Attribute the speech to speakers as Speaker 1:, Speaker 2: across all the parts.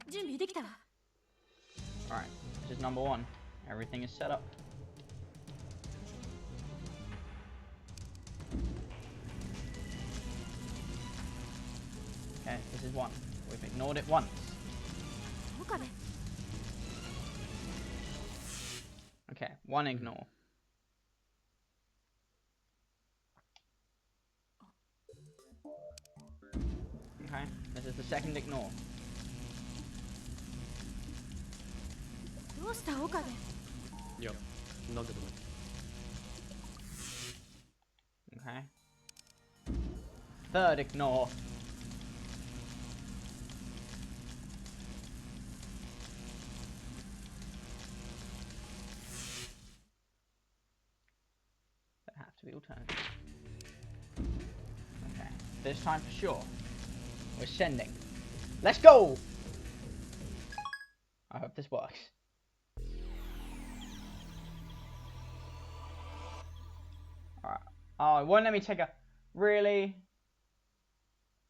Speaker 1: 準備できたわ。
Speaker 2: Alright, this is number 1. Everything is set up. Okay, this is 1. We've ignored it once.
Speaker 1: そうかね。
Speaker 2: Okay, 1 ignore. Okay, this is the second ignore.
Speaker 1: どうした岡部。
Speaker 3: いや、なんでもない。
Speaker 2: Okay. Third ignore. That have to be alternate. Okay, this time for sure. We're sending. Let's go! I hope this works. Alright. Oh, it won't let me take a... Really?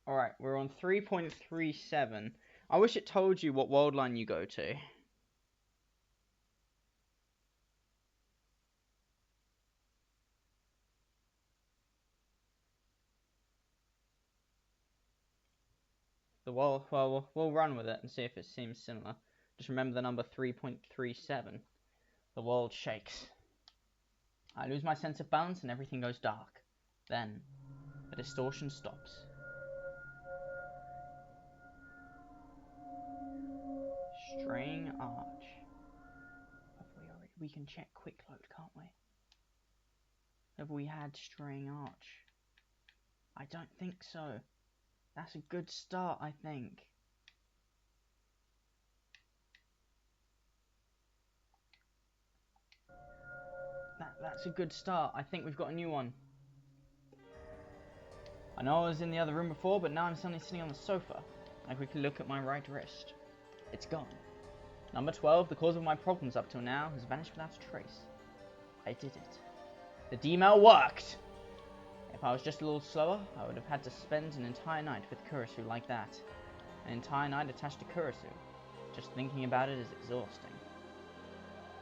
Speaker 2: Alright, we're on 3.37. I wish it told you what world line you go to. The world, well, we'll run with it and see if it seems similar. Just remember the number 3.37. The world shakes. I lose my sense of balance and everything goes dark. Then, the distortion stops. Straying arch. We can check quick load, can't we? Have we had straying arch? I don't think so. That's a good start, I think. That's a good start. I think we've got a new one. I know I was in the other room before, but now I'm suddenly sitting on the sofa. I quickly look at my right wrist. It's gone. Number 12, the cause of my problems up till now, has vanished without a trace. I did it. The D-mail worked! If I was just a little slower, I would have had to spend an entire night with Kurisu like that. An entire night attached to Kurisu. Just thinking about it is exhausting.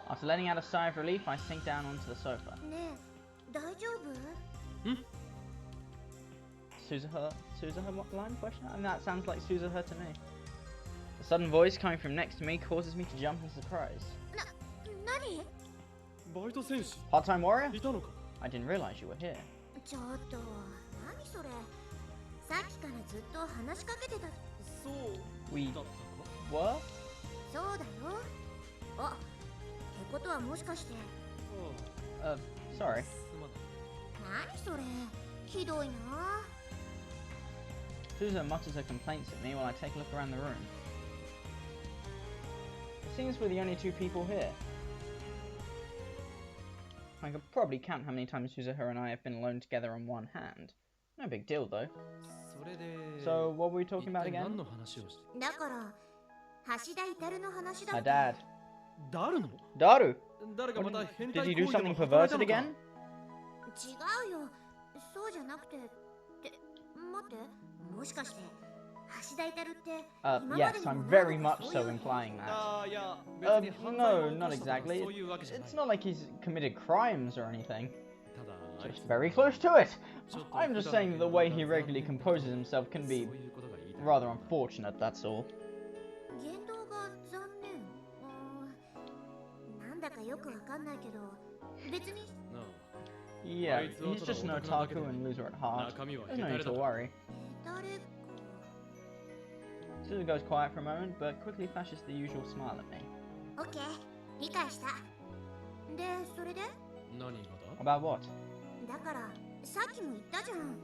Speaker 2: After letting out a sigh of relief, I sink down onto the sofa.
Speaker 1: ねえ、大丈夫？
Speaker 2: Suzuha, what line question? I mean, that sounds like Suzuha to me. The sudden voice coming from next to me causes me to jump in surprise.
Speaker 1: 何？
Speaker 3: バイト選手
Speaker 2: Part-time warrior?
Speaker 3: いたのか。
Speaker 2: I didn't realize you were here.
Speaker 1: ちょっと、何それ。さっきからずっと話しかけてた。
Speaker 3: そう
Speaker 2: We
Speaker 3: だったか。
Speaker 2: were?
Speaker 1: そうだよ。あ、ってことはもしかして。
Speaker 2: Sorry.
Speaker 3: すまない。
Speaker 1: 何それ。ひどいな。
Speaker 2: Suzuha mutters her complaints at me while I take a look around the room. It seems we're the only two people here. I could probably count how many times Suzuha and I have been alone together on one hand. No big deal though.
Speaker 3: それで
Speaker 2: So, what were we talking about
Speaker 3: 一体
Speaker 2: again?
Speaker 3: 何の話をし
Speaker 1: だから、橋田至の話だ
Speaker 2: My
Speaker 1: って。
Speaker 2: dad.
Speaker 3: 誰の
Speaker 2: Daru!
Speaker 3: 誰かまた
Speaker 2: What
Speaker 3: 変
Speaker 2: did
Speaker 3: 態
Speaker 2: he do
Speaker 3: 行為で
Speaker 2: something
Speaker 3: も働いた
Speaker 2: perverted
Speaker 3: のか
Speaker 2: again?
Speaker 1: 違うよ。そうじゃなくて。って、待って。もしかして、橋田至って、今まで
Speaker 2: Yes,
Speaker 1: にも
Speaker 2: I'm
Speaker 1: 何
Speaker 2: very
Speaker 1: 度か
Speaker 2: much
Speaker 1: そう
Speaker 2: so
Speaker 1: いう
Speaker 2: implying that.
Speaker 3: ああいや別に犯罪を
Speaker 2: No,
Speaker 3: 犯
Speaker 2: not
Speaker 3: したとか
Speaker 2: exactly.
Speaker 3: そういうわけじゃない
Speaker 2: It's not like he's committed crimes or anything.
Speaker 3: ただあい
Speaker 2: Just
Speaker 3: つ
Speaker 2: very close to it.
Speaker 3: ちょっと
Speaker 2: I'm just saying that the way he regularly composes himself can
Speaker 3: そう
Speaker 2: be
Speaker 3: いうことが言いたい
Speaker 2: rather unfortunate, that's all.
Speaker 1: 言動が残念。なんだかよくわかんないけど、別に。
Speaker 3: なあ
Speaker 2: Yeah, he's just an otaku and loser at heart.
Speaker 3: 中身は
Speaker 2: There's
Speaker 3: ヘ
Speaker 2: no
Speaker 3: タ
Speaker 2: need
Speaker 3: レ
Speaker 2: to
Speaker 3: だ
Speaker 2: worry.
Speaker 1: 誰か。
Speaker 2: Suzu goes quiet for a moment, but quickly flashes the usual smile at me.
Speaker 1: オッケー、理解した。で、それで？
Speaker 3: 何が
Speaker 2: About what?
Speaker 1: だから、さっきも言ったじゃん。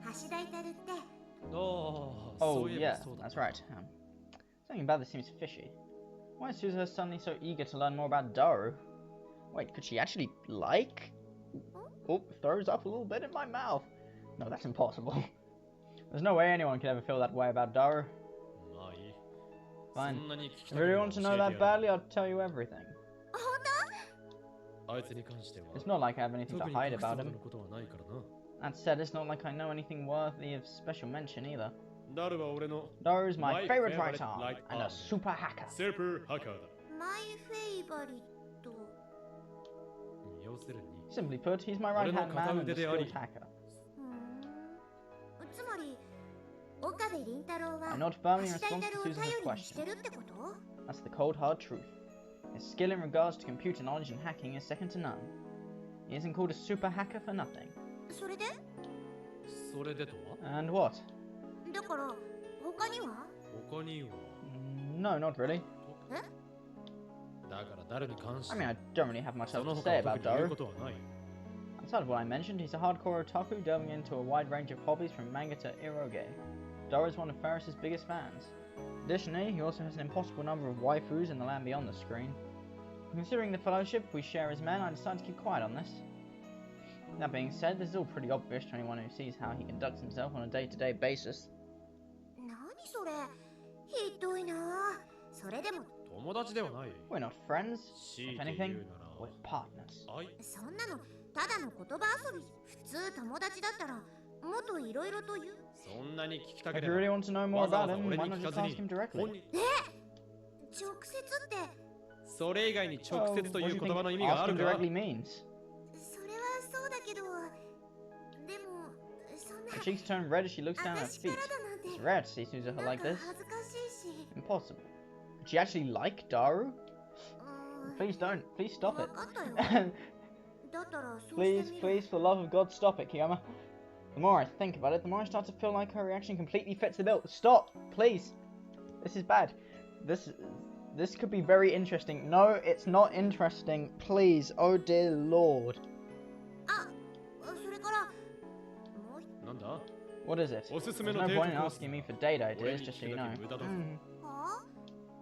Speaker 1: 橋田至って。
Speaker 3: だああそ
Speaker 2: Oh,
Speaker 3: ういえば
Speaker 2: yeah,
Speaker 3: そうだ
Speaker 2: that's right. Something about this seems fishy. Why is Suzuha suddenly so eager to learn more about Daru? Wait, could she actually like? Oh, throws up a little bit in my mouth. No, that's impossible. There's no way anyone could ever feel that way about Daru.
Speaker 3: まあいい
Speaker 2: Fine.
Speaker 3: そんなに聞き
Speaker 2: If
Speaker 3: た
Speaker 2: you
Speaker 3: け
Speaker 2: really
Speaker 3: れば
Speaker 2: want to
Speaker 3: 教
Speaker 2: know
Speaker 3: えてや
Speaker 2: that
Speaker 3: る
Speaker 2: badly, I'll tell you everything.
Speaker 3: あいつに関しては
Speaker 2: It's not like I have anything to
Speaker 3: 特に
Speaker 2: hide
Speaker 3: 隠すほ
Speaker 2: about
Speaker 3: ど
Speaker 2: him.
Speaker 3: のことはないからな
Speaker 2: That said, it's not like I know anything worthy of special mention either.
Speaker 3: ダルは俺の
Speaker 2: Daru is my
Speaker 3: My
Speaker 2: favorite right
Speaker 3: favorite
Speaker 2: arm
Speaker 3: right
Speaker 2: and a
Speaker 3: arm.
Speaker 2: super hacker.
Speaker 3: スーパーハッカーだ。
Speaker 1: マイフェイバリット。
Speaker 3: 要するに
Speaker 2: Simply put, he's my right hand man and a skilled hacker.
Speaker 1: つまり岡部倫太郎は
Speaker 2: I'm not firmly
Speaker 1: 橋田
Speaker 2: responsible
Speaker 1: 太
Speaker 2: to
Speaker 1: 郎を
Speaker 2: Susan's
Speaker 1: 頼りにして
Speaker 2: question.
Speaker 1: るってこと？
Speaker 2: That's the cold hard truth. His skill in regards to computer knowledge and hacking is second to none. He isn't called a super hacker for nothing.
Speaker 1: それで？
Speaker 3: それでとは
Speaker 2: And what?
Speaker 1: だから他には？
Speaker 3: 他には
Speaker 2: No, not really.
Speaker 3: だから誰に関して
Speaker 2: I mean, I don't really have much
Speaker 3: そ
Speaker 2: else
Speaker 3: の
Speaker 2: to
Speaker 3: 他
Speaker 2: say
Speaker 3: は
Speaker 2: about
Speaker 3: 特に言う
Speaker 2: Daru.
Speaker 3: ことはない。
Speaker 2: Outside of what I mentioned, he's a hardcore otaku delving into a wide range of hobbies from manga to eroge. Daru is one of Ferris's biggest fans. Additionally, he also has an impossible number of waifus in the land beyond the screen. Considering the fellowship we share as men, I decided to keep quiet on this. That being said, this is all pretty obvious to anyone who sees how he conducts himself on a day-to-day basis.
Speaker 1: 何それ？ひどいな。それでも
Speaker 3: 友達ではない。
Speaker 2: We're not friends.
Speaker 3: 強い
Speaker 2: If
Speaker 3: て
Speaker 2: anything,
Speaker 3: 言うな
Speaker 2: we're partners.
Speaker 3: ら。はい。
Speaker 1: そんなのただの言葉遊び。普通友達だったらもっといろいろと言う。
Speaker 3: そんなに聞きたけ
Speaker 2: If
Speaker 3: れ
Speaker 2: you
Speaker 3: ば
Speaker 2: really want to know more
Speaker 3: わざ
Speaker 2: about
Speaker 3: わざ
Speaker 2: him,
Speaker 3: 俺
Speaker 2: why
Speaker 3: に
Speaker 2: not
Speaker 3: 聞
Speaker 2: just
Speaker 3: かず
Speaker 2: ask
Speaker 3: に
Speaker 2: him directly?
Speaker 3: 本人
Speaker 1: 直接って
Speaker 3: それ以外に直
Speaker 2: Oh,
Speaker 3: 接と
Speaker 2: what
Speaker 3: い
Speaker 2: do
Speaker 3: う
Speaker 2: you
Speaker 3: 言葉の意
Speaker 2: think
Speaker 3: 味があ
Speaker 2: asking
Speaker 3: るか
Speaker 2: directly means?
Speaker 1: それはそうだけど、でもそんな
Speaker 2: Her cheeks turn red as she looks down at
Speaker 1: 私
Speaker 2: his
Speaker 1: か
Speaker 2: feet.
Speaker 1: らだなんて
Speaker 2: It's rare to see Suzuha
Speaker 1: なん
Speaker 2: like
Speaker 1: か
Speaker 2: this.
Speaker 1: 恥ずかしいし。
Speaker 2: Impossible. Could she actually like Daru? Please don't. Please stop
Speaker 1: わ
Speaker 2: it.
Speaker 1: かったよ。だったらそうして
Speaker 2: Please,
Speaker 1: みる。
Speaker 2: please, for the love of God, stop it, Kiyama. The more I think about it, the more I start to feel like her reaction completely fits the bill. Stop, please. This is bad. This could be very interesting. No, it's not interesting. Please, oh dear Lord.
Speaker 1: あ、それからもう一
Speaker 3: なんだ
Speaker 2: What is it?
Speaker 3: おすすめ
Speaker 2: There's
Speaker 3: の
Speaker 2: no
Speaker 3: デー
Speaker 2: point in
Speaker 3: トコース
Speaker 2: asking me for date ideas,
Speaker 3: 俺に
Speaker 2: just so
Speaker 3: 聞
Speaker 2: you
Speaker 3: く
Speaker 2: know.
Speaker 3: だけ無駄だぞ
Speaker 1: は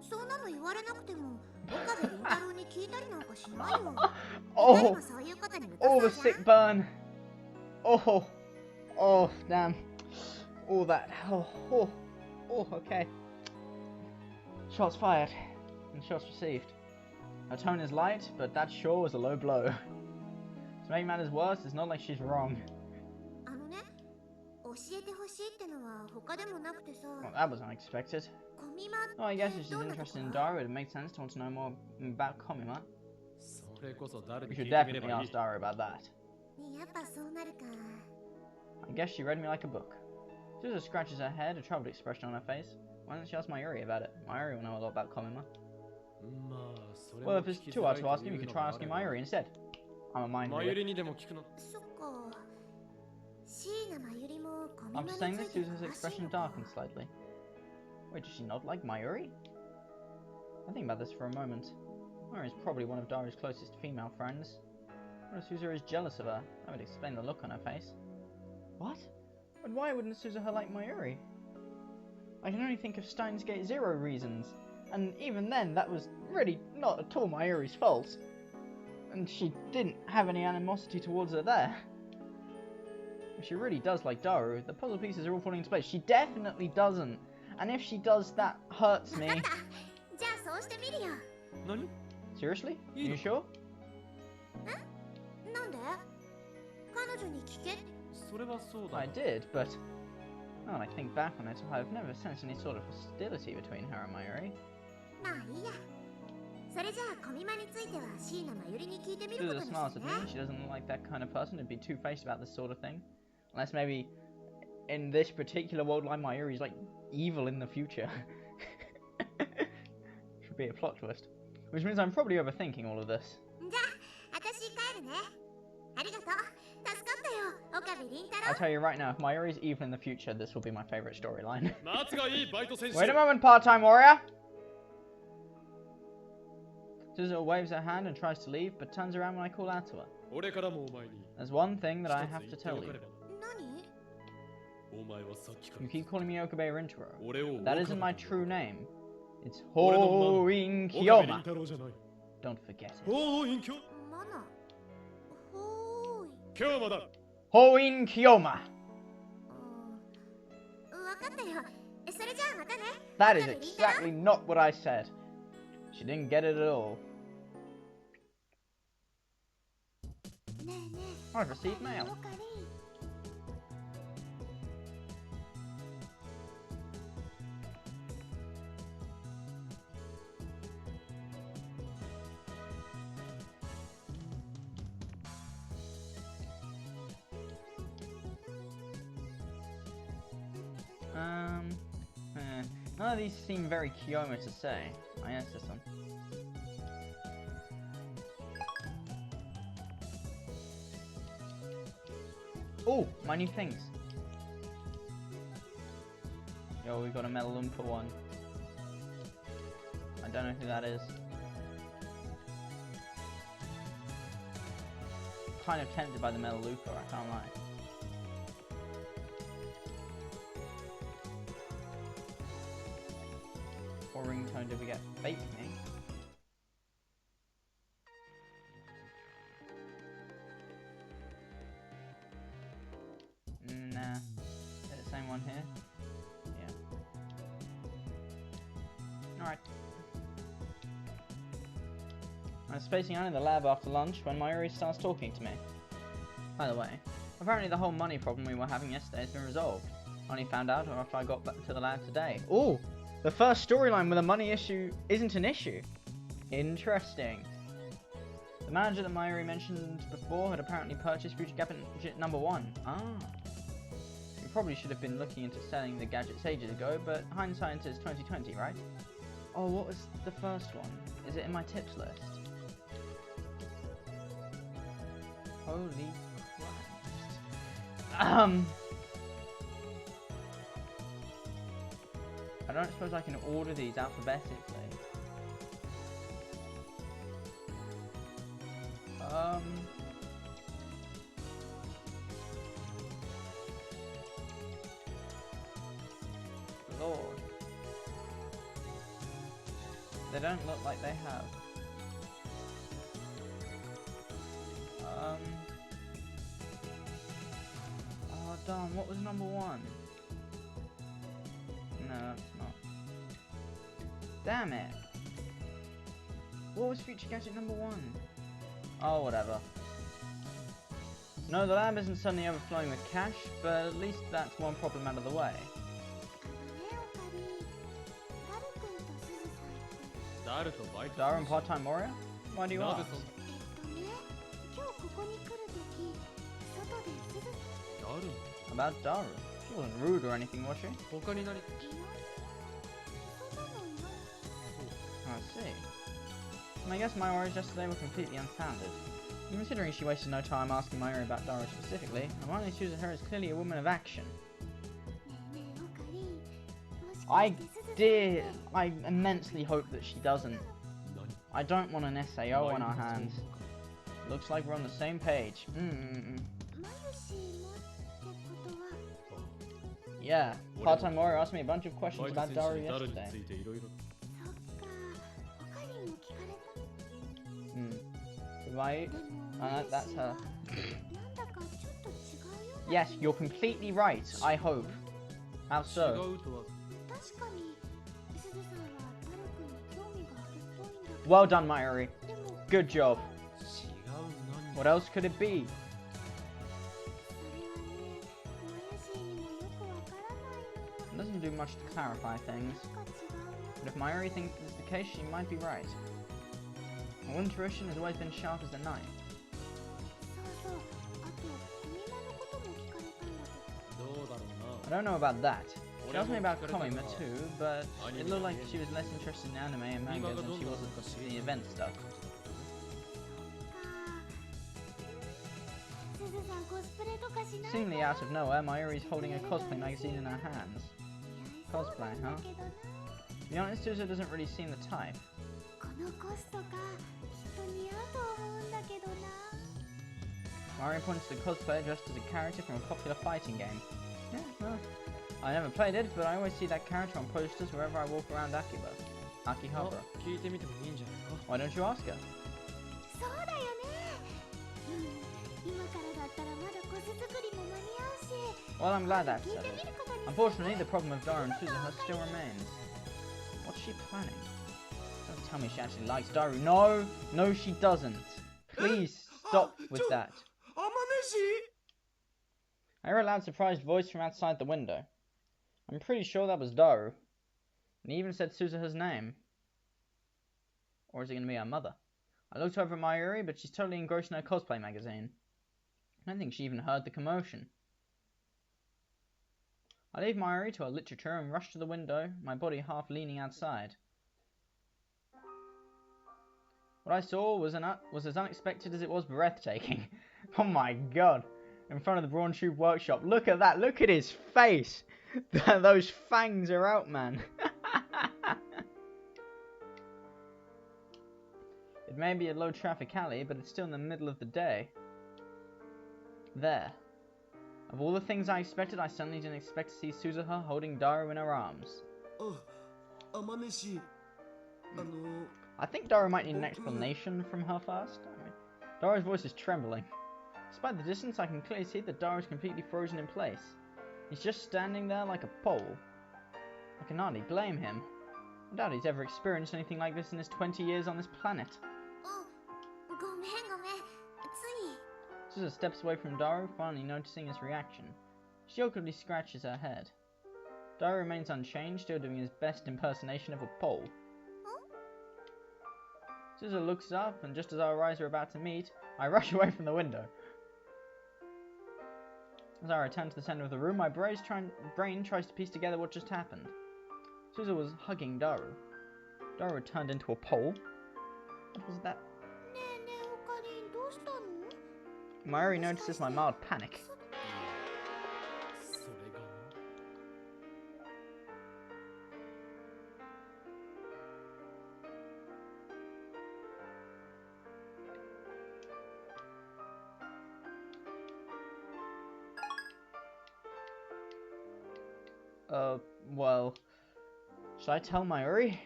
Speaker 1: そんなの言われなくても岡部倫太郎に聞いたりなんかしないよ。二人
Speaker 2: Oh,
Speaker 1: もそういうことに向
Speaker 2: oh,
Speaker 1: か
Speaker 2: the
Speaker 1: そうじゃ
Speaker 2: sick
Speaker 1: ん。
Speaker 2: burn. Oh, oh, damn. All that. Oh, okay. Shots fired and shots received. Her tone is light, but that sure was a low blow. To make matters worse, it's not like she's wrong.
Speaker 1: あのね、教えてほしいってのは他でもなくてさ、
Speaker 2: Well, that was unexpected.
Speaker 1: コミマ
Speaker 2: Oh, I guess if she's
Speaker 1: どんなとこ
Speaker 2: interested in Daru, it makes sense to want to know more about Komima.
Speaker 3: それこそ誰
Speaker 2: We
Speaker 3: に聞
Speaker 2: should
Speaker 3: いてみれ
Speaker 2: definitely
Speaker 3: ばいい
Speaker 2: ask Daru about that.
Speaker 1: やっぱそうなるか。
Speaker 2: I guess she read me like a book. Suzuha scratches her head, a troubled expression on her face. Why doesn't she ask Mayuri about it? Mayuri will know a lot about Komima.
Speaker 3: まあそれ
Speaker 2: Well,
Speaker 3: も
Speaker 2: if it's
Speaker 3: 聞き
Speaker 2: too
Speaker 3: づら
Speaker 2: hard
Speaker 3: い
Speaker 2: to
Speaker 3: と
Speaker 2: ask him,
Speaker 3: い
Speaker 2: you
Speaker 3: う
Speaker 2: could
Speaker 3: の
Speaker 2: try
Speaker 3: もあ
Speaker 2: asking
Speaker 3: れば
Speaker 2: Mayuri instead. I'm a mind
Speaker 3: マユ
Speaker 2: reader.
Speaker 3: リにでも聞くの
Speaker 1: そっか。椎名真由里もコミマ
Speaker 2: After
Speaker 1: に
Speaker 2: saying
Speaker 1: つ
Speaker 2: this,
Speaker 1: いて
Speaker 2: Suzuha's
Speaker 1: 詳しい
Speaker 2: expression
Speaker 1: のか。
Speaker 2: darkened slightly. Wait, does she not like Mayuri? I think about this for a moment. Mayuri is probably one of Daru's closest female friends. What if Suzuha is jealous of her? That would explain the look on her face. What? But why wouldn't Suzuha like Mayuri? I can only think of Steins Gate Zero reasons, and even then, that was really not at all Mayuri's fault. And she didn't have any animosity towards her there. If she really does like Daru, the puzzle pieces are all falling into place. She definitely doesn't. And if she does, that hurts
Speaker 1: わ
Speaker 2: me.
Speaker 1: かった。じゃあそうしてみるよ。
Speaker 3: 何
Speaker 2: Seriously? You sure?
Speaker 1: なんで？彼女に聞け。
Speaker 3: それはそうだ
Speaker 2: I did, but now that I think back on it, I've never sensed any sort of hostility between her and Mayuri.
Speaker 1: まあいいや。それじゃあコミマについては椎名真由里に聞いてみること
Speaker 2: Suzuha
Speaker 1: に
Speaker 2: smiles
Speaker 1: して
Speaker 2: at
Speaker 1: ね。
Speaker 2: me. She doesn't look like that kind of person to be two-faced about this sort of thing. Unless maybe in this particular world line, Mayuri's like evil in the future. Should be a plot twist. Which means I'm probably overthinking all of this.
Speaker 1: じゃあ私帰るね。ありがとう。助かったよ、岡部倫太
Speaker 2: I'll
Speaker 1: 郎。
Speaker 2: tell you right now, if Mayuri's evil in the future, this will be my favorite storyline.
Speaker 3: 夏がいいバイト選手
Speaker 2: Wait a moment, part-time warrior! Suzuha waves her hand and tries to leave, but turns around when I call out to her.
Speaker 3: 俺からもお前に
Speaker 2: There's one thing that I
Speaker 3: 一
Speaker 2: have
Speaker 3: つ
Speaker 2: to
Speaker 3: 言って
Speaker 2: tell
Speaker 3: おか
Speaker 2: you.
Speaker 3: れば
Speaker 1: 何？
Speaker 3: お前はさっきか
Speaker 2: You
Speaker 3: ら
Speaker 2: keep calling me Okabe Rintaro.
Speaker 3: 俺を
Speaker 2: That
Speaker 3: 岡部
Speaker 2: isn't my
Speaker 3: と
Speaker 2: true name. It's
Speaker 3: 俺の
Speaker 2: Hoin
Speaker 3: 岡部倫
Speaker 2: Kiyoma.
Speaker 3: 太郎じゃない
Speaker 2: Don't forget it.
Speaker 3: おお隠居
Speaker 1: マナ。ほーい。
Speaker 3: 今日もだ
Speaker 2: Hoin Kiyoma.
Speaker 1: わかったよ。それじゃあまたね。
Speaker 2: That is
Speaker 1: 岡部倫太郎。
Speaker 2: exactly not what I said. She didn't get it at all.
Speaker 1: ねえねえ。
Speaker 2: I've received mail.
Speaker 1: おかり。
Speaker 2: None of these seem very Kiyomi to say. Oh yes, this one. Oh, my new things. Yo, we got a Metal Oompa one. I don't know who that is. Kind of tempted by the Metal Oompa, I can't lie. What ringtone did we get? Fake me? Nah. Is it the same one here? Yeah. Alright. I was spacing out in the lab after lunch when Mayuri starts talking to me. By the way, apparently the whole money problem we were having yesterday has been resolved. I only found out after I got back to the lab today. Ooh! The first storyline with a money issue isn't an issue. Interesting. The manager that Mayuri mentioned before had apparently purchased Future Gadget number 1. Ah. We probably should have been looking into selling the gadgets ages ago, but hindsight is 2020, right? Oh, what was the first one? Is it in my tips list? Holy Christ. I don't suppose I can order these alphabetically. Lord. They don't look like they have. Oh darn, what was number 1? No, that's not. Damn it! What was Future Gadget number 1? Oh, whatever. No, the lab isn't suddenly overflowing with cash, but at least that's one problem out of the way. Daru and part-time warrior? Why do you ask? About Daru? She wasn't rude or anything, was she? I see. I guess my worries yesterday were completely unfounded. Considering she wasted no time asking Mayuri about Daru specifically, Amane chooses her as clearly a woman of action. I immensely hope that she doesn't. I don't want an SAO on our hands. Looks like we're on the same page. Yeah, part-time warrior asked me a bunch of questions about Daru yesterday. Right? That's her. Yes, you're completely right, I hope. How so? Well done, Mayuri. Good job. What else could it be? It doesn't do much to clarify things. But if Mayuri thinks this is the case, she might be right. My intuition has always been sharp as a knife. I don't know about that. She asked me about Komima too, but it looked like she was less interested in anime and manga than she was in the event stuff. Seemingly out of nowhere, Mayuri's holding a cosplay magazine in her hands. Cosplay, huh? To be honest, Suzu doesn't really seem the type. Mayuri points to the cosplayer dressed as a character from a popular fighting game. Yeah, well, I never played it, but I always see that character on posters wherever I walk around Akihabara. Why don't you ask her? Well, I'm glad that's settled. Unfortunately, the problem of Daru and Suzuha still remains. What's she planning? Don't tell me she actually likes Daru. No! No, she doesn't. Please stop with that. I heard a loud surprised voice from outside the window. I'm pretty sure that was Daru. And he even said Suzuha's name. Or is it going to be her mother? I looked over at Mayuri, but she's totally engrossed in her cosplay magazine. I don't think she even heard the commotion. I leave Mayuri to her literature and rush to the window, my body half leaning outside. What I saw was as unexpected as it was breathtaking. Oh my god. In front of the Brawn Tube workshop. Look at that. Look at his face. Those fangs are out, man. It may be a low traffic alley, but it's still in the middle of the day. There. Of all the things I expected, I suddenly didn't expect to see Suzuha holding Daru in her arms. I think Daru might need an explanation from her first. Daru's voice is trembling. Despite the distance, I can clearly see that Daru is completely frozen in place. He's just standing there like a pole. I can hardly blame him. I doubt he's ever experienced anything like this in his 20 years on this planet. Suzuha steps away from Daru, finally noticing his reaction. She awkwardly scratches her head. Daru remains unchanged, still doing his best impersonation of a pole. Suzuha looks up, and just as our eyes are about to meet, I rush away from the window. As I return to the center of the room, my brain tries to piece together what just happened. Suzuha was hugging Daru. Daru turned into a pole? What was that? Mayuri notices my mild panic. Well, should I tell Mayuri?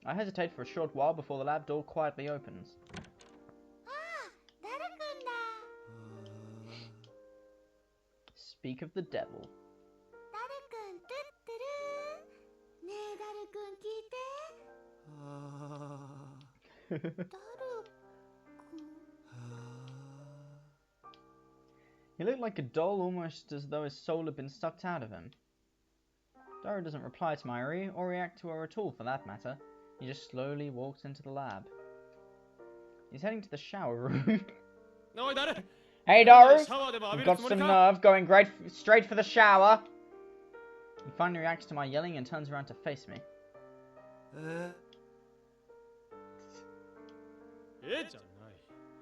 Speaker 2: I hesitate for a short while before the lab door quietly opens. Speak of the devil. He looked like a doll, almost as though his soul had been sucked out of him. Daru doesn't reply to Mayuri, or react to her at all for that matter. He just slowly walks into the lab. He's heading to the shower room. Hey Daru! You've got some nerve going straight for the shower! He finally reacts to my yelling and turns around to face me.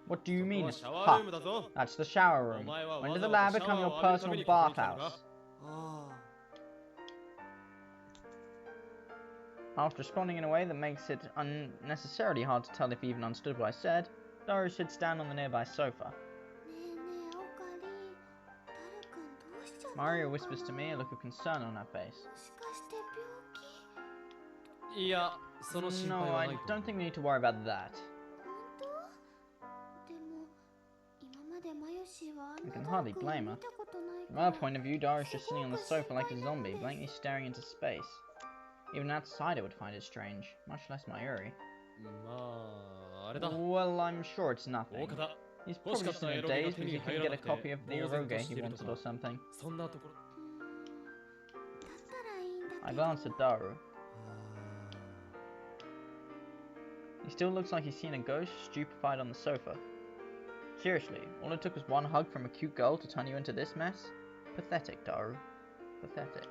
Speaker 2: What do you mean it's hot? That's the shower room. When did the lab become your personal bathhouse? After responding in a way that makes it unnecessarily hard to tell if he even understood what I said, Daru sits down on the nearby sofa. Mario whispers to me, a look of concern on her face. No, I don't think we need to worry about that. I can hardly blame her. From her point of view, Daru is just sitting on the sofa like a zombie, blankly staring into space. Even an outsider would find it strange, much less Mayuri. Well, I'm sure it's nothing. He's probably just in a daze because he couldn't get a copy of the eroge he wanted or something. I glance at Daru. He still looks like he's seen a ghost, stupefied on the sofa. Seriously, all it took was one hug from a cute girl to turn you into this mess? Pathetic, Daru. Pathetic.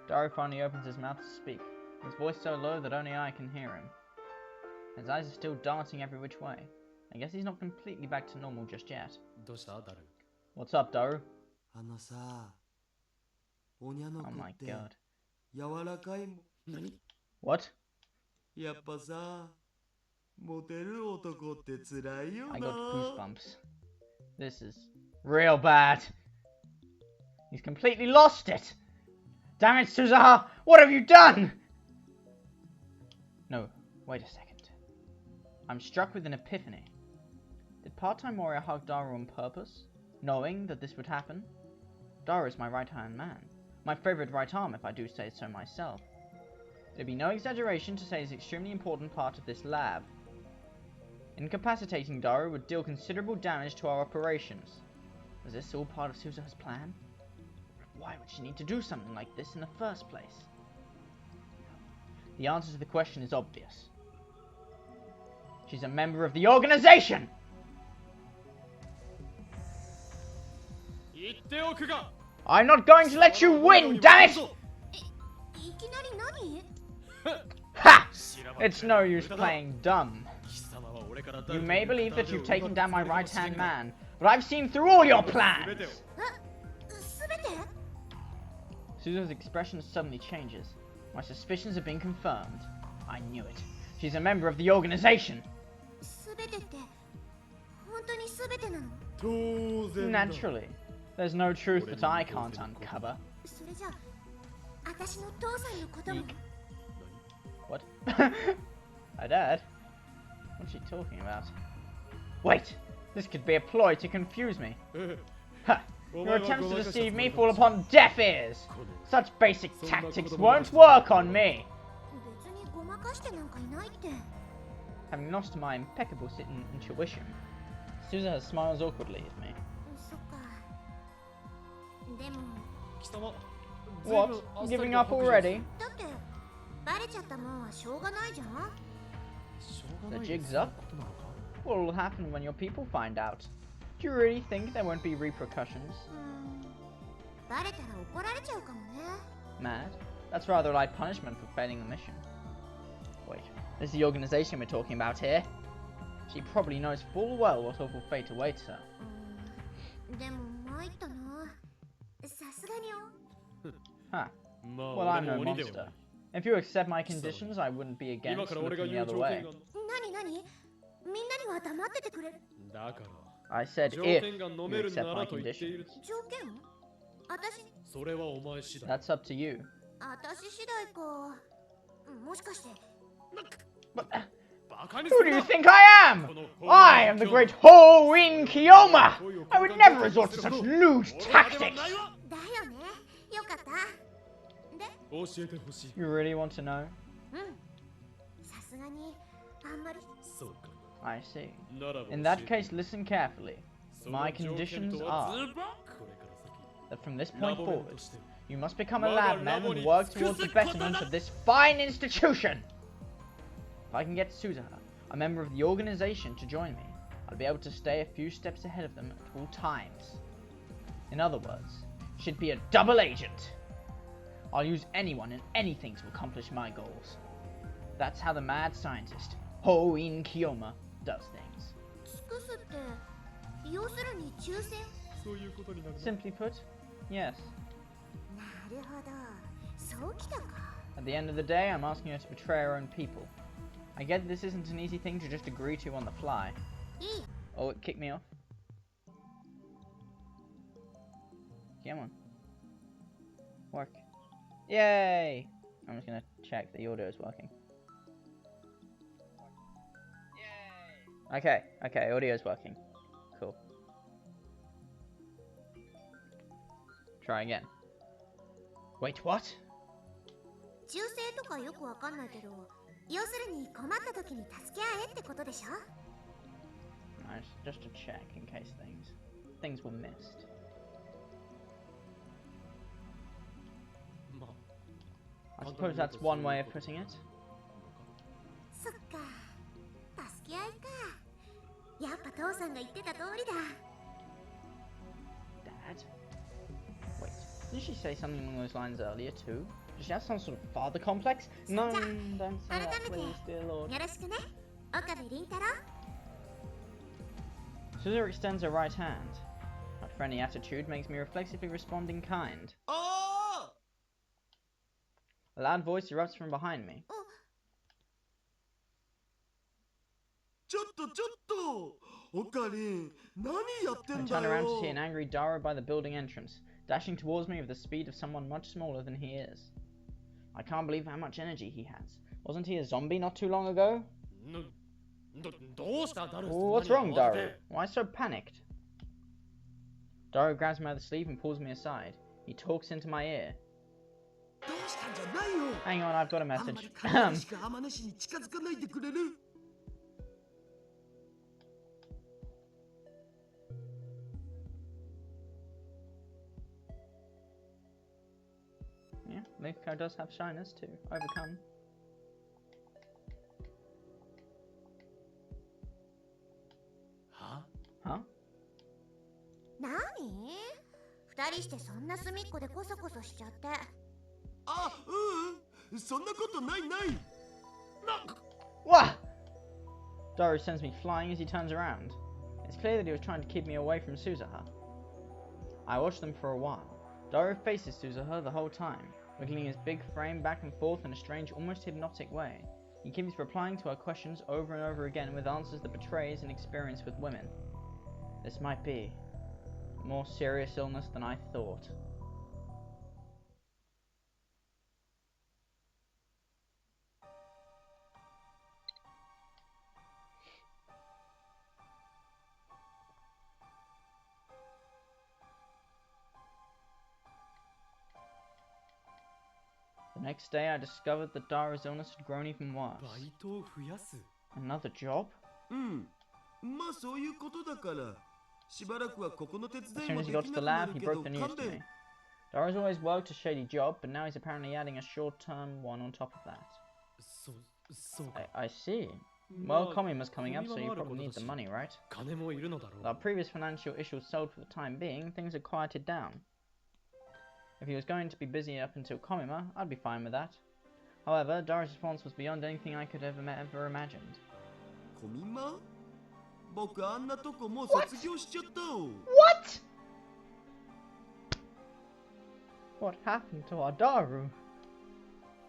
Speaker 2: Daru finally opens his mouth to speak, his voice so low that only I can hear him. His eyes are still dancing every which way. I guess he's not completely back to normal just yet. What's up, Daru? Oh my god. What? I got goosebumps. This is real bad. He's completely lost it! Damn it, Suzuha! What have you done? No, wait a second. I'm struck with an epiphany. Did part-time warrior hug Daru on purpose, knowing that this would happen? Daru is my right-hand man. My favorite right arm, if I do say so myself. It'd be no exaggeration to say he's an extremely important part of this lab. Incapacitating Daru would deal considerable damage to our operations. Was this all part of Suzuha's plan? Why would she need to do something like this in the first place? The answer to the question is obvious. She's a member of the organization!
Speaker 3: 言っておくが
Speaker 2: I'm not going to let you win, damn it!
Speaker 1: いきなり何？
Speaker 2: Ha! It's no use playing dumb.
Speaker 3: 貴様は俺から
Speaker 2: You may believe that you've taken down my right-hand man, but I've seen through all your
Speaker 3: 全
Speaker 2: plans!
Speaker 3: てを
Speaker 1: すべて？
Speaker 2: Susan's expression suddenly changes. My suspicions have been confirmed. I knew it. She's a member of the organization.
Speaker 1: すべてって本当にすべてなの？
Speaker 3: 当然だ
Speaker 2: Naturally. There's no truth that I can't uncover.
Speaker 1: それじゃあ私の父さんのことも
Speaker 2: What? My dad? What's she talking about? Wait! This could be a ploy to confuse me.
Speaker 3: え
Speaker 2: Ha!
Speaker 3: え
Speaker 2: Your attempts to deceive me fall upon deaf ears! Such basic tactics won't work on me!
Speaker 1: 別にごまかしてなんかいないって。
Speaker 2: Having lost my impeccable intuition, Susan smiles awkwardly at me.
Speaker 1: そっか。でも
Speaker 3: 貴様
Speaker 2: What? Giving up already?
Speaker 1: だってバレちゃったもんはしょうがないじゃん。
Speaker 2: The jig's up? What will happen when your people find out? Do you really think there won't be repercussions?
Speaker 1: バレたら怒られちゃうかもね。
Speaker 2: Mad? That's rather light punishment for failing the mission. Wait, this is the organization we're talking about here. She probably knows full well what awful fate awaits her.
Speaker 1: でも参ったな。さすがによ。
Speaker 2: Huh.
Speaker 3: まあ
Speaker 2: Well, I'm
Speaker 3: 俺
Speaker 2: no
Speaker 3: も鬼では
Speaker 2: monster. If you accept my conditions, I wouldn't be
Speaker 3: 今
Speaker 2: against
Speaker 3: から俺が
Speaker 2: looking the
Speaker 3: 言う
Speaker 2: other
Speaker 3: 条
Speaker 2: way.
Speaker 3: 件が
Speaker 1: 何何？みんなには黙っててくれる。
Speaker 3: だから
Speaker 2: I said
Speaker 3: 条
Speaker 2: if
Speaker 3: 件が飲
Speaker 2: you
Speaker 3: める
Speaker 2: accept
Speaker 3: な
Speaker 2: my
Speaker 3: らと言っている
Speaker 2: conditions.
Speaker 1: 条件？私
Speaker 3: それはお前次第
Speaker 2: That's up to you.
Speaker 1: 私次第か。もしかして。
Speaker 2: But
Speaker 3: バカに
Speaker 2: who
Speaker 3: す
Speaker 2: do
Speaker 3: る
Speaker 2: you
Speaker 3: な
Speaker 2: think I am? I am the great Ho-In Kiyoma! I would never resort to such lewd
Speaker 3: 俺らでは
Speaker 2: tactics!
Speaker 3: ないわ
Speaker 1: だよね。よかった。で、
Speaker 3: 教えてほしい
Speaker 2: You really want to know?
Speaker 1: さすがにあんまり。
Speaker 3: そうか
Speaker 2: I see.
Speaker 3: ならば
Speaker 2: In
Speaker 3: 教え
Speaker 2: that
Speaker 3: て
Speaker 2: case, listen carefully.
Speaker 3: その
Speaker 2: My
Speaker 3: 条件
Speaker 2: conditions
Speaker 3: とは
Speaker 2: are
Speaker 3: ズバッこれから先
Speaker 2: that from this
Speaker 3: ラ
Speaker 2: point
Speaker 3: ボメン
Speaker 2: forward,
Speaker 3: として
Speaker 2: you must become a
Speaker 3: Maga
Speaker 2: lab man
Speaker 3: Labo
Speaker 2: and
Speaker 3: ni
Speaker 2: work towards the
Speaker 3: tsukusu
Speaker 2: betterment
Speaker 3: koto
Speaker 2: of this fine institution! If I can get Suzaha, a member of the organization, to join me, I'll be able to stay a few steps ahead of them at all times. In other words, she'd be a double agent. I'll use anyone and anything to accomplish my goals. That's how the mad scientist, Ho-In Kiyoma, does things.
Speaker 1: 尽くすって要するに抽選？
Speaker 3: そういうことになるな
Speaker 2: Simply put, yes.
Speaker 1: なるほど。そうきたか。
Speaker 2: At the end of the day, I'm asking her to betray her own people. I get this isn't an easy thing to just agree to on the fly.
Speaker 1: いい。
Speaker 2: Oh, it kicked me off. Come on. Work. Yay! I'm just gonna check the audio is working. Yay! Okay, audio is working. Cool. Try again. Wait, what?
Speaker 1: 抽選とかよくわかんないけど、要するに困った時に助け合えってことでしょ？
Speaker 2: Nice, just to check in case things were missed.
Speaker 3: ま
Speaker 2: I suppose that's one way of putting it.
Speaker 1: そっか。助け合いか。やっぱ父さんが言ってた通りだ。
Speaker 2: Dad? Wait, did she say something along those lines earlier too? Does she have some sort of father complex? No, don't say that, please, dear lord.
Speaker 1: よろしくね。岡部倫太郎。
Speaker 2: Suza extends her right hand. Her friendly attitude makes me reflexively respond in kind.
Speaker 3: あ
Speaker 2: A loud voice erupts from behind me.
Speaker 4: ちょっとオカリン何やって
Speaker 2: I
Speaker 4: んだ
Speaker 2: turn around to
Speaker 4: よ
Speaker 2: see an angry Dara by the building entrance, dashing towards me with the speed of someone much smaller than he is. I can't believe how much energy he has. Wasn't he a zombie not too long ago?
Speaker 3: どうしたダルス
Speaker 2: What's wrong, Daru? Why so panicked? Daru grabs me by the sleeve and pulls me aside. He talks into my ear.
Speaker 4: どうしたんじゃないよ
Speaker 2: Hang on, I've got a
Speaker 4: あんま
Speaker 2: message.
Speaker 4: り彼女しか天音氏に近づかないでくれる
Speaker 2: Yeah, Miko does have shyness to overcome.
Speaker 3: は
Speaker 2: Huh?
Speaker 1: 何？二人してそんな隅っこでコソコソしちゃって。
Speaker 4: あ、そんなことないない。
Speaker 2: What? Daru sends me flying as he turns around. It's clear that he was trying to keep me away from Suzuha. I watched them for a while. Daru faces Suzuha the whole time, wiggling his big frame back and forth in a strange, almost hypnotic way. He keeps replying to her questions over and over again with answers that betrays an experience with women. This might be a more serious illness than I thought. The next day I discovered that Daru's illness had grown even
Speaker 3: バ
Speaker 2: worse.
Speaker 3: イトを増やす。
Speaker 2: Another job?
Speaker 4: まあそういうことだから。しばらくはここの手
Speaker 2: As
Speaker 4: 伝い
Speaker 2: soon
Speaker 4: も
Speaker 2: as
Speaker 4: で
Speaker 2: he
Speaker 4: き
Speaker 2: got to
Speaker 4: な
Speaker 2: the
Speaker 4: くな
Speaker 2: lab,
Speaker 4: る
Speaker 2: he
Speaker 4: けど
Speaker 2: broke the
Speaker 4: 勘
Speaker 2: news to
Speaker 4: 弁。
Speaker 2: me. Daru's always worked a shady job, but now he's apparently adding a short-term one on top of that.
Speaker 3: そうか。
Speaker 2: I see.
Speaker 3: ま
Speaker 2: Well,
Speaker 3: あ
Speaker 2: Komima's coming up, so
Speaker 3: コミ
Speaker 2: you
Speaker 3: マもあるこ
Speaker 2: probably
Speaker 3: と
Speaker 2: need
Speaker 3: だ
Speaker 2: the
Speaker 3: し
Speaker 2: money, right?
Speaker 3: 金もいるのだろ
Speaker 2: With our
Speaker 3: う。
Speaker 2: previous financial issues solved for the time being, things had quieted down. If he was going to be busy up until Komima, I'd be fine with that. However, Daru's response was beyond anything I could ever imagined.
Speaker 4: コミマ？僕あんなとこもう卒業しちゃった。
Speaker 2: What? What happened to our Daru?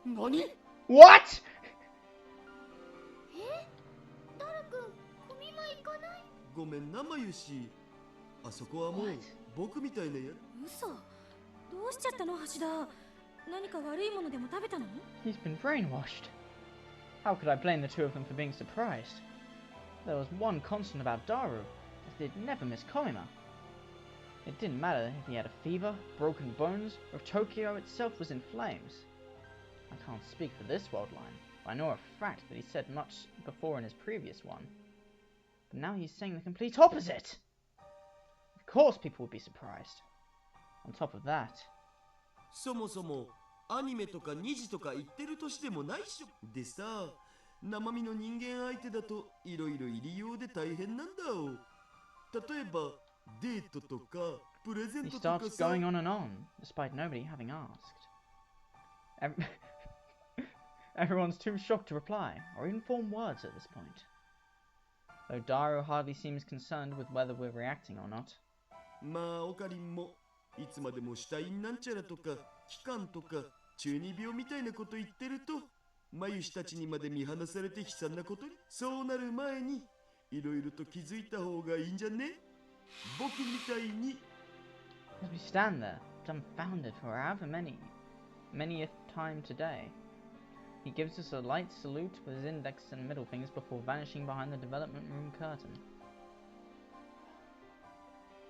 Speaker 3: 何？
Speaker 2: What?
Speaker 1: ダルくん、コミマ行かない？
Speaker 4: ごめんなまゆし。あそこはもう
Speaker 2: What?
Speaker 4: 僕みたいなや。
Speaker 5: 嘘。どうしちゃったの橋田。何か悪いものでも食べたの？
Speaker 2: He's been brainwashed. How could I blame the two of them for being surprised? There was one constant about Daru, as they'd never miss Komima. It didn't matter if he had a fever, broken bones, or if Tokyo itself was in flames. I can't speak for this world line, but I know a fact that he said much before in his previous one. But now he's saying the complete opposite! Of course people would be surprised. On top of that,
Speaker 4: そもそもアニメとか2時とか言ってる年でもないっしょ。でさ、生身の人間相手だといろいろ入りようで大変なんだお。例えばデートとかプレゼン
Speaker 2: he
Speaker 4: トとか
Speaker 2: starts
Speaker 4: さ。
Speaker 2: going on and on, despite nobody having asked. Everyone's too shocked to reply, or even form words at this point. Though Daru hardly seems concerned with whether we're reacting or not.
Speaker 4: まあオカリンもいつまでも死体なんちゃらとか期間とか中二病みたいなこと言ってるとマユシたちにまで見放されて悲惨なことに。そうなる前にいろいろと気づいた方がいいんじゃね。僕みたいに。
Speaker 2: As we stand there, dumbfounded for however manyth time today, he gives us a light salute with his index and middle fingers before vanishing behind the development room curtain.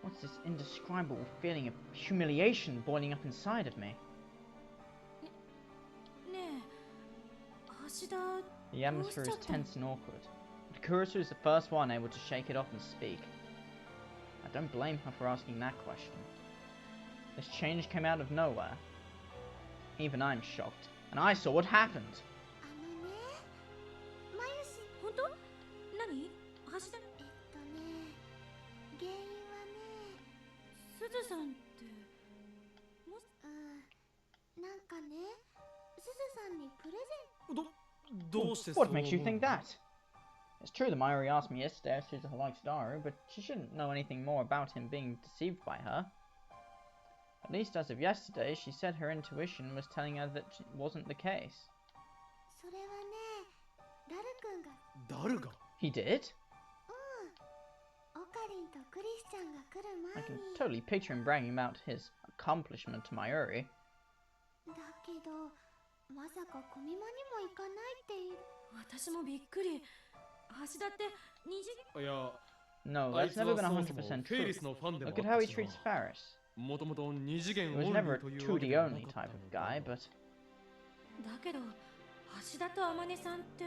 Speaker 2: What's this indescribable feeling of humiliation boiling up inside of me?
Speaker 5: ねえ、橋田。
Speaker 2: The atmosphere is tense and awkward, but Kurisu is the first one able to shake it off and speak. I don't blame her for asking that question. This change came out of nowhere. Even I'm shocked, and I saw what happened.
Speaker 1: マユシ、
Speaker 5: 本当？何？橋田。
Speaker 1: 原因はね、
Speaker 5: すずさんって。
Speaker 1: なんかね、すずさんにプレゼン
Speaker 3: どうしてそう
Speaker 2: What
Speaker 3: 思う
Speaker 2: makes you think that? It's true that Mayuri asked me yesterday if Suzuha likes Daru, but she shouldn't know anything more about him being deceived by her. At least as of yesterday, she said her intuition was telling her that it wasn't the case.
Speaker 1: それはね、ダルくんが、
Speaker 3: 誰が？
Speaker 2: He did?
Speaker 1: オカリンとクリスちゃんが来る
Speaker 2: I
Speaker 1: 前
Speaker 2: can
Speaker 1: に。
Speaker 2: totally picture him bragging about his accomplishment to Mayuri.
Speaker 1: だけど、まさかコミマにも行かないって言う。
Speaker 5: 私もびっくり。橋田って二次。
Speaker 3: いや、
Speaker 2: No,
Speaker 3: あい
Speaker 2: that's
Speaker 3: つは
Speaker 2: never
Speaker 3: そ
Speaker 2: been
Speaker 3: もそも
Speaker 2: 100%
Speaker 3: フェイリ
Speaker 2: true.
Speaker 3: スのファンでもあ
Speaker 2: Look
Speaker 3: っ
Speaker 2: at how
Speaker 3: た
Speaker 2: he
Speaker 3: し
Speaker 2: treats
Speaker 3: な。
Speaker 2: Faris.
Speaker 3: もともと二次元
Speaker 2: He
Speaker 3: オ
Speaker 2: was
Speaker 3: ンリ
Speaker 2: never
Speaker 3: ー
Speaker 2: a
Speaker 3: というわけ
Speaker 2: 2D
Speaker 3: ではな
Speaker 2: only
Speaker 3: かった
Speaker 2: type
Speaker 3: の
Speaker 2: of
Speaker 3: だ
Speaker 2: guy,
Speaker 3: が
Speaker 2: but
Speaker 5: だけど橋田と天音さんって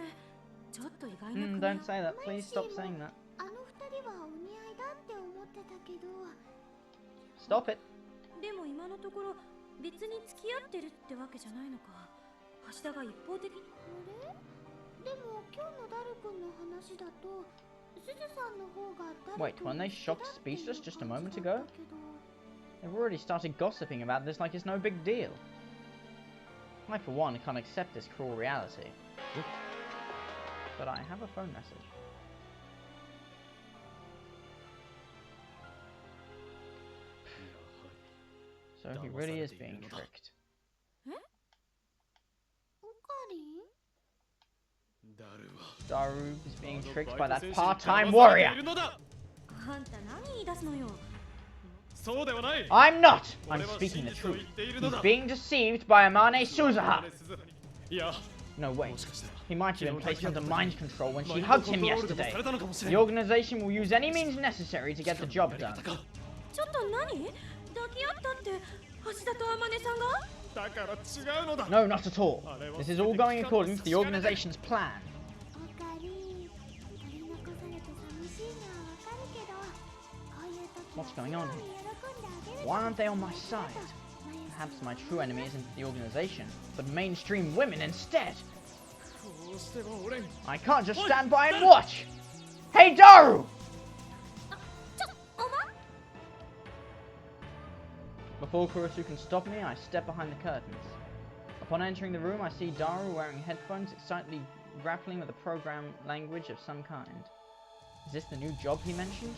Speaker 5: ちょっと意外な組み合
Speaker 2: don't
Speaker 5: わ
Speaker 2: say that. Please stop saying that.
Speaker 1: あの二人はお似合いだって思ってたけど。
Speaker 2: Stop it.
Speaker 5: でも今のところ別に付き合ってるってわけじゃないのか。橋田が一方的に。
Speaker 1: あれ？でも今日のダルくんの話だと、すずさんの方がダル
Speaker 2: Wait,
Speaker 1: くん
Speaker 2: weren't they
Speaker 1: 好きだ
Speaker 2: shocked
Speaker 1: っていう
Speaker 2: speechless just a
Speaker 1: 感
Speaker 2: moment
Speaker 1: じだっ
Speaker 2: ago?
Speaker 1: たけど。
Speaker 2: They've already started gossiping about this like it's no big deal. I, for one, can't accept this cruel reality. But I have a phone message. So he really is being tricked.
Speaker 1: オカリン
Speaker 2: Daru is being tricked by that part-time warrior!
Speaker 5: あんた何言い出すのよ。
Speaker 3: そうではない。
Speaker 2: I'm not! I'm speaking the truth. He's being deceived by Amane Suzuha!
Speaker 3: いや、
Speaker 2: No way.
Speaker 3: もしかしたら
Speaker 2: He might have been placed under mind control when she hugged him yesterday.
Speaker 3: されたのかもしれ
Speaker 2: The
Speaker 3: ない。
Speaker 2: organization will use any means necessary to get the job done.
Speaker 5: ちょっと何？抱き合ったって橋田と天音さんが？
Speaker 3: だから違うのだ。
Speaker 2: No, not at all. This is all going according to the organization's plan.
Speaker 1: オカリン取り残されて寂しいのはわかるけどこういう時は
Speaker 2: What's going on
Speaker 1: 喜ん
Speaker 2: here?
Speaker 1: であげる
Speaker 2: Why aren't they on my side? Perhaps my true enemy isn't the organization, but mainstream women instead.
Speaker 3: こうしては俺に
Speaker 2: I can't just stand by and watch! Hey, Daru!
Speaker 1: おま
Speaker 2: Before Kurosu can stop me, I step behind the curtains. Upon entering the room, I see Daru wearing headphones, excitedly grappling with a program language of some kind. Is this the new job he mentioned?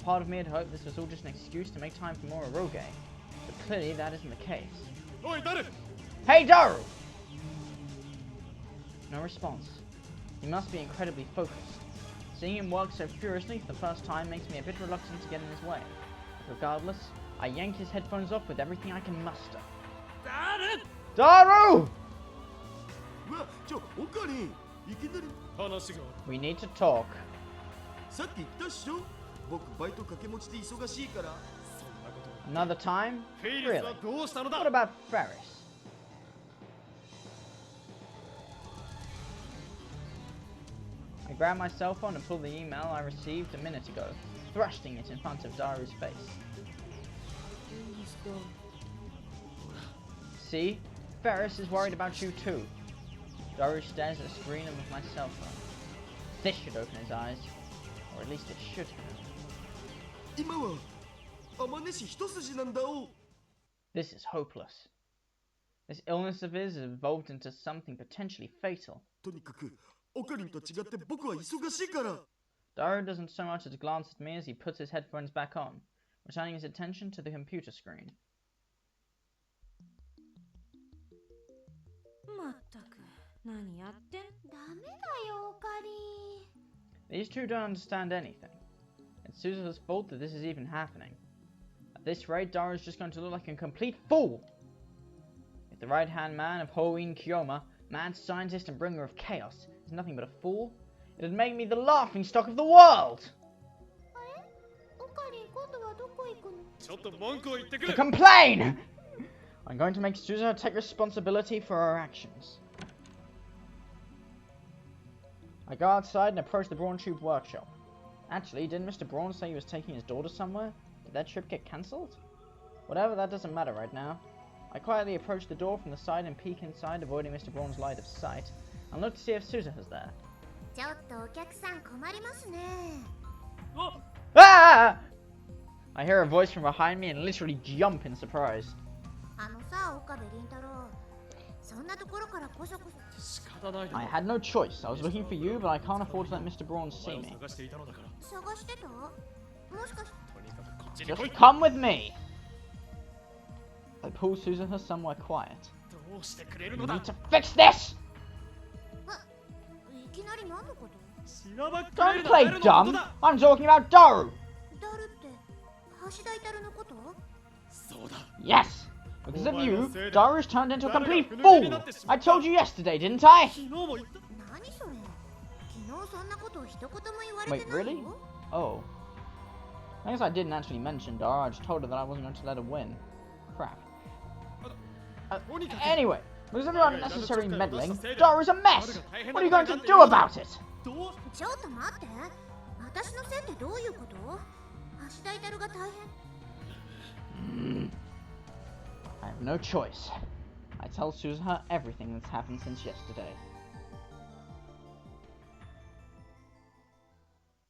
Speaker 2: A part of me had hoped this was all just an excuse to make time for more eroge, but clearly that isn't the case.
Speaker 3: おい誰
Speaker 2: Hey, Daru! No response. He must be incredibly focused. Seeing him work so furiously for the first time makes me a bit reluctant to get in his way. But regardless, I yank his headphones off with everything I can muster.
Speaker 3: 誰
Speaker 2: Daru!
Speaker 4: うわオカリンいきなり
Speaker 3: 話が
Speaker 2: We need to talk.
Speaker 4: さっき言ったっしょ僕バイト掛け持ちで忙しいから
Speaker 3: そんなこと
Speaker 2: Another time?
Speaker 3: フェイリス
Speaker 2: Really?
Speaker 3: はどうしたのだ
Speaker 2: What about Ferris? I grab my cell phone and pull the email I received a minute ago, thrusting it in front of Daru's face. See? Ferris is worried about you too. Daru stares at the screen of my cell phone. This should open his eyes. Or at least it should have.
Speaker 4: 今は天音氏一筋なんだお
Speaker 2: This is hopeless. This illness of his has evolved into something potentially fatal.
Speaker 4: とにかくオカリンと違って僕は忙しいから
Speaker 2: Daru doesn't so much as glance at me as he puts his headphones back on, returning his attention to the computer screen.
Speaker 5: まったく何やってん？
Speaker 1: ダメだよオカリン
Speaker 2: These two don't understand anything. It's Suzuha's fault that this is even happening. At this rate, Daru's just going to look like a complete fool! If the right-hand man of Hoin Kiyoma, mad scientist and bringer of chaos, is nothing but a fool, it'd make me the laughingstock of the world!
Speaker 1: あれオカリン今度はどこ行くの
Speaker 3: ちょっと文句を言ってく
Speaker 2: To
Speaker 3: る
Speaker 2: complain! I'm going to make Suzuha take responsibility for her actions. I go outside and approach the Brawn Tube workshop. Actually, didn't Mr. Brawn say he was taking his daughter somewhere? Did that trip get cancelled? Whatever, that doesn't matter right now. I quietly approach the door from the side and peek inside, avoiding Mr. Brawn's line of sight, and look to see if Suzuha's there.
Speaker 1: ちょっとお客さん困りますね
Speaker 2: Ah! I hear a voice from behind me and literally jump in surprise.
Speaker 1: あのさ岡部倫太郎そんなところからこそこそ
Speaker 3: 仕方ないだろ
Speaker 2: I had no choice. I was looking for you, but I can't afford to let Mr. Brawn
Speaker 3: お
Speaker 2: see
Speaker 3: 前を
Speaker 2: me.
Speaker 3: 探していたのだから
Speaker 1: 探してたもしかして
Speaker 3: とにかくこっちに
Speaker 2: Just
Speaker 3: 来い
Speaker 2: come with me! I pull Suzuha somewhere quiet.
Speaker 3: どうしてくれる
Speaker 2: You
Speaker 3: のだ
Speaker 2: need to fix this!
Speaker 1: いきなり何のこと
Speaker 3: 知らばっくれ
Speaker 2: Don't
Speaker 3: るな
Speaker 2: play
Speaker 3: 誰のこと
Speaker 2: dumb!
Speaker 3: だ
Speaker 2: I'm talking about Daru!
Speaker 1: ダルって橋田至のこと
Speaker 3: そうだ
Speaker 2: Yes! Because of you, Daru's turned into a complete
Speaker 3: Daru
Speaker 2: fool!
Speaker 3: が
Speaker 2: I told you yesterday, didn't I?
Speaker 3: 昨日も言った
Speaker 1: 何それ昨日そんなこと一言も言われ
Speaker 2: Wait,
Speaker 1: てない
Speaker 2: really?
Speaker 1: よ
Speaker 2: Oh. I guess I didn't actually mention Daru, I just told her that I wasn't going to let her win. Crap. Anyway, because of your unnecessary meddling, Daru's a mess! What are you going to do about it?
Speaker 3: どう
Speaker 1: ちょっと待って私のせいってどういうこと橋田至が大変
Speaker 2: I have no choice. I tell Suzuha everything that's happened since yesterday.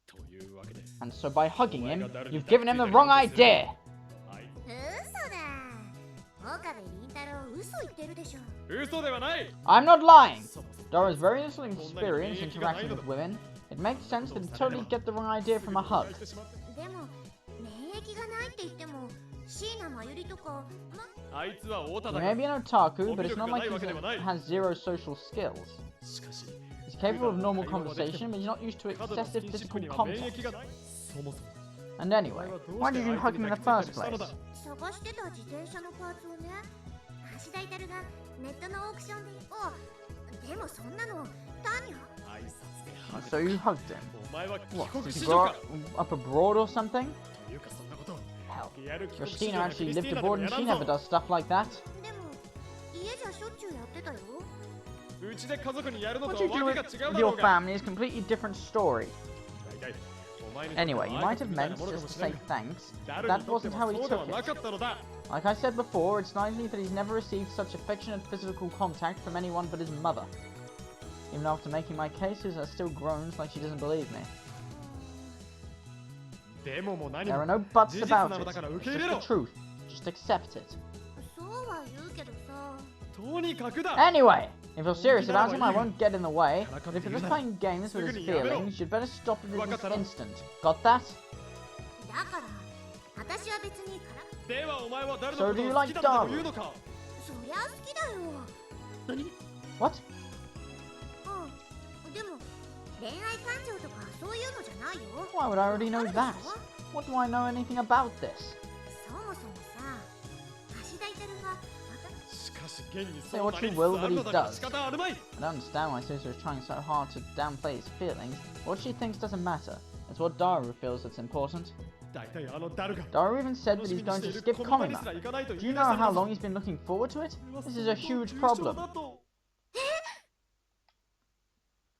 Speaker 3: というわけで
Speaker 2: And so by hugging him, you've given him the wrong idea!
Speaker 3: はい
Speaker 1: 岡部倫太郎嘘言ってるでしょ。
Speaker 3: 嘘ではない。
Speaker 2: I'm not lying!
Speaker 3: そもそも
Speaker 2: Dora's very little experience interacting with women. It makes sense that he'd totally get the wrong idea from a hug.
Speaker 1: でも免疫がないって言っても椎名真由里とか
Speaker 3: あいつは太田
Speaker 2: He
Speaker 3: だ
Speaker 2: may
Speaker 3: か
Speaker 2: be an otaku, but it's not like he has zero social skills.
Speaker 3: ら。しかし
Speaker 2: He's capable of normal conversation, but he's not used to
Speaker 3: ただの
Speaker 2: excessive
Speaker 3: 禁止
Speaker 2: physical
Speaker 3: 区には免
Speaker 2: contact.
Speaker 3: 疫がない。そもそも
Speaker 2: And anyway, why did you hug him in the first place?
Speaker 1: 探してた自転車のパーツをね、橋田至がネットのオークションででもそんなの単に
Speaker 3: 挨拶で
Speaker 2: Oh, so you hugged him?
Speaker 3: お前は帰
Speaker 2: What,
Speaker 3: 国
Speaker 2: did
Speaker 3: 子
Speaker 2: he
Speaker 3: 女
Speaker 2: grow
Speaker 3: か
Speaker 2: up abroad or something?
Speaker 3: というかそんなこと
Speaker 2: Hell,
Speaker 3: リアル帰国子
Speaker 2: Christina
Speaker 3: 女は
Speaker 2: actually
Speaker 3: クリステ
Speaker 2: lived
Speaker 3: ィーナでも
Speaker 2: abroad
Speaker 3: や
Speaker 2: and
Speaker 3: ら
Speaker 2: she
Speaker 3: ん
Speaker 2: never
Speaker 3: ぞ
Speaker 2: does stuff like that.
Speaker 1: でも家じゃしょっちゅうやってたよ。
Speaker 3: うちで家族にやるの
Speaker 2: What
Speaker 3: と
Speaker 2: you
Speaker 3: は
Speaker 2: do
Speaker 3: わけ
Speaker 2: with
Speaker 3: が違うだ
Speaker 2: your
Speaker 3: ろうが
Speaker 2: family is a completely different story.
Speaker 3: 大体お前にとって
Speaker 2: Anyway, you
Speaker 3: は
Speaker 2: might
Speaker 3: 挨
Speaker 2: have
Speaker 3: 拶みたい
Speaker 2: meant
Speaker 3: なものか
Speaker 2: just
Speaker 3: も
Speaker 2: to
Speaker 3: しれ
Speaker 2: say
Speaker 3: ない
Speaker 2: thanks.
Speaker 3: 誰
Speaker 2: That
Speaker 3: にとって
Speaker 2: wasn't
Speaker 3: は
Speaker 2: how he
Speaker 3: そうでは
Speaker 2: took
Speaker 3: な
Speaker 2: it.
Speaker 3: かったのだ
Speaker 2: Like I said before, it's likely that he's never received such affectionate physical contact from anyone but his mother. Even after making my cases, there still groans like she doesn't believe me.
Speaker 3: でももう何
Speaker 2: There
Speaker 3: も
Speaker 2: are no buts
Speaker 3: 事実
Speaker 2: about
Speaker 3: なの
Speaker 2: it.
Speaker 3: だから
Speaker 2: It's
Speaker 3: 受け入
Speaker 2: just
Speaker 3: れ
Speaker 2: the
Speaker 3: ろ
Speaker 2: truth. Just accept it.
Speaker 1: そうは言うけどさ。
Speaker 3: とにかくだ
Speaker 2: Anyway, if you're serious about him, I won't get in the way. But if you're just playing games with his feelings, you'd better stop it this instant. Got that?
Speaker 1: だから私は別にから
Speaker 3: ではお前は誰
Speaker 2: So
Speaker 3: のこ
Speaker 2: do
Speaker 3: と
Speaker 2: you
Speaker 3: を好
Speaker 2: like
Speaker 3: きだとでも
Speaker 2: Daru?
Speaker 3: 言うのか
Speaker 1: そりゃ好きだよ。
Speaker 3: 何
Speaker 2: What?
Speaker 1: うん。でも恋愛感情とかそういうのじゃないよ。
Speaker 2: Why would I already know that? What do I know anything about this?
Speaker 1: そもそもさ、橋田至が
Speaker 3: しかし現に
Speaker 2: Say
Speaker 3: そう
Speaker 2: what
Speaker 3: なり
Speaker 2: you
Speaker 3: つつ
Speaker 2: will,
Speaker 3: あ
Speaker 2: but
Speaker 3: る
Speaker 2: he
Speaker 3: のだから
Speaker 2: does.
Speaker 3: 仕方あるまい
Speaker 2: I don't understand why Suzu is trying so hard to downplay his feelings. What she thinks doesn't matter. It's what Daru feels that's important.
Speaker 3: 大体あのダルが
Speaker 2: Daru even said
Speaker 3: 楽
Speaker 2: that
Speaker 3: し
Speaker 2: he's
Speaker 3: みに
Speaker 2: going
Speaker 3: して
Speaker 2: to
Speaker 3: いる
Speaker 2: skip
Speaker 3: この場に
Speaker 2: Komima.
Speaker 3: すら行かないと
Speaker 2: Do
Speaker 3: 言
Speaker 2: you
Speaker 3: い出
Speaker 2: know
Speaker 3: した
Speaker 2: how
Speaker 3: のだ
Speaker 2: long he's been looking forward to it?
Speaker 3: それは
Speaker 2: This is a
Speaker 3: 相当
Speaker 2: huge
Speaker 3: 重症
Speaker 2: problem.
Speaker 3: だと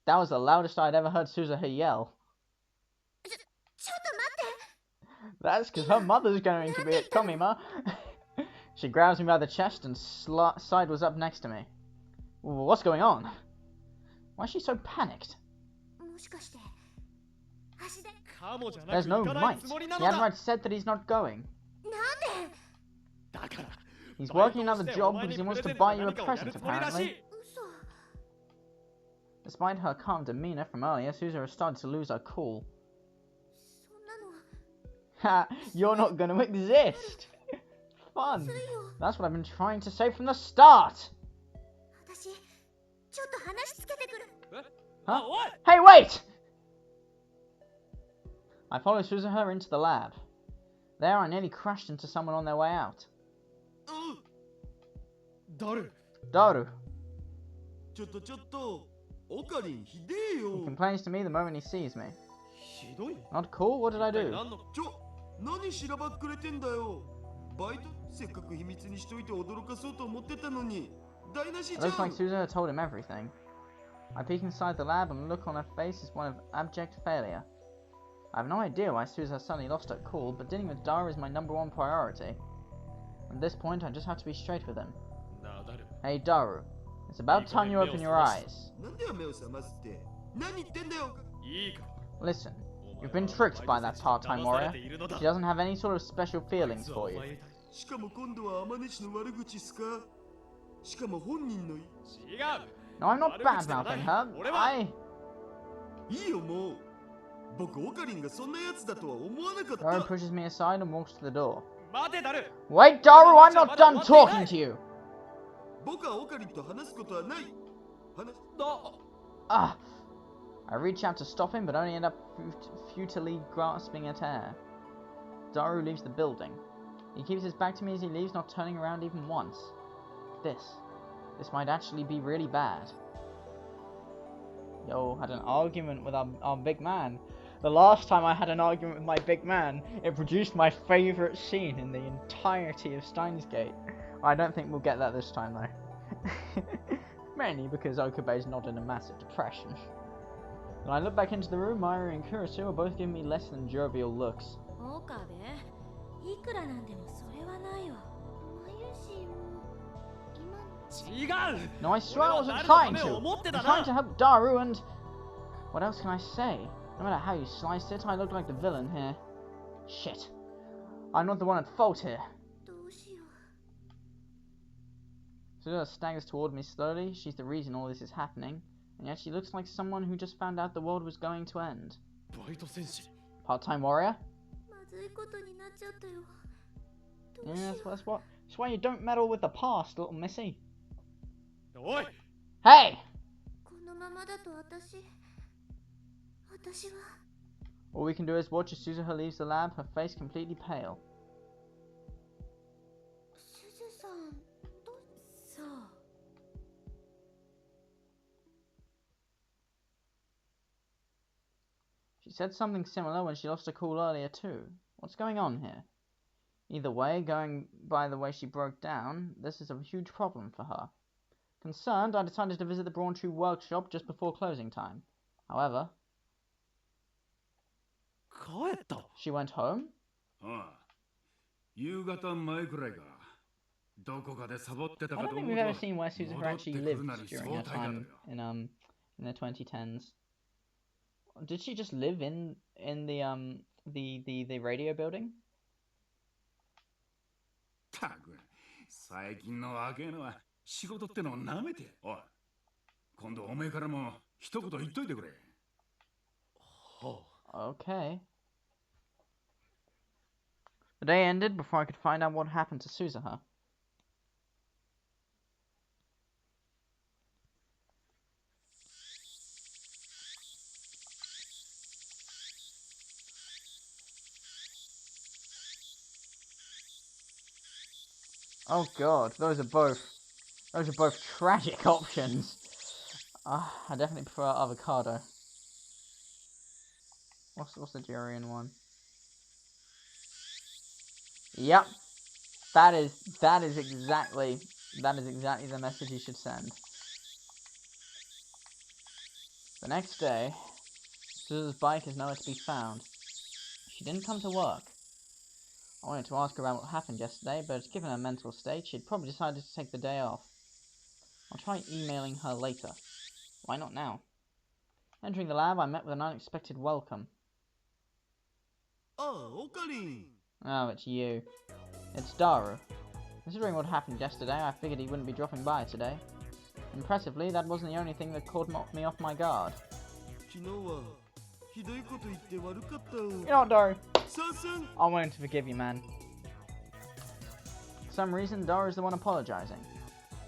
Speaker 2: That was the loudest I'd ever heard Suzuha yell.
Speaker 1: ちょっと待って。
Speaker 2: That's because her mother's going to be at Komima. She grabs me by the chest and sidles up next to me. What's going on? Why is she so panicked?
Speaker 1: もしかして橋田
Speaker 3: かもじゃな
Speaker 2: There's
Speaker 3: く
Speaker 2: no
Speaker 3: 行かない
Speaker 2: might.
Speaker 3: つもり
Speaker 2: He
Speaker 3: なの
Speaker 2: hadn't
Speaker 3: だ
Speaker 2: right said that he's not going.
Speaker 1: なんで
Speaker 3: だから
Speaker 2: He's
Speaker 3: バイ
Speaker 2: working
Speaker 3: トを
Speaker 2: another
Speaker 3: して
Speaker 2: job
Speaker 3: お前
Speaker 2: because
Speaker 3: に
Speaker 2: he
Speaker 3: プ
Speaker 2: wants
Speaker 3: レゼ
Speaker 2: to
Speaker 3: ントか
Speaker 2: buy you a
Speaker 3: 何かをやる
Speaker 2: present,
Speaker 3: つもりらし
Speaker 2: apparently.
Speaker 3: い
Speaker 1: 嘘。
Speaker 2: Despite her calm demeanor from earlier, Suzuha started to lose her cool.
Speaker 1: そんなの
Speaker 2: Ha! You're not gonna exist! Fun!
Speaker 1: ついよ。
Speaker 2: That's what I've been trying to say from the start!
Speaker 1: 私ちょっと話つけてくる。
Speaker 3: あおい
Speaker 2: Hey, wait! I followed Suzuha into the lab. There, I nearly crashed into someone on their way out.
Speaker 3: ダル
Speaker 2: Daru.
Speaker 4: ちょっとオカリンひでえ
Speaker 2: He
Speaker 4: よ
Speaker 2: complains to me the moment he sees me.
Speaker 3: ひどい
Speaker 2: Not cool? What did I
Speaker 3: 一体
Speaker 2: do?
Speaker 3: 何の
Speaker 4: 何しらばっくれてんだよバイトせっかく秘密にしといて驚かそうと思ってたのに台無し
Speaker 2: It
Speaker 4: じゃ
Speaker 2: looks like
Speaker 4: ん
Speaker 2: Suzuha told him everything. I peek inside the lab and the look on her face is one of abject failure. I have no idea why Suzuha suddenly lost her cool, but dealing with Daru is my #1 priority. At this point, I just have to be straight with him.
Speaker 3: なあダル
Speaker 2: Hey Daru, it's about time you open your eyes.
Speaker 4: なんで目を覚ますって何言ってんだよ
Speaker 3: いいか
Speaker 2: Listen,
Speaker 3: お
Speaker 2: you've
Speaker 3: 前
Speaker 2: been
Speaker 3: は
Speaker 2: tricked by that part-time
Speaker 3: 騙され
Speaker 2: warrior.
Speaker 3: ているのだ
Speaker 2: She doesn't have any sort of special
Speaker 3: あい
Speaker 2: feelings
Speaker 3: つは
Speaker 2: for
Speaker 3: お
Speaker 2: you.
Speaker 3: 前に対
Speaker 4: しかも今度は天音の悪口っすかしかも本人の
Speaker 3: 違う
Speaker 2: No, I'm not bad-mouthing her. I...
Speaker 4: いいよもう僕オカリンがそんなやつだとは思わなかっ
Speaker 2: Daru
Speaker 4: た
Speaker 2: pushes me aside and walks to the door.
Speaker 3: 待てダル
Speaker 2: Wait, Daru, I'm not done talking to you!
Speaker 4: 僕はオカリンと話すことはない話
Speaker 3: だ
Speaker 2: Ah! I reach out to stop him, but only end up futilely grasping at air. Daru leaves the building. He keeps his back to me as he leaves, not turning around even once. This might actually be really bad. Yo, had an argument with our big man. The last time I had an argument with my big man, it produced my favourite scene in the entirety of Steins Gate. I don't think we'll get that this time though. Mainly because Okabe's not in a massive depression. When I look back into the room, Mayuri and Kurisu are both giving me less than jovial looks.
Speaker 5: 岡部いくらなんでもそれはないよ。
Speaker 1: まゆしも今
Speaker 3: 違う
Speaker 2: No, I swear I
Speaker 3: 俺は
Speaker 2: wasn't
Speaker 3: 誰のた
Speaker 2: trying
Speaker 3: めを
Speaker 2: to!
Speaker 3: 思って
Speaker 2: I'm
Speaker 3: た
Speaker 2: trying
Speaker 3: な
Speaker 2: to help Daru and... What else can I say? No matter how you slice it, I look like the villain here. Shit. I'm not the one at fault here.
Speaker 1: どうしよ
Speaker 2: Suzuha staggers toward me slowly. She's the reason all this is happening, and yet she looks like someone who just found out the world was going to end.
Speaker 3: バイト戦士
Speaker 2: Part-time warrior?
Speaker 1: まずいことになっちゃったよ。どう
Speaker 2: Yeah,
Speaker 1: しよう。
Speaker 2: that's why you don't meddle with the past, little missy.
Speaker 3: おい
Speaker 2: Hey!
Speaker 1: このままだと私は
Speaker 2: All we can do is watch as Suzuha leaves the lab, her face completely pale.
Speaker 1: すずさんどう。
Speaker 5: そう。
Speaker 2: She said something similar when she lost her cool earlier too. What's going on here? Either way, going by the way she broke down, this is a huge problem for her. Concerned, I decided to visit the Brawn True workshop just before closing time. However,
Speaker 3: 帰った
Speaker 2: she went home?
Speaker 6: ああ、夕方前くらいか。どこかでサボってた
Speaker 2: I
Speaker 6: か
Speaker 2: don't
Speaker 6: と
Speaker 2: think
Speaker 6: 思う
Speaker 2: we've ever
Speaker 6: と
Speaker 2: seen where Suzuha
Speaker 6: 戻って
Speaker 2: actually
Speaker 6: くる
Speaker 2: lived
Speaker 6: なり
Speaker 2: during
Speaker 6: 相
Speaker 2: her
Speaker 6: 対だ
Speaker 2: time
Speaker 6: よ。
Speaker 2: in the 2010s. Did she just live in the radio building?
Speaker 6: たく、最近の若えのは仕事ってのをなめて。おい、今度おめえからも一言言っといてくれ。
Speaker 3: は
Speaker 2: Okay. The day ended before I could find out what happened to Suzuha. Oh god, those are both tragic options. I definitely prefer avocado. What's the durian one? Yep. That is exactly the message you should send. The next day, Suzu's bike is nowhere to be found. She didn't come to work. I wanted to ask her about what happened yesterday, but given her mental state, she'd probably decided to take the day off. I'll try emailing her later. Why not now? Entering the lab, I met with an unexpected welcome.
Speaker 4: ああ、オカリン。
Speaker 2: Oh, it's you. It's Daru. Considering what happened yesterday, I figured he wouldn't be dropping by today. Impressively, that wasn't the only thing that caught me off my guard.
Speaker 4: 昨日はひどいこと言って悪かったよ。
Speaker 2: You know what, Daru?
Speaker 4: さんさん。
Speaker 2: I'm willing to forgive you, man. For some reason, Daru's the one apologizing.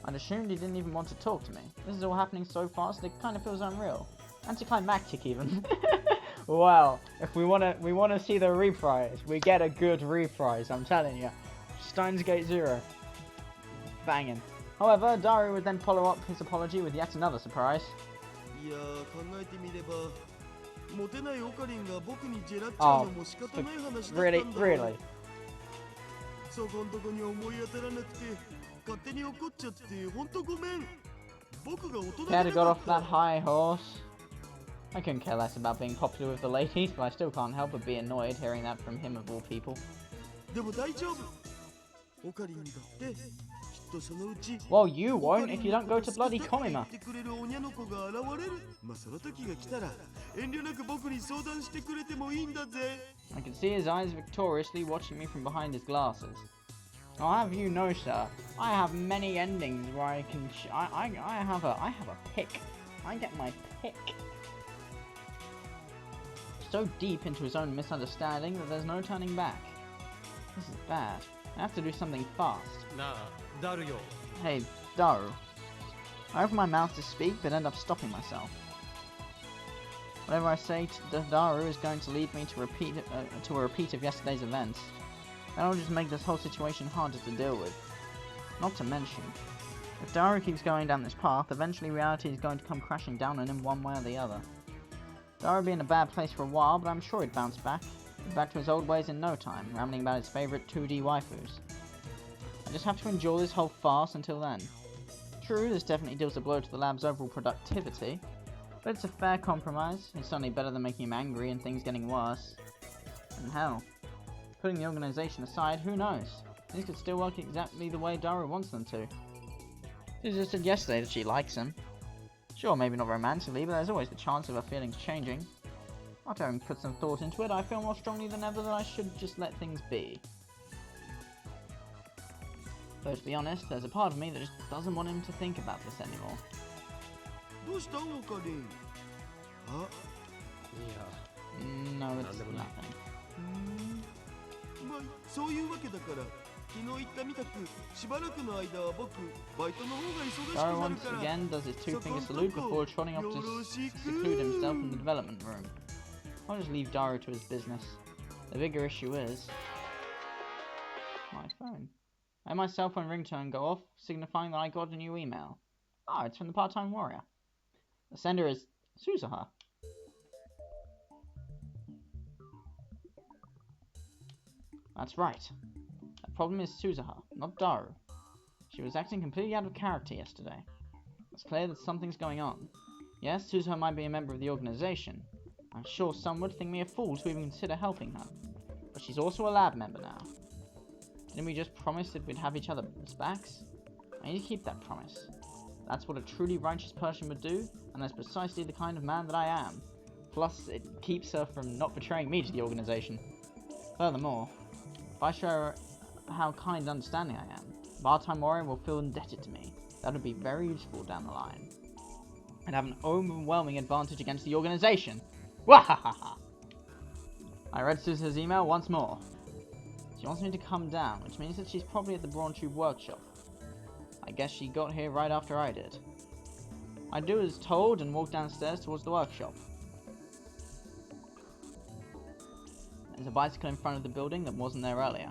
Speaker 2: I'd assumed he didn't even want to talk to me. This is all happening so fast that it kind of feels unreal. Anticlimactic, even. Well, if we wanna see the reprise, we get a good reprise, I'm telling you. Steins Gate 0. Banging. However, Daru would then follow up his apology with yet another surprise.
Speaker 4: いやー、考えてみればモテないオカリンが僕にジェラっちゃうのも仕方ない話だったんだ。
Speaker 2: Really?
Speaker 4: そこんとこに思い当たらなくて勝手に怒っちゃってほんとごめん。僕が大人
Speaker 2: He
Speaker 4: げ
Speaker 2: had
Speaker 4: な
Speaker 2: got
Speaker 4: か
Speaker 2: off
Speaker 4: っ
Speaker 2: that
Speaker 4: た。
Speaker 2: high horse. I couldn't care less about being popular with the ladies, but I still can't help but be annoyed hearing that from him of all people.
Speaker 4: でも大丈夫。オカリンだってきっとそのうち
Speaker 2: Well, you won't if you don't go to bloody Komima.
Speaker 4: 言ってくれる女の子が現れる。まあその時が来たら遠慮なく僕に相談してくれてもいいんだぜ。
Speaker 2: I could see his eyes victoriously watching me from behind his glasses. I'll have you know, sir, I have many endings where I can. I have a pick. I get my pick. So deep into his own misunderstanding that there's no turning back. This is bad. I have to do something fast.
Speaker 3: なあダルよ
Speaker 2: Hey, Daru. I open my mouth to speak, but end up stopping myself. Whatever I say to Daru is going to lead me to a repeat of yesterday's events. That'll just make this whole situation harder to deal with. Not to mention, if Daru keeps going down this path, eventually reality is going to come crashing down on him one way or the other. Daru would be in a bad place for a while, but I'm sure he'd bounce back. Back to his old ways in no time, rambling about his favourite 2D waifus. I just have to endure this whole farce until then. True, this definitely deals a blow to the lab's overall productivity, but it's a fair compromise. It's certainly better than making him angry and things getting worse. And hell, putting the organisation aside, who knows? Things could still work exactly the way Daru wants them to. She just said yesterday that she likes him. Sure, maybe not romantically, but there's always the chance of her feelings changing. After having put some thought into it, I feel more strongly than ever that I should just let things be. But to be honest, there's a part of me that just doesn't want him to think about this anymore.
Speaker 4: どうしたオカリン？あ、
Speaker 3: いや
Speaker 2: No, it's
Speaker 3: Nandemon.
Speaker 2: nothing.
Speaker 4: まあそういうわけだから昨日言ったみたくしばらくの間は僕バイトの方が忙しく
Speaker 2: Daru
Speaker 4: なる
Speaker 2: once
Speaker 4: から
Speaker 2: again does his two-finger salute before trotting off to seclude himself in the development room. I'll just leave Daru to his business. The bigger issue is... my phone. And my cell phone ringtone go off, signifying that I got a new email. Ah, it's from the part-time warrior. The sender is Suzuha. That's right. The problem is Suzuha, not Daru. She was acting completely out of character yesterday. It's clear that something's going on. Yes, Suzuha might be a member of the organization. I'm sure some would think me a fool to even consider helping her. But she's also a lab member now. Didn't we just promise that we'd have each other's backs? I need to keep that promise. That's what a truly righteous person would do, and that's precisely the kind of man that I am. Plus, it keeps her from not betraying me to the organization. Furthermore, if I show her how kind and understanding I am, Part-Time Warrior will feel indebted to me. That would be very useful down the line. I'd have an overwhelming advantage against the organization. Wahahaha! I read Suzuha's email once more. She wants me to come down, which means that she's probably at the Brawn Tube workshop. I guess she got here right after I did. I do as told and walk downstairs towards the workshop. There's a bicycle in front of the building that wasn't there earlier.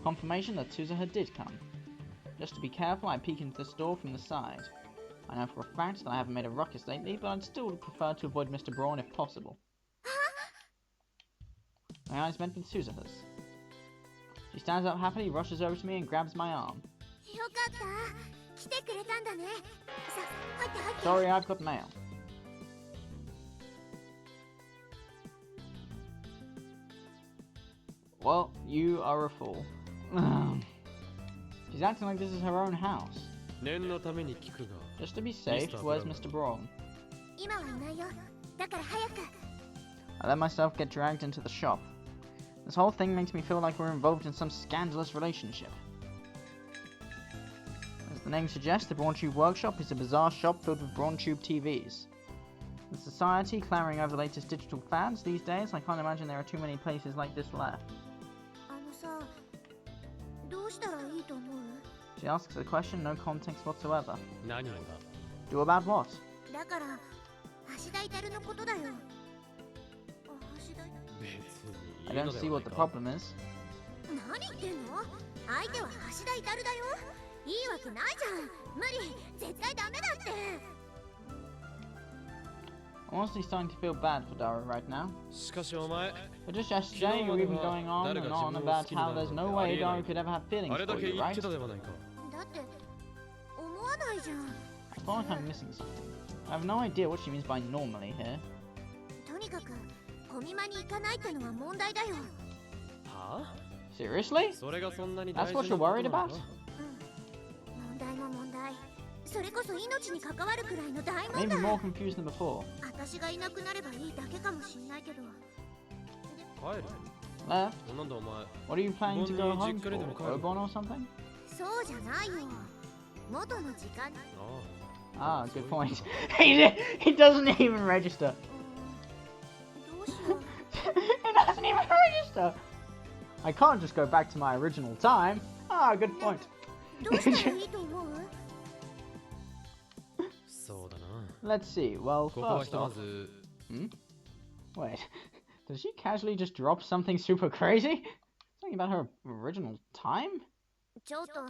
Speaker 2: Confirmation that Suzuha did come. Just to be careful, I peek into the store from the side. I know for a fact that I haven't made a ruckus lately, but I'd still prefer to avoid Mr. Brawn if possible. My eyes met with Suzuha's. She stands up happily, rushes over to me and grabs my arm.
Speaker 1: よかった来てくれたんだねさ入って入って
Speaker 2: Sorry, I've got mail. Well, you are a fool. She's acting like this is her own house.
Speaker 3: 念のために聞くが
Speaker 2: Just to be safe, where's Mr. Brawn?
Speaker 1: 今はいないよだから早く
Speaker 2: I let myself get dragged into the shop. This whole thing makes me feel like we're involved in some scandalous relationship. As the name suggests, the Brawn Tube Workshop is a bizarre shop filled with Brawn Tube TVs. The society clamoring over the latest digital fads these days, I can't imagine there are too many places like this left.
Speaker 1: あのさどうしたらいいと思う
Speaker 2: She asks a question, no context whatsoever.
Speaker 3: 何が
Speaker 2: Do about what?
Speaker 1: だから橋田至のことだよ橋田
Speaker 3: 別に
Speaker 2: I don't see what the problem is.
Speaker 1: 何言ってんの相手は橋田至だよいいわけないじゃん無理絶対ダメだって
Speaker 2: I'm honestly starting to feel bad for Daru right now.
Speaker 3: しかしお前
Speaker 2: But just yesterday, you were even going on and on about how there's no way Daru could ever have feelings
Speaker 3: あれだ
Speaker 2: for
Speaker 3: け
Speaker 2: you,
Speaker 3: 言っ
Speaker 2: right?
Speaker 3: てたではないか
Speaker 1: だって思わないじゃん
Speaker 2: I feel like I'm missing something. I have no idea what she means by normally here.
Speaker 1: とにかくコミマに行かないってのは問題だよ
Speaker 3: はあ
Speaker 2: Seriously?
Speaker 3: それがそんなに大
Speaker 2: That's
Speaker 3: 事
Speaker 2: what
Speaker 3: な
Speaker 2: you're
Speaker 3: ことな
Speaker 2: worried
Speaker 3: のか
Speaker 2: about?
Speaker 1: 問題も問題それこそ命に関わるくらいの大
Speaker 2: I'm
Speaker 1: 問
Speaker 2: even
Speaker 1: 題
Speaker 2: more confused than before.
Speaker 1: 私がいなくなればいいだけかもしんないけど
Speaker 3: 帰る
Speaker 2: Left?
Speaker 3: なんだお前
Speaker 2: What are you planning to go home
Speaker 3: Bonnie,実家にでも帰
Speaker 2: for?
Speaker 3: る。
Speaker 2: Obon or something?
Speaker 1: そうじゃないよ元の時間
Speaker 3: あ
Speaker 2: Ah, good point. he doesn't even register.
Speaker 1: どうしよう
Speaker 2: It doesn't even register. I can't just go back to my original time. Ah, good point.
Speaker 1: どうしたらいいと思う
Speaker 3: あそうだな
Speaker 2: Let's see. Well,
Speaker 3: ここはひ
Speaker 2: first
Speaker 3: とま
Speaker 2: off,
Speaker 3: ず
Speaker 2: wait. Does she casually just drop something super crazy? Something about her original time?
Speaker 1: ちょっと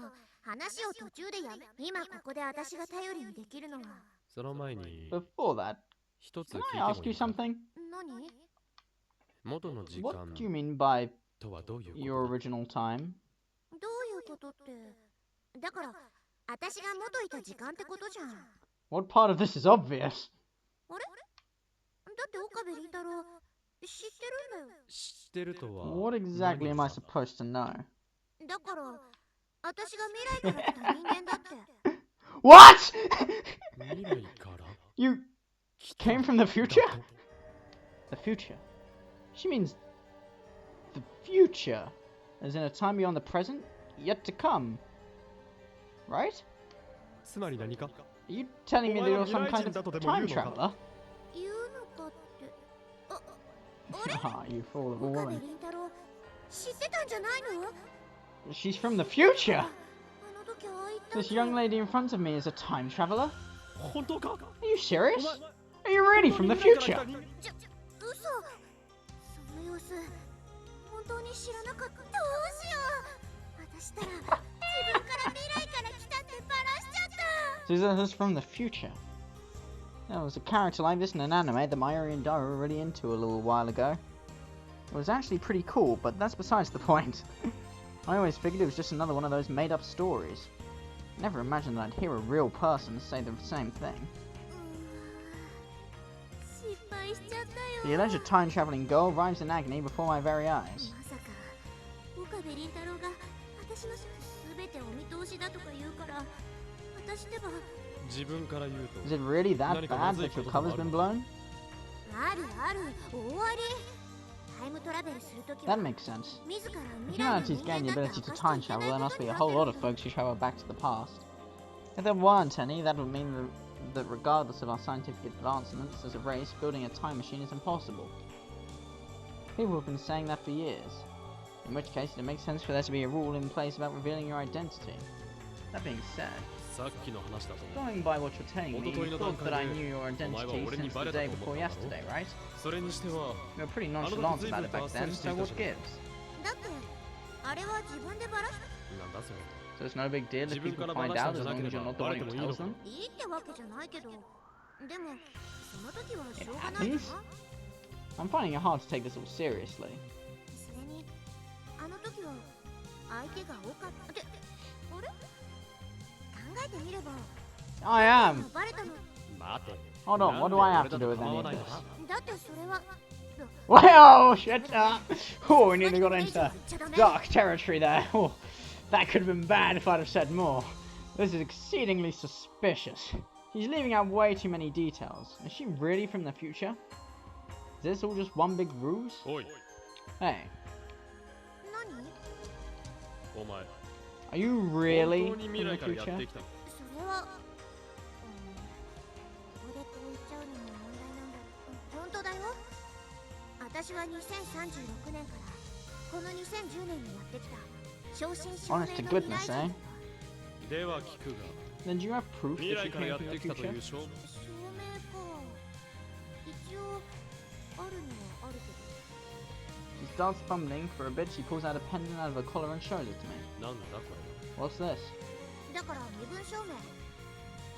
Speaker 1: 話を途中でやめ今ここで私が頼りにできるのは
Speaker 3: その前に
Speaker 2: Before that,
Speaker 3: 一つ聞
Speaker 2: can
Speaker 3: い
Speaker 2: I
Speaker 3: て
Speaker 2: ask
Speaker 3: もい
Speaker 2: you
Speaker 3: いか
Speaker 2: something?
Speaker 1: 何
Speaker 3: 元の時
Speaker 2: What
Speaker 3: 間
Speaker 2: do you mean by
Speaker 3: とはどういうこと
Speaker 2: your original time?
Speaker 1: どういうことってだから私が元いた時間ってことじゃん
Speaker 2: What part of this is obvious?
Speaker 1: あれだって岡部倫太郎知ってるんだよ
Speaker 3: 知ってるとは
Speaker 2: What exactly am I
Speaker 3: 何が
Speaker 2: supposed to know?
Speaker 1: だから私が未来から来た人間だって
Speaker 2: What?
Speaker 3: 未来から
Speaker 2: You
Speaker 3: 来た
Speaker 2: came from the future?
Speaker 3: だと
Speaker 2: The future. She means the future, as in a time beyond the present, yet to come. right?
Speaker 3: つまり何か
Speaker 2: Are you telling me that you're some kind of time traveler?
Speaker 1: 言うのかってああれ
Speaker 2: Ah, you fool of a
Speaker 1: 岡部
Speaker 2: woman.
Speaker 1: 倫太郎知ってたんじゃないの
Speaker 2: She's from the future!
Speaker 1: あの時ああ言ったん
Speaker 2: This
Speaker 1: だ
Speaker 2: young lady in front of me is a time traveler?
Speaker 3: 本当か
Speaker 2: Are you serious? Are you really from the
Speaker 3: 本当に未来
Speaker 2: future?
Speaker 3: から来たに
Speaker 1: 嘘その様子本当に知らなかったどうしよう私ったら自分から未来から来たってバラしちゃった
Speaker 2: So this is from the future. There was a character like this in an anime that Mayuri and Dara were really into a little while ago. It was actually pretty cool, but that's besides the point. I always figured it was just another one of those made-up stories. Never imagined that I'd hear a real person say the same thing.
Speaker 1: 失敗しちゃったよ
Speaker 2: The alleged time-traveling girl arrives in agony before my very eyes.
Speaker 1: まさか岡部倫太郎が私の全てお見通しだとか言うから私ってば
Speaker 3: 自分から言うと
Speaker 2: Is it really that bad that your cover's been blown?
Speaker 1: あるある大ありタイムトラベルするときは
Speaker 2: That makes sense.
Speaker 1: 自ら
Speaker 2: If
Speaker 1: 未来の
Speaker 2: humanity's
Speaker 1: 人
Speaker 2: gained
Speaker 1: 間
Speaker 2: the
Speaker 1: だって
Speaker 2: ability to
Speaker 1: 明かし
Speaker 2: time
Speaker 1: ちゃいけ
Speaker 2: travel,
Speaker 1: ない
Speaker 2: there
Speaker 1: こと
Speaker 2: must be
Speaker 1: に
Speaker 2: a
Speaker 1: な
Speaker 2: whole
Speaker 1: ってる
Speaker 2: lot of folks who travel back to the past. If there weren't any, that would mean that regardless of our scientific advancements as a race, building a time machine is impossible. People have been saying that for years. In which case, it makes sense for there to be a rule in place about revealing your identity. That being said,
Speaker 3: さっきの話だと
Speaker 2: going by what you're telling me, you thought that I knew your identity since the day before yesterday, right?
Speaker 3: それにしては
Speaker 2: You were pretty nonchalant about it back then, so what gives?
Speaker 1: だってあれは自分でバラし
Speaker 3: なんだそれ
Speaker 2: So it's no big deal if people find out as long as you're not the one who tells them?
Speaker 1: いいってわけじゃないけどでもその時はし
Speaker 2: It
Speaker 1: ょうがないよ
Speaker 2: happens.
Speaker 1: な
Speaker 2: I'm finding it hard to take this all seriously.
Speaker 1: それにあの時は相手が多かったってあれ考えてみれば
Speaker 2: I am!
Speaker 1: バレたの
Speaker 3: 待て
Speaker 2: Hold on, what do I have to do with any of this?
Speaker 1: だってそれは
Speaker 2: Well, shit! Oh, we nearly got into dark territory there. Oh, that could have been bad if I'd have said more. This is exceedingly suspicious. She's leaving out way too many details. Is she really from the future? Is this all just one big ruse?
Speaker 3: おい
Speaker 2: Hey,
Speaker 1: 何
Speaker 3: お前
Speaker 2: are you really
Speaker 3: 本当に
Speaker 2: from
Speaker 3: 未
Speaker 2: the
Speaker 3: 来からやって
Speaker 2: future?
Speaker 3: きた
Speaker 1: それはここでこう言っちゃうのも問題なんだ本当だよ私は2036年からこの2010年にやってきた正真正銘
Speaker 2: Honest to
Speaker 1: の
Speaker 2: goodness,
Speaker 1: 未来
Speaker 2: eh?
Speaker 1: 人
Speaker 3: では聞くが
Speaker 2: Then do you have proof
Speaker 3: 未
Speaker 2: that
Speaker 3: 来
Speaker 2: you
Speaker 3: からや
Speaker 2: came
Speaker 3: って
Speaker 2: from
Speaker 3: き
Speaker 2: the
Speaker 3: たという
Speaker 2: future?
Speaker 3: 証明
Speaker 1: 証明か一応あるにはあるけ
Speaker 2: She starts fumbling for a bit. She pulls out a pendant out of her collar and shows it to me.
Speaker 3: なんだこ
Speaker 2: What's this?
Speaker 1: どだから身分証明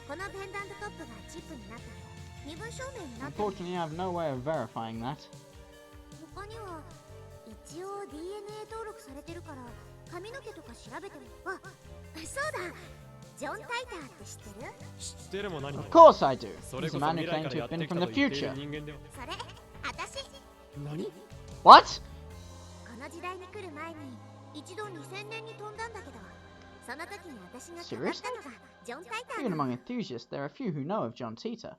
Speaker 1: このペンダントトップがチップになったんで身分証明になってる
Speaker 2: Unfortunately, I have no way of verifying that.
Speaker 1: 他には一応 DNA 登録されてるから髪の毛とか調べてもあそうだジョン・タイターって知ってる
Speaker 3: れ知ってるも何も
Speaker 2: Of course I do.
Speaker 3: それ
Speaker 2: He's
Speaker 3: こ
Speaker 2: a
Speaker 3: そ
Speaker 2: man who
Speaker 3: 未来
Speaker 2: claimed
Speaker 3: から
Speaker 2: to
Speaker 3: や
Speaker 2: have
Speaker 3: って
Speaker 2: been
Speaker 3: きた
Speaker 2: from
Speaker 3: と
Speaker 2: the
Speaker 3: 言っている
Speaker 2: future.
Speaker 3: 人間だよ
Speaker 1: それ私
Speaker 3: 何
Speaker 2: What?
Speaker 1: この時代に来る前に一度2000年に飛んだんだけどその時に私が語ったのがジョン・タイター
Speaker 2: Even
Speaker 1: なの
Speaker 2: among enthusiasts, there are a few who know of John Titor.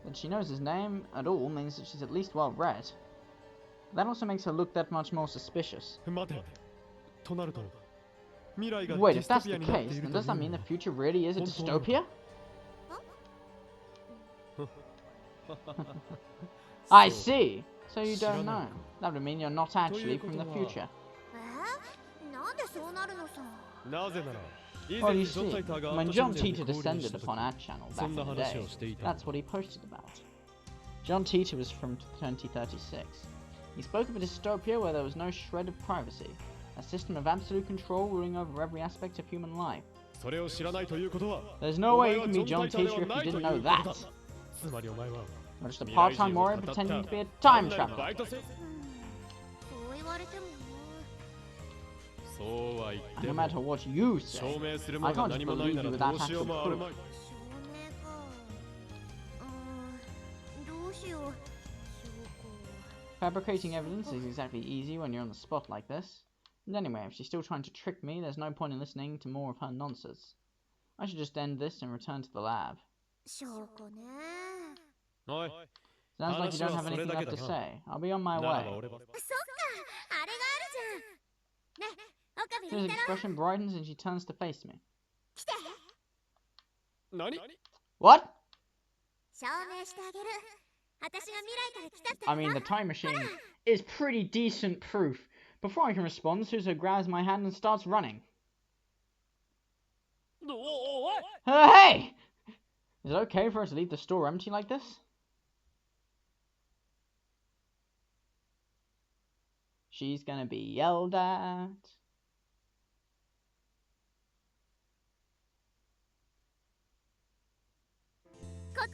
Speaker 2: That she knows his name at all means that she's at least well read. That also makes her look that much more suspicious.
Speaker 3: 待てとなると未来が
Speaker 2: Wait,
Speaker 3: ディ
Speaker 2: if
Speaker 3: スト
Speaker 2: that's
Speaker 3: ピア
Speaker 2: the
Speaker 3: になって
Speaker 2: case,
Speaker 3: いる
Speaker 2: then
Speaker 3: と
Speaker 2: does that
Speaker 3: いう
Speaker 2: mean
Speaker 3: の
Speaker 2: the future really is a dystopia? I see. So you don't know. That would mean you're not actually from the future.
Speaker 1: なんでそうなるのさ
Speaker 3: なぜなら以
Speaker 2: Well,
Speaker 3: 前
Speaker 2: you
Speaker 3: にジョン・
Speaker 2: see,
Speaker 3: タイターが
Speaker 2: when
Speaker 3: ア
Speaker 2: John
Speaker 3: ットシン
Speaker 2: Titor
Speaker 3: ジェルに降臨
Speaker 2: descended
Speaker 3: した時
Speaker 2: upon our channel
Speaker 3: そ
Speaker 2: back
Speaker 3: ん
Speaker 2: in
Speaker 3: な
Speaker 2: the
Speaker 3: 話
Speaker 2: day,
Speaker 3: をしていた
Speaker 2: that's what he posted about. John Titor was from 2036. He spoke of a dystopia where there was no shred of privacy, a system of absolute control ruling over every aspect of human life.
Speaker 3: それを知らないということは
Speaker 2: There's no
Speaker 3: お
Speaker 2: way
Speaker 3: 前
Speaker 2: you
Speaker 3: は
Speaker 2: can
Speaker 3: ジ
Speaker 2: be
Speaker 3: ョン・
Speaker 2: John
Speaker 3: タイターで
Speaker 2: Titor
Speaker 3: は
Speaker 2: if
Speaker 3: な
Speaker 2: you
Speaker 3: いと
Speaker 2: didn't
Speaker 3: いう
Speaker 2: know
Speaker 3: ことだ
Speaker 2: that.
Speaker 3: つまりお前は
Speaker 2: You're just a
Speaker 3: 未来
Speaker 2: part-time
Speaker 3: 人を
Speaker 2: warrior
Speaker 3: 語った
Speaker 2: pretending to be a
Speaker 3: 単
Speaker 2: time
Speaker 3: なる
Speaker 2: traveler.
Speaker 3: バイトせ
Speaker 1: そう言われても
Speaker 3: そうは言っ
Speaker 2: And
Speaker 3: て
Speaker 2: no
Speaker 3: も
Speaker 2: matter what you
Speaker 3: 証
Speaker 2: say,
Speaker 3: 明するものが何もないならどうしようもあるまい
Speaker 1: 証明かどうしよう証拠
Speaker 2: fabricating evidence is exactly easy when you're on the spot like this. And anyway, if she's still trying to trick me, there's no point in listening to more of her nonsense. I should just end this and return to the lab.
Speaker 1: 証拠ね
Speaker 3: おい
Speaker 2: Sounds like you don't have
Speaker 3: 話はそれ
Speaker 2: anything
Speaker 3: だけ
Speaker 2: left to
Speaker 3: だな。
Speaker 2: say. I'll be on my
Speaker 3: ならば
Speaker 2: way.
Speaker 3: 俺は
Speaker 1: そっかあれがあるじゃんねオッ岡部
Speaker 2: Susan's
Speaker 1: 倫太郎
Speaker 2: expression brightens and she turns to face me.
Speaker 1: 来て
Speaker 3: 何
Speaker 2: What?
Speaker 1: 証明してあげる私が未来から来たって
Speaker 2: I mean, the time machine is pretty decent proof. Before I can respond, Susan grabs my hand and starts running. Hey! Is it okay for us to leave the store empty like this? She's gonna be yelled at.
Speaker 1: こっ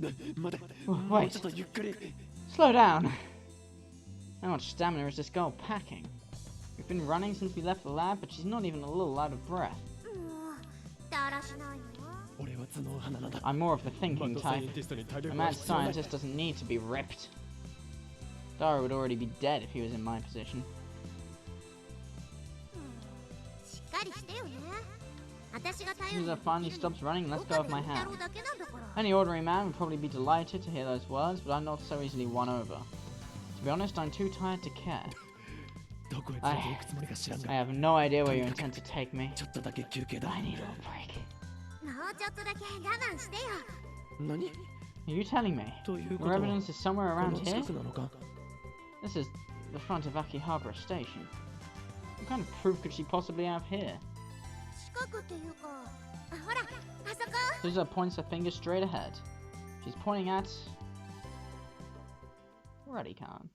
Speaker 1: ち
Speaker 3: 待て
Speaker 2: Wait.
Speaker 3: ちょっとゆっくり
Speaker 2: Slow down. How much stamina is this girl packing? We've been running since we left the lab, but she's not even a little out of breath.
Speaker 1: もうだらしないの
Speaker 3: 俺は頭脳派なのだ
Speaker 2: I'm more of the
Speaker 3: マ
Speaker 2: thinking
Speaker 3: ッドサイエ
Speaker 2: type.
Speaker 3: ンティストに体
Speaker 2: A
Speaker 3: 力は
Speaker 2: mad
Speaker 3: 必要ない
Speaker 2: scientist doesn't need to be ripped. Dara would already be dead if he was in my position.
Speaker 1: しっかりしてよね私が頼り
Speaker 2: Susan
Speaker 1: に
Speaker 2: finally stops running and lets go
Speaker 1: 岡
Speaker 2: of
Speaker 1: 部
Speaker 2: my
Speaker 1: 倫太
Speaker 2: hand.
Speaker 1: 郎だけなんだから
Speaker 2: Any ordinary man would probably be delighted to hear those words, but I'm not so easily won over. To be honest, I'm too tired to care.
Speaker 3: どこへ連れて行くつもりか知らん
Speaker 2: I
Speaker 3: が
Speaker 2: have no idea where you intend to take me.
Speaker 3: ちょっとだけ休憩だ
Speaker 2: I need a little break.
Speaker 1: もうちょっとだけ我慢してよ
Speaker 3: 何
Speaker 2: Are you telling me
Speaker 3: というこ
Speaker 2: your
Speaker 3: とは
Speaker 2: evidence is somewhere
Speaker 3: こ
Speaker 2: around
Speaker 3: の近
Speaker 2: here?
Speaker 3: くなのか
Speaker 2: This is the front of Akihabara Station. What kind of proof could she possibly have here?
Speaker 1: 近くっていうかほらあそこ
Speaker 2: Susan points her finger straight ahead. She's pointing at... Ruddy-Khan.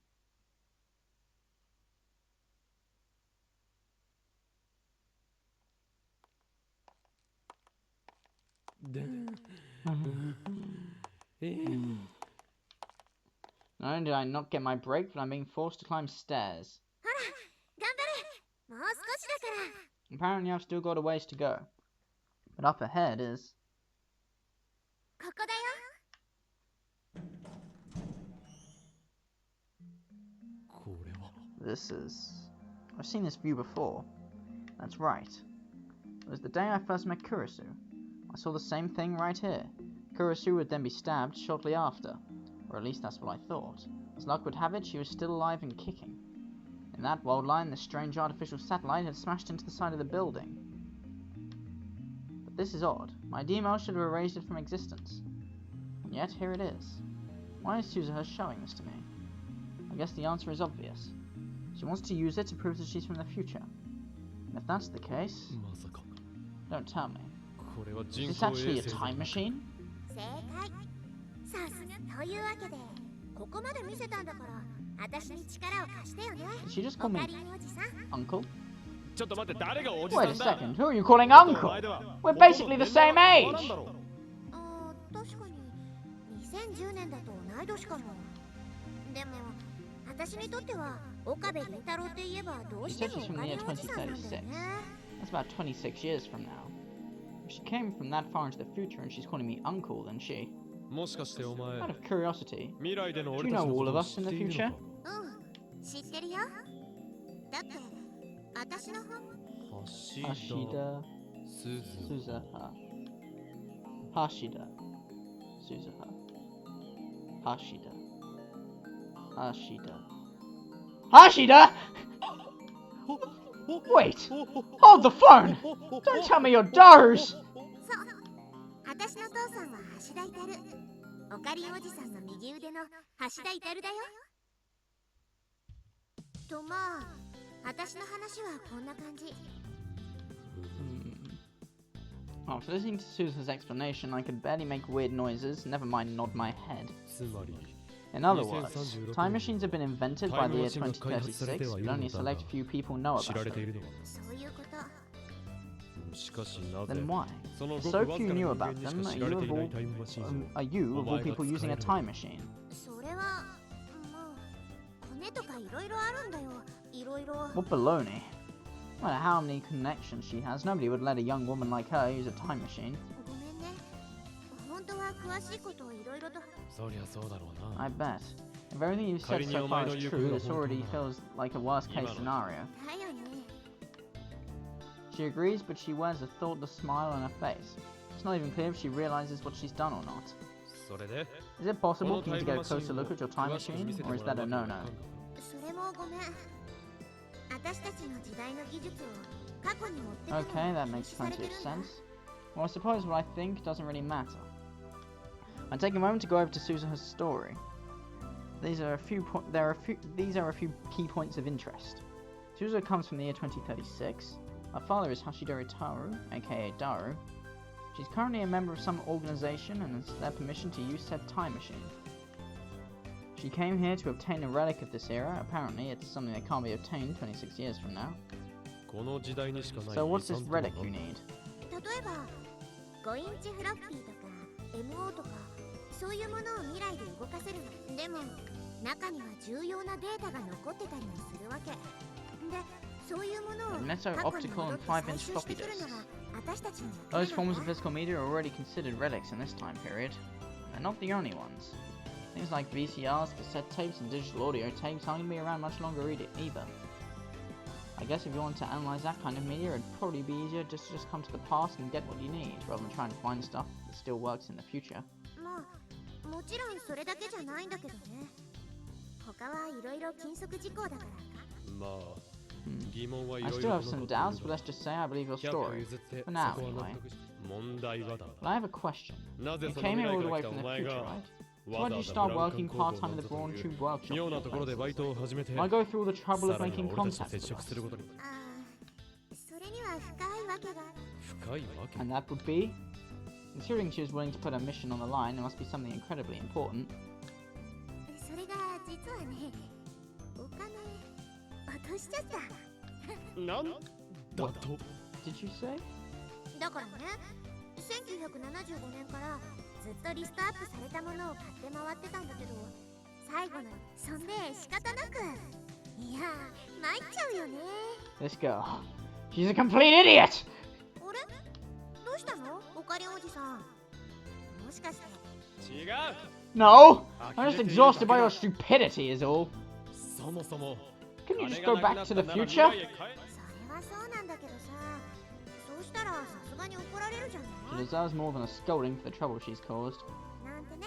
Speaker 2: Not only did I not get my break, but I'm being forced to climb stairs.
Speaker 1: ほら頑張れもう少しだから
Speaker 2: Apparently I've still got a ways to go. But up ahead is...
Speaker 1: ここだよ
Speaker 3: これは
Speaker 2: This is... I've seen this view before. That's right. It was the day I first met Kurisu. I saw the same thing right here. Kurisu would then be stabbed shortly after. Or at least that's what I thought. As luck would have it, she was still alive and kicking. In that world line, this strange artificial satellite had smashed into the side of the building. But this is odd. My DML should have erased it from existence. And yet, here it is. Why is Suzuha showing this to me? I guess the answer is obvious. She wants to use it to prove that she's from the future. And if that's the case,
Speaker 3: まさか
Speaker 2: don't tell me.
Speaker 3: これは
Speaker 2: Is
Speaker 3: 人
Speaker 2: this
Speaker 3: 工
Speaker 2: actually
Speaker 3: 衛
Speaker 2: a
Speaker 3: 星
Speaker 2: time machine?
Speaker 1: 正解さすがというわけでここまで見せたんだから私に力を貸してよね
Speaker 2: Did she just
Speaker 1: オ
Speaker 2: call
Speaker 1: カ
Speaker 2: me
Speaker 1: リンおじさん
Speaker 2: uncle?
Speaker 3: ちょっと待って誰がおじ
Speaker 2: Wait
Speaker 3: さ
Speaker 2: a
Speaker 3: んだ
Speaker 2: second, who are you calling uncle? We're basically the same age!
Speaker 1: あー確かに2010年だと同い年かもでも私にとっては岡部倫太郎って言えばどうしてもオカリンおじさんなんだよね
Speaker 2: That's about 26 years from now. If she came from that far into the future and she's calling me uncle, then she...
Speaker 3: もしかしてお前
Speaker 2: Out of curiosity,
Speaker 3: 未来での
Speaker 2: do
Speaker 3: 俺
Speaker 2: you
Speaker 3: たち
Speaker 2: know
Speaker 3: のこ
Speaker 2: all
Speaker 3: と
Speaker 2: of
Speaker 3: を
Speaker 2: us
Speaker 3: 知
Speaker 2: in
Speaker 3: って
Speaker 2: the
Speaker 3: いるの
Speaker 2: future?
Speaker 3: か
Speaker 1: 知ってるよだって私の本
Speaker 3: 橋
Speaker 2: Hashida
Speaker 3: 田鈴
Speaker 2: Suzuha. Hashida Suzuha. Hashida. Hashida. Hashida! Wait! Hold the phone! Don't tell me you're Daru's!
Speaker 1: そう私の父さんは橋田至オカリンおじさんの右腕の橋田至だよとまあ私の話はこんな感じ
Speaker 2: After listening to Susan's explanation, I could barely make weird noises, never mind nod my head.
Speaker 3: つまり
Speaker 2: In other words, time machines have been invented by the year 2036, but only a select few people know
Speaker 3: 知ら
Speaker 2: about
Speaker 3: れてい
Speaker 2: it.
Speaker 3: るのは
Speaker 1: そういうこと
Speaker 3: しかしなぜ
Speaker 2: Then why?
Speaker 3: そのごく
Speaker 2: So
Speaker 3: わずか
Speaker 2: few
Speaker 3: な
Speaker 2: knew
Speaker 3: 人
Speaker 2: about
Speaker 3: 間にし
Speaker 2: them,
Speaker 3: か
Speaker 2: are
Speaker 3: 知ら
Speaker 2: you
Speaker 3: れてい
Speaker 2: of
Speaker 3: ない
Speaker 2: all,
Speaker 3: タイムマシンを
Speaker 2: are you, of all people, using a time machine?
Speaker 1: それはもうコネとかいろいろあるんだよいろいろ
Speaker 2: What baloney. No matter how many connections she has, nobody would let a young woman like her use a time machine.
Speaker 1: ごめんね本当は詳しいことをいろいろと
Speaker 3: そりゃそうだろうな
Speaker 2: I bet. If everything you've said so far is true, this already feels like a worst case scenario.
Speaker 1: だよね
Speaker 2: She agrees, but she wears a thoughtless smile on her face. It's not even clear if she realizes what she's done or not.
Speaker 3: それで
Speaker 2: Is it
Speaker 3: こ
Speaker 2: possible
Speaker 3: の
Speaker 2: for
Speaker 3: タ
Speaker 2: you
Speaker 3: イ
Speaker 2: to
Speaker 3: ム
Speaker 2: get
Speaker 3: マ
Speaker 2: a
Speaker 3: シン
Speaker 2: closer look at your time
Speaker 3: 詳しく見
Speaker 2: machine,
Speaker 3: せて
Speaker 2: or
Speaker 3: も
Speaker 2: is
Speaker 3: らう
Speaker 2: that a
Speaker 3: わけにはい
Speaker 2: no-no?
Speaker 3: かんか
Speaker 1: それもごめん私の私たちの時代の技術を過去に持ってくの
Speaker 2: Okay,
Speaker 1: が
Speaker 2: that
Speaker 1: 禁
Speaker 2: makes
Speaker 1: 止され
Speaker 2: plenty
Speaker 1: て
Speaker 2: of
Speaker 1: るんだ。
Speaker 2: sense. Well, I suppose what I think doesn't really matter. I take a moment to go over to Suzuha's story. These are a few key points of interest. Suzuha comes from the year 2036. Her father is Hashidori Taru, aka Daru. She's currently a member of some organization and has their permission to use said time machine. She came here to obtain a relic of this era. Apparently, it's something that can't be obtained 26 years from now.
Speaker 3: この時代にしかない
Speaker 2: So what's this
Speaker 3: 遺産とは
Speaker 2: relic
Speaker 3: 何
Speaker 2: you
Speaker 3: だ
Speaker 2: need?
Speaker 1: 例えば5インチフロッピーとか MO とかそういうものを未来で動かせるの。でも中には重要なデータが残ってたりもするわけで、そういうものを
Speaker 2: Magneto
Speaker 1: 過去に
Speaker 2: optical
Speaker 1: 戻
Speaker 2: and
Speaker 1: って
Speaker 2: 5-inch
Speaker 1: 採集してくるのが私たちの役
Speaker 2: Those
Speaker 1: 目
Speaker 2: forms
Speaker 1: な
Speaker 2: of
Speaker 1: んだ。
Speaker 2: physical media are already considered relics in this time period. They're not the only ones. Things like VCRs, cassette tapes, and digital audio tapes aren't going to be around much longer either. I guess if you want to analyze that kind of media, it'd probably be easier just to come to the past and get what you need, rather than trying to find stuff that still works in the future.
Speaker 1: まあもちろんそれだけじゃないんだけどね。他はいろいろ禁則事項だからか。
Speaker 3: まあ
Speaker 2: Hmm.
Speaker 3: 疑問はい
Speaker 2: I
Speaker 3: ろい
Speaker 2: still
Speaker 3: ろ
Speaker 2: have some doubts, but let's just say I believe your
Speaker 3: 100歩
Speaker 2: story.
Speaker 3: 譲ってそ
Speaker 2: For
Speaker 3: こ
Speaker 2: now,
Speaker 3: は納
Speaker 2: anyway.
Speaker 3: 得し問題はだ
Speaker 2: But I have a question.
Speaker 3: なぜ
Speaker 2: You
Speaker 3: その
Speaker 2: came
Speaker 3: 未
Speaker 2: here
Speaker 3: 来
Speaker 2: all
Speaker 3: か
Speaker 2: the
Speaker 3: ら
Speaker 2: way
Speaker 3: 来
Speaker 2: from
Speaker 3: た
Speaker 2: the
Speaker 3: お前
Speaker 2: future,
Speaker 3: が
Speaker 2: right?
Speaker 3: わ
Speaker 2: So
Speaker 3: ざ
Speaker 2: why
Speaker 3: わ
Speaker 2: did
Speaker 3: ざ
Speaker 2: you
Speaker 3: ブ
Speaker 2: start
Speaker 3: ラウン
Speaker 2: working
Speaker 3: 管工
Speaker 2: part-time at the
Speaker 3: 房
Speaker 2: Braun
Speaker 3: の
Speaker 2: Tube workshop?
Speaker 3: 妙なところでバイトを始めて
Speaker 2: Why go through all the trouble
Speaker 3: さ
Speaker 2: of
Speaker 3: らに
Speaker 2: making
Speaker 3: 俺たちと
Speaker 2: contact
Speaker 3: 接
Speaker 2: with
Speaker 3: 触
Speaker 2: us?
Speaker 3: することに
Speaker 1: ああ、それには深いわけが。
Speaker 3: 深いわけ
Speaker 2: And that would be? Considering she was willing to put her mission on the line, it must be something incredibly important.
Speaker 1: それが実はね、お金落としちゃった。
Speaker 3: なんだと
Speaker 2: Did you say?
Speaker 1: だからね、1975年からずっとリストアップされたものを買って回ってたんだけど、最後のそんで仕方なく、いやー参っちゃうよね。
Speaker 2: This girl. She's a complete idiot!
Speaker 1: あれどうしたのオカリンおじさん。もしかして
Speaker 3: 違う
Speaker 2: No! I'm just exhausted by your stupidity is all.
Speaker 3: そもそも
Speaker 2: Can you
Speaker 3: 金
Speaker 2: just
Speaker 3: が
Speaker 2: go
Speaker 3: なく
Speaker 2: back
Speaker 3: な
Speaker 2: to
Speaker 3: った
Speaker 2: the
Speaker 3: なら
Speaker 2: future?
Speaker 3: 未来へ帰
Speaker 1: それはそうなんだけどさ、そうしたらさすがに怒られるじゃ
Speaker 2: She
Speaker 1: ない
Speaker 2: deserves more than a scolding for the trouble she's caused.
Speaker 1: なんてね。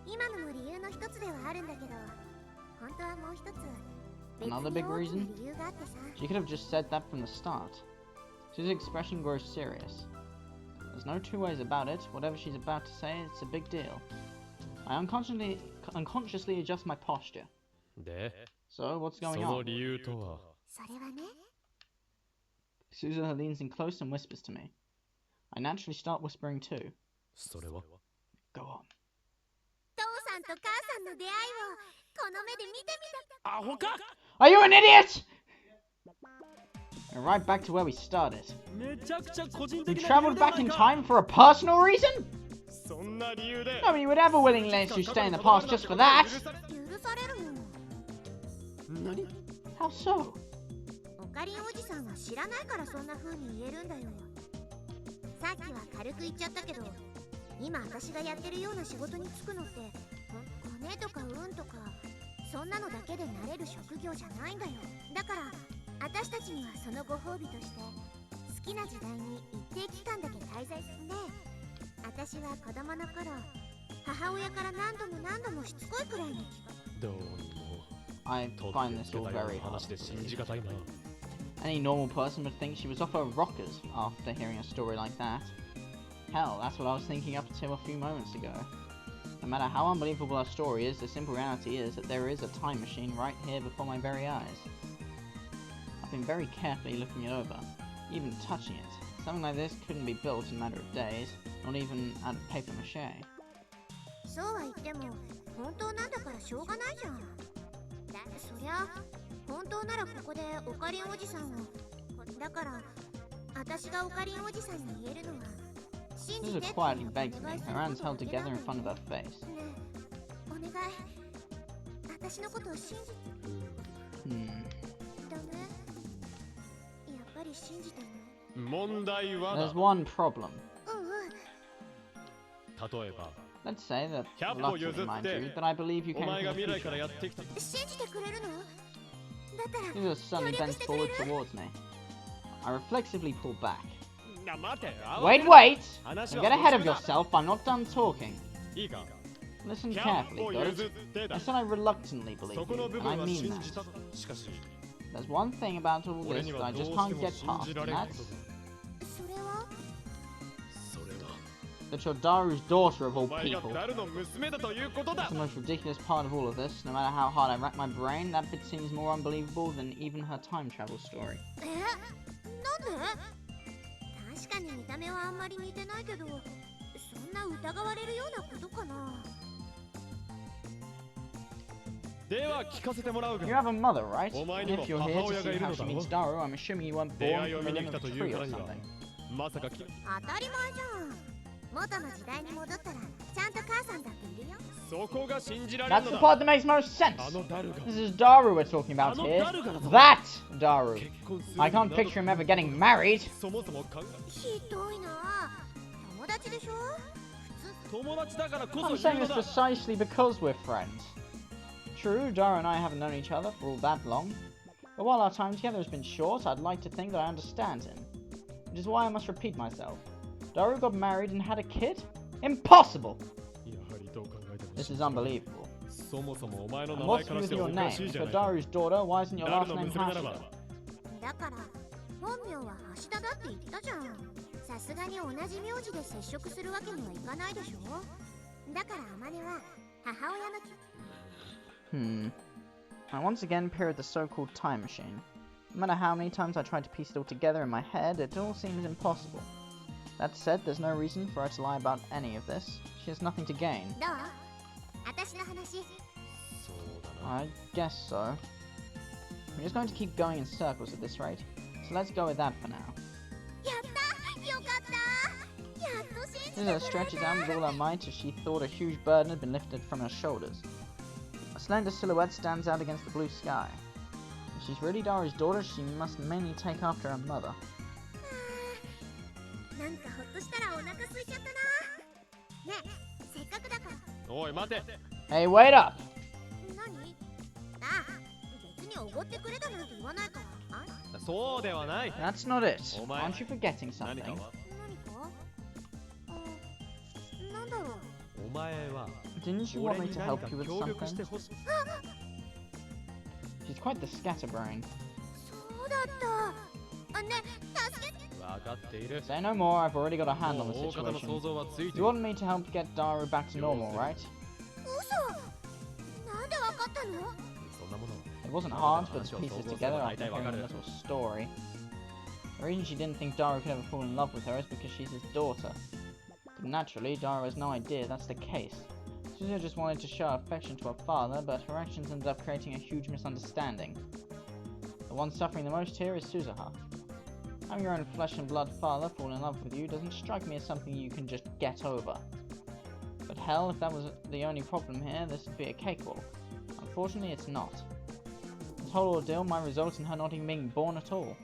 Speaker 1: 今のも理由の一つではあるんだけど、本当はもう一つ別
Speaker 2: Another
Speaker 1: に
Speaker 2: big
Speaker 1: 大き
Speaker 2: reason?
Speaker 1: な理由があってさ。
Speaker 2: She could have just said that from the start. Sue's expression grows serious. There's no two ways about it. Whatever she's about to say, it's a big deal. I unconsciously adjust my posture.
Speaker 3: で
Speaker 2: So, what's
Speaker 3: そ
Speaker 2: going
Speaker 3: の
Speaker 2: on?
Speaker 3: 理由とは
Speaker 1: それはね、
Speaker 2: Suzuha leans in close and whispers to me. I naturally start whispering too.
Speaker 3: それは
Speaker 2: Go on.
Speaker 1: 父さんと母さんの出会いをこの目で見てみた。
Speaker 3: アホか
Speaker 2: Are you an idiot? And right back to where we started.
Speaker 3: めちゃくちゃ個人
Speaker 2: You
Speaker 3: 的な
Speaker 2: traveled back in time for a personal reason?
Speaker 3: そんな理由で
Speaker 2: Nobody would ever willingly let you stay in the past just for that.
Speaker 1: 許されるの。
Speaker 3: 何
Speaker 2: How so?
Speaker 1: オカリンおじさんは知らないからそんな風に言えるんだよ。さっきは軽く言っちゃったけど、今私がやってるような仕事に就くのって骨とか運とかそんなのだけでなれる職業じゃないんだよ。だから私たちにはそのご褒美として好きな時代に一定期間だけ滞在するね。私は子供の頃母親から何度もしつこいくらいに聞く。
Speaker 3: どうにも
Speaker 2: I
Speaker 3: と
Speaker 2: find
Speaker 3: っ
Speaker 2: this
Speaker 3: て
Speaker 2: all
Speaker 3: つけたよう
Speaker 2: very
Speaker 3: な
Speaker 2: hard
Speaker 3: 話
Speaker 2: to
Speaker 3: で信
Speaker 2: believe.
Speaker 3: じがたいな
Speaker 2: Any normal person would think she was off her rockers after hearing a story like that. Hell, that's what I was thinking up until a few moments ago. No matter how unbelievable our story is, the simple reality is that there is a time machine right here before my very eyes. I've been very carefully looking it over, even touching it. Something like this couldn't be built in a matter of days, not even out of paper mache.
Speaker 1: そうは言っても本当なんだからしょうがないじゃん。そりゃ本当ならここでオカリンおじさんを。だから私がオカリンおじさんに言えるのは信じてって
Speaker 2: Suzuha quietly begs me, her hands held together in front of her face.
Speaker 1: ねえお願い、私のことを信じて。
Speaker 2: Hmm.
Speaker 1: ダメ、やっぱり信じてね。
Speaker 3: 問題は
Speaker 2: There's
Speaker 3: だ
Speaker 2: one problem.
Speaker 3: 例えば
Speaker 2: Let's say that,
Speaker 3: 100歩
Speaker 2: luckily
Speaker 3: 譲っ
Speaker 2: mind
Speaker 3: て
Speaker 2: you, that I believe you
Speaker 3: お
Speaker 2: came
Speaker 3: 前
Speaker 2: from
Speaker 3: が
Speaker 2: the
Speaker 3: 未来から
Speaker 2: future.
Speaker 3: やってきた
Speaker 1: 信じてくれるの？だったら
Speaker 2: Suzuha suddenly bends forward towards me. I reflexively pull back.
Speaker 3: な待て
Speaker 2: Wait, wait!
Speaker 3: 話
Speaker 2: Don't
Speaker 3: は
Speaker 2: get ahead of
Speaker 3: 途中だ
Speaker 2: yourself, I'm not done talking.
Speaker 3: いいか
Speaker 2: Listen
Speaker 3: 100
Speaker 2: carefully,
Speaker 3: 歩
Speaker 2: got
Speaker 3: 譲
Speaker 2: it?
Speaker 3: ってだ
Speaker 2: I said I reluctantly believe
Speaker 3: そこ
Speaker 2: you,
Speaker 3: の部
Speaker 2: and I
Speaker 3: 分は
Speaker 2: mean
Speaker 3: 信
Speaker 2: that.
Speaker 3: じたしかし
Speaker 2: There's one thing about all
Speaker 3: 俺
Speaker 2: this
Speaker 3: に
Speaker 2: that
Speaker 3: は
Speaker 2: I
Speaker 3: どう
Speaker 2: just
Speaker 3: して
Speaker 2: can't
Speaker 3: も
Speaker 2: get
Speaker 3: 信
Speaker 2: past,
Speaker 3: じら
Speaker 2: and
Speaker 3: れんこ
Speaker 2: that's
Speaker 3: とだ。
Speaker 1: それは
Speaker 6: それは
Speaker 2: that you're Daru's daughter of
Speaker 3: お
Speaker 2: all
Speaker 3: 前が
Speaker 2: people.
Speaker 3: ダルの娘だということ
Speaker 2: That's
Speaker 3: だ
Speaker 2: the。most ridiculous part of all of this. No matter how hard I rack my brain, that bit seems more unbelievable than even her time travel story.
Speaker 1: なんで？確かに見た目はあんまり似てないけど、そんな疑われるようなことかな。
Speaker 3: では聞かせてもらう
Speaker 2: You
Speaker 3: が、
Speaker 2: have a mother, right?
Speaker 3: Oh,
Speaker 2: And
Speaker 3: mine
Speaker 2: if you're
Speaker 3: was
Speaker 2: here to
Speaker 3: Hahoya
Speaker 2: see how
Speaker 3: ga
Speaker 2: she
Speaker 3: iru
Speaker 2: meets
Speaker 3: da
Speaker 2: Daru, I'm assuming you weren't
Speaker 3: 出
Speaker 2: born
Speaker 3: 会いを
Speaker 2: from
Speaker 3: 見
Speaker 2: a
Speaker 3: に
Speaker 2: limb
Speaker 3: 来た
Speaker 2: of
Speaker 3: と
Speaker 2: a
Speaker 3: いう
Speaker 2: tree
Speaker 3: か
Speaker 2: or
Speaker 3: らには
Speaker 2: something.
Speaker 3: まさかき
Speaker 1: 当たり前じゃん。元の時代に戻ったらちゃんと母さんだっているよ。
Speaker 3: そこが信じられ
Speaker 2: That's
Speaker 3: る
Speaker 2: the
Speaker 3: の
Speaker 2: part
Speaker 3: だ。
Speaker 2: that makes most sense.
Speaker 3: あのダルが
Speaker 2: This is Daru we're talking about here. That Daru.
Speaker 3: 結婚する
Speaker 2: I can't picture him ever getting married.
Speaker 3: そもそも考
Speaker 1: ひどいな。友達でしょ？
Speaker 3: え友達だからこそ
Speaker 2: I'm
Speaker 3: 言
Speaker 2: saying
Speaker 3: うの
Speaker 2: this
Speaker 3: だ。
Speaker 2: precisely because we're friends. True, Daru and I haven't known each other for all that long. But while our time together has been short, I'd like to think that I understand him. Which is why I must repeat myself. Daru got married and had a kid? Impossible!
Speaker 3: やはりどう考えても
Speaker 2: This is unbelievable.
Speaker 3: そもそもお前の
Speaker 2: And
Speaker 3: 名前
Speaker 2: what's
Speaker 3: から
Speaker 2: with
Speaker 3: して
Speaker 2: your
Speaker 3: おか
Speaker 2: name?
Speaker 3: しい
Speaker 2: If
Speaker 3: じゃ
Speaker 2: you're
Speaker 3: ないか。
Speaker 2: Daru's daughter, why isn't your
Speaker 3: ダル
Speaker 2: last
Speaker 3: の
Speaker 2: name
Speaker 3: 娘ならば
Speaker 2: Hashida?
Speaker 1: だから本名は橋田だって言ったじゃん。さすがに同じ名字で接触するわけにはいかないでしょ。だからアマネは母親の気。
Speaker 2: I once again peered the so-called time machine. No matter how many times I tried to piece it all together in my head, it all seems impossible. That said, there's no reason for her to lie about any of this. She has nothing to gain.
Speaker 1: どう？私の話。
Speaker 3: そうだな。
Speaker 2: I guess so. We're just going to keep going in circles at this rate, so let's go with that for now.
Speaker 1: やったよかったやっと信じてくれ
Speaker 2: Lisa stretches out with all her might as she thought a huge burden had been lifted from her shoulders. A slender silhouette stands out against the blue sky. If she's really Daru's daughter, she must mainly take after her mother.
Speaker 1: なんかほっとしたらお腹空いちゃったな。ねえ、せっかくだから。
Speaker 3: おい待て。
Speaker 2: Hey, wait up!
Speaker 1: 何？あ、別におごってくれたなんて言わないから。あ？
Speaker 3: そうではない。
Speaker 2: That's not it.
Speaker 3: Oh my.
Speaker 2: Aren't you forgetting
Speaker 3: 何
Speaker 2: something?
Speaker 3: かは
Speaker 1: 何か？なんだろう。
Speaker 3: お前は
Speaker 2: Didn't you want
Speaker 3: 俺
Speaker 2: me
Speaker 3: に
Speaker 2: to
Speaker 3: 何
Speaker 2: help
Speaker 3: か
Speaker 2: you with
Speaker 3: 協力して
Speaker 2: something?
Speaker 3: ほしい。
Speaker 2: She's quite the scatterbrain.
Speaker 1: そうだった。あ、ね、助けて。
Speaker 3: 分かっている。
Speaker 2: Say no more, I've already got a hand on
Speaker 3: も
Speaker 2: the
Speaker 3: う大方の想
Speaker 2: situation.
Speaker 3: 像はついて
Speaker 2: You
Speaker 3: る。
Speaker 2: want me to help get Daru back to normal, right?
Speaker 1: 嘘。なんでわかったの？
Speaker 3: そんなもの。
Speaker 2: It wasn't hard to put the pieces together after hearing a little story. The reason she didn't think Daru could ever fall in love with her is because she's his daughter. But naturally, Daru has no idea that's the case. Suzuha just wanted to show affection to her father, but her actions ended up creating a huge misunderstanding. The one suffering the most here is Suzuha. Having your own flesh and blood father fall in love with you doesn't strike me as something you can just get over. But hell, if that was the only problem here, this would be a cakewalk. Unfortunately, it's not. This whole ordeal might result in her not even being born at all.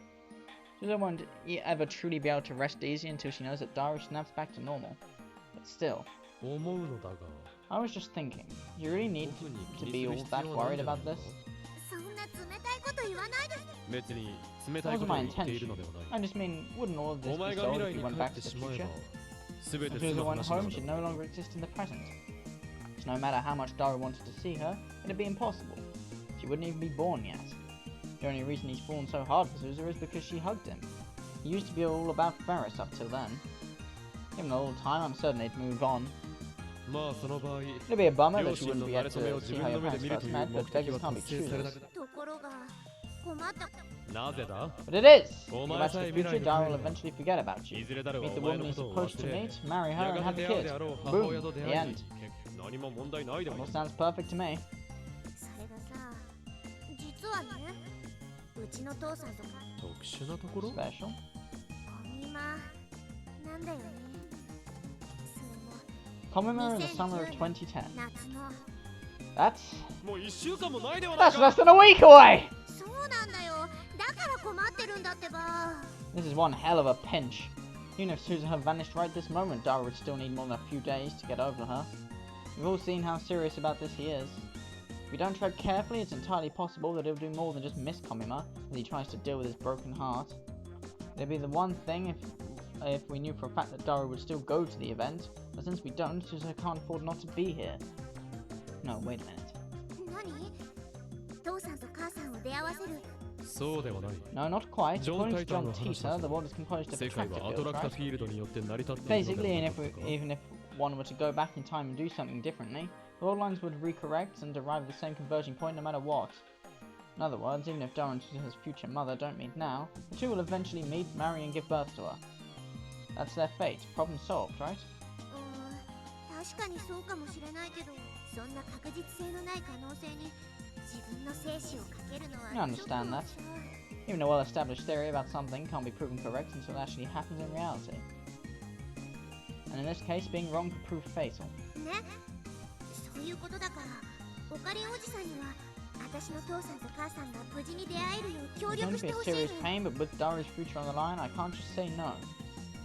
Speaker 2: Suzuha won't ever truly be able to rest easy until she knows that Daru snaps back to normal. But still,
Speaker 3: 思うのだが。
Speaker 2: I was just thinking, you really need
Speaker 3: 僕に
Speaker 2: to
Speaker 3: 気
Speaker 2: be
Speaker 3: に
Speaker 2: all
Speaker 3: する
Speaker 2: that
Speaker 3: 必要はない
Speaker 2: worried
Speaker 3: んじゃない
Speaker 2: about
Speaker 3: の
Speaker 2: this?
Speaker 1: そんな冷たいこと言わないで。
Speaker 3: 別に冷たい
Speaker 2: That
Speaker 3: こ
Speaker 2: wasn't
Speaker 3: とを
Speaker 2: my
Speaker 3: 言っている
Speaker 2: intention.
Speaker 3: のではない。
Speaker 2: I just mean, wouldn't all of this
Speaker 3: お
Speaker 2: be
Speaker 3: 前が
Speaker 2: solved
Speaker 3: 未
Speaker 2: if
Speaker 3: 来
Speaker 2: you
Speaker 3: に
Speaker 2: went
Speaker 3: 帰
Speaker 2: back
Speaker 3: って
Speaker 2: to the
Speaker 3: しまえ
Speaker 2: future?
Speaker 3: ば全て
Speaker 2: If
Speaker 3: 済
Speaker 2: Suzuha
Speaker 3: む
Speaker 2: went
Speaker 3: 話な
Speaker 2: home,
Speaker 3: の
Speaker 2: she'd
Speaker 3: だ。
Speaker 2: no longer exist in the present. So no matter how much Daru wanted to see her, it'd be impossible. She wouldn't even be born yet. The only reason he's fallen so hard for Suzuha is because she hugged him. He used to be all about Ferris up till then. Given a little time, I'm certain they'd move on.
Speaker 3: まあその場合、
Speaker 2: It'd be a bummer
Speaker 3: 両
Speaker 2: that you
Speaker 3: 親
Speaker 2: wouldn't
Speaker 3: の
Speaker 2: be
Speaker 3: 馴
Speaker 2: able
Speaker 3: れ初めを
Speaker 2: to
Speaker 3: 自
Speaker 2: see
Speaker 3: 分
Speaker 2: how
Speaker 3: の
Speaker 2: your
Speaker 3: 目で
Speaker 2: parents
Speaker 3: 見る
Speaker 2: first
Speaker 3: という
Speaker 2: met,
Speaker 3: 目
Speaker 2: but
Speaker 3: 的
Speaker 2: beggars
Speaker 3: は
Speaker 2: can't be
Speaker 3: 達成された
Speaker 2: choosers.
Speaker 1: ところが困った。
Speaker 3: なぜだ
Speaker 2: But it is!
Speaker 3: Oh
Speaker 2: If
Speaker 3: my
Speaker 2: that's the
Speaker 3: side,
Speaker 2: future,
Speaker 3: Mirai
Speaker 2: Daru will
Speaker 3: no
Speaker 2: eventually forget about
Speaker 3: い
Speaker 2: you.
Speaker 3: ずれ誰は
Speaker 2: Meet the
Speaker 3: お前
Speaker 2: woman
Speaker 3: の
Speaker 2: he's
Speaker 3: ことを
Speaker 2: supposed to
Speaker 3: 忘れ
Speaker 2: meet, marry her,
Speaker 3: や
Speaker 2: and
Speaker 3: が
Speaker 2: have
Speaker 3: て
Speaker 2: a
Speaker 3: 出会う
Speaker 2: kid.
Speaker 3: であろう母
Speaker 2: Boom.
Speaker 3: 親と
Speaker 2: The
Speaker 3: 出会い
Speaker 2: end.
Speaker 3: 何も問題ないでは
Speaker 2: All
Speaker 3: ない
Speaker 2: sounds perfect to me.
Speaker 1: それがさ、実はね、うちの父さんとか
Speaker 3: 特殊なところ
Speaker 2: Special.
Speaker 1: コミマなんだよね。それも
Speaker 2: Commemorating the summer of 2010.
Speaker 1: 夏の。
Speaker 2: That's
Speaker 3: もう1週間もないではない
Speaker 2: that's
Speaker 3: か
Speaker 2: less than a week away!
Speaker 1: そうなんだよ。だから困ってるんだってば。
Speaker 2: This is one hell of a pinch. Even if Suzuha vanished right this moment, Daru would still need more than a few days to get over her. We've all seen how serious about this he is. If we don't tread carefully, it's entirely possible that he'll do more than just miss Komima as he tries to deal with his broken heart. It'd be the one thing if we knew for a fact that Daru would still go to the event, but since we don't, Suzuha can't afford not to be here. No, wait a minute.
Speaker 1: 何？父さんと母さんを出会わせる
Speaker 3: そうではない
Speaker 2: No, not quite.
Speaker 3: ジョン・
Speaker 2: According
Speaker 3: タ
Speaker 2: to
Speaker 3: イタン
Speaker 2: John
Speaker 3: の話
Speaker 2: Titor,
Speaker 3: だ
Speaker 2: the
Speaker 3: と
Speaker 2: world is composed of
Speaker 3: 世界は
Speaker 2: attractor
Speaker 3: アト
Speaker 2: fields,
Speaker 3: ラクタ
Speaker 2: right?
Speaker 3: フィールドによって成り立っているので
Speaker 2: Basically,
Speaker 3: は
Speaker 2: and
Speaker 3: ない
Speaker 2: if
Speaker 3: か
Speaker 2: even if one were to go back in time and do something differently, the world lines would recorrect and arrive at the same converging point no matter what. In other words, even if Dara and his future mother don't meet now, the two will eventually meet, marry, and give birth to her. That's their fate. Problem solved, right?
Speaker 1: 確かにそうかもしれないけど、そんな確実性のない可能性に自分の生死をかけるのは
Speaker 2: I understand that. Even a well-established theory about something can't be proven correct until it actually happens in reality. And in this case, being wrong could prove fatal.
Speaker 1: ね、そういうことだから、オカリンおじさんには私の父さんと母さんが無事に出会えるよう協
Speaker 2: It's
Speaker 1: 力
Speaker 2: going
Speaker 1: し
Speaker 2: to
Speaker 1: て
Speaker 2: be a
Speaker 1: ほしい
Speaker 2: serious
Speaker 1: の。
Speaker 2: pain, but with Dara's future on the line, I can't just say no.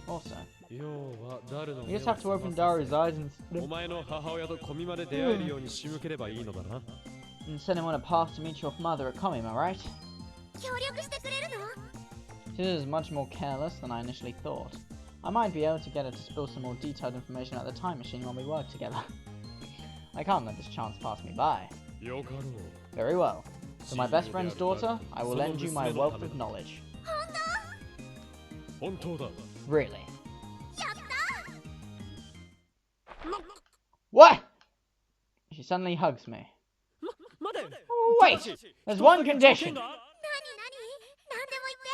Speaker 2: Also,
Speaker 3: 要は誰の
Speaker 2: you
Speaker 3: 目
Speaker 2: just
Speaker 3: を
Speaker 2: have to open
Speaker 3: 覚ま
Speaker 2: Dara's
Speaker 3: す
Speaker 2: eyes and
Speaker 3: お前の母親とコミまで出会えるように仕向ければいいのだな
Speaker 2: send him on a path to meet your mother at Komima, right?
Speaker 1: 協力してくれるの？
Speaker 2: This is much more careless than I initially thought. I might be able to get her to spill some more detailed information about the time machine while we work together. I can't let this chance pass me by.
Speaker 3: よかろう
Speaker 2: Very well. To my best friend's daughter, I will lend you my wealth of knowledge.
Speaker 3: 本当だ
Speaker 2: Really?
Speaker 1: やった！
Speaker 2: What? She suddenly hugs me.
Speaker 3: 待て
Speaker 2: Wait! There's one condition!
Speaker 1: 何何？何でも言って。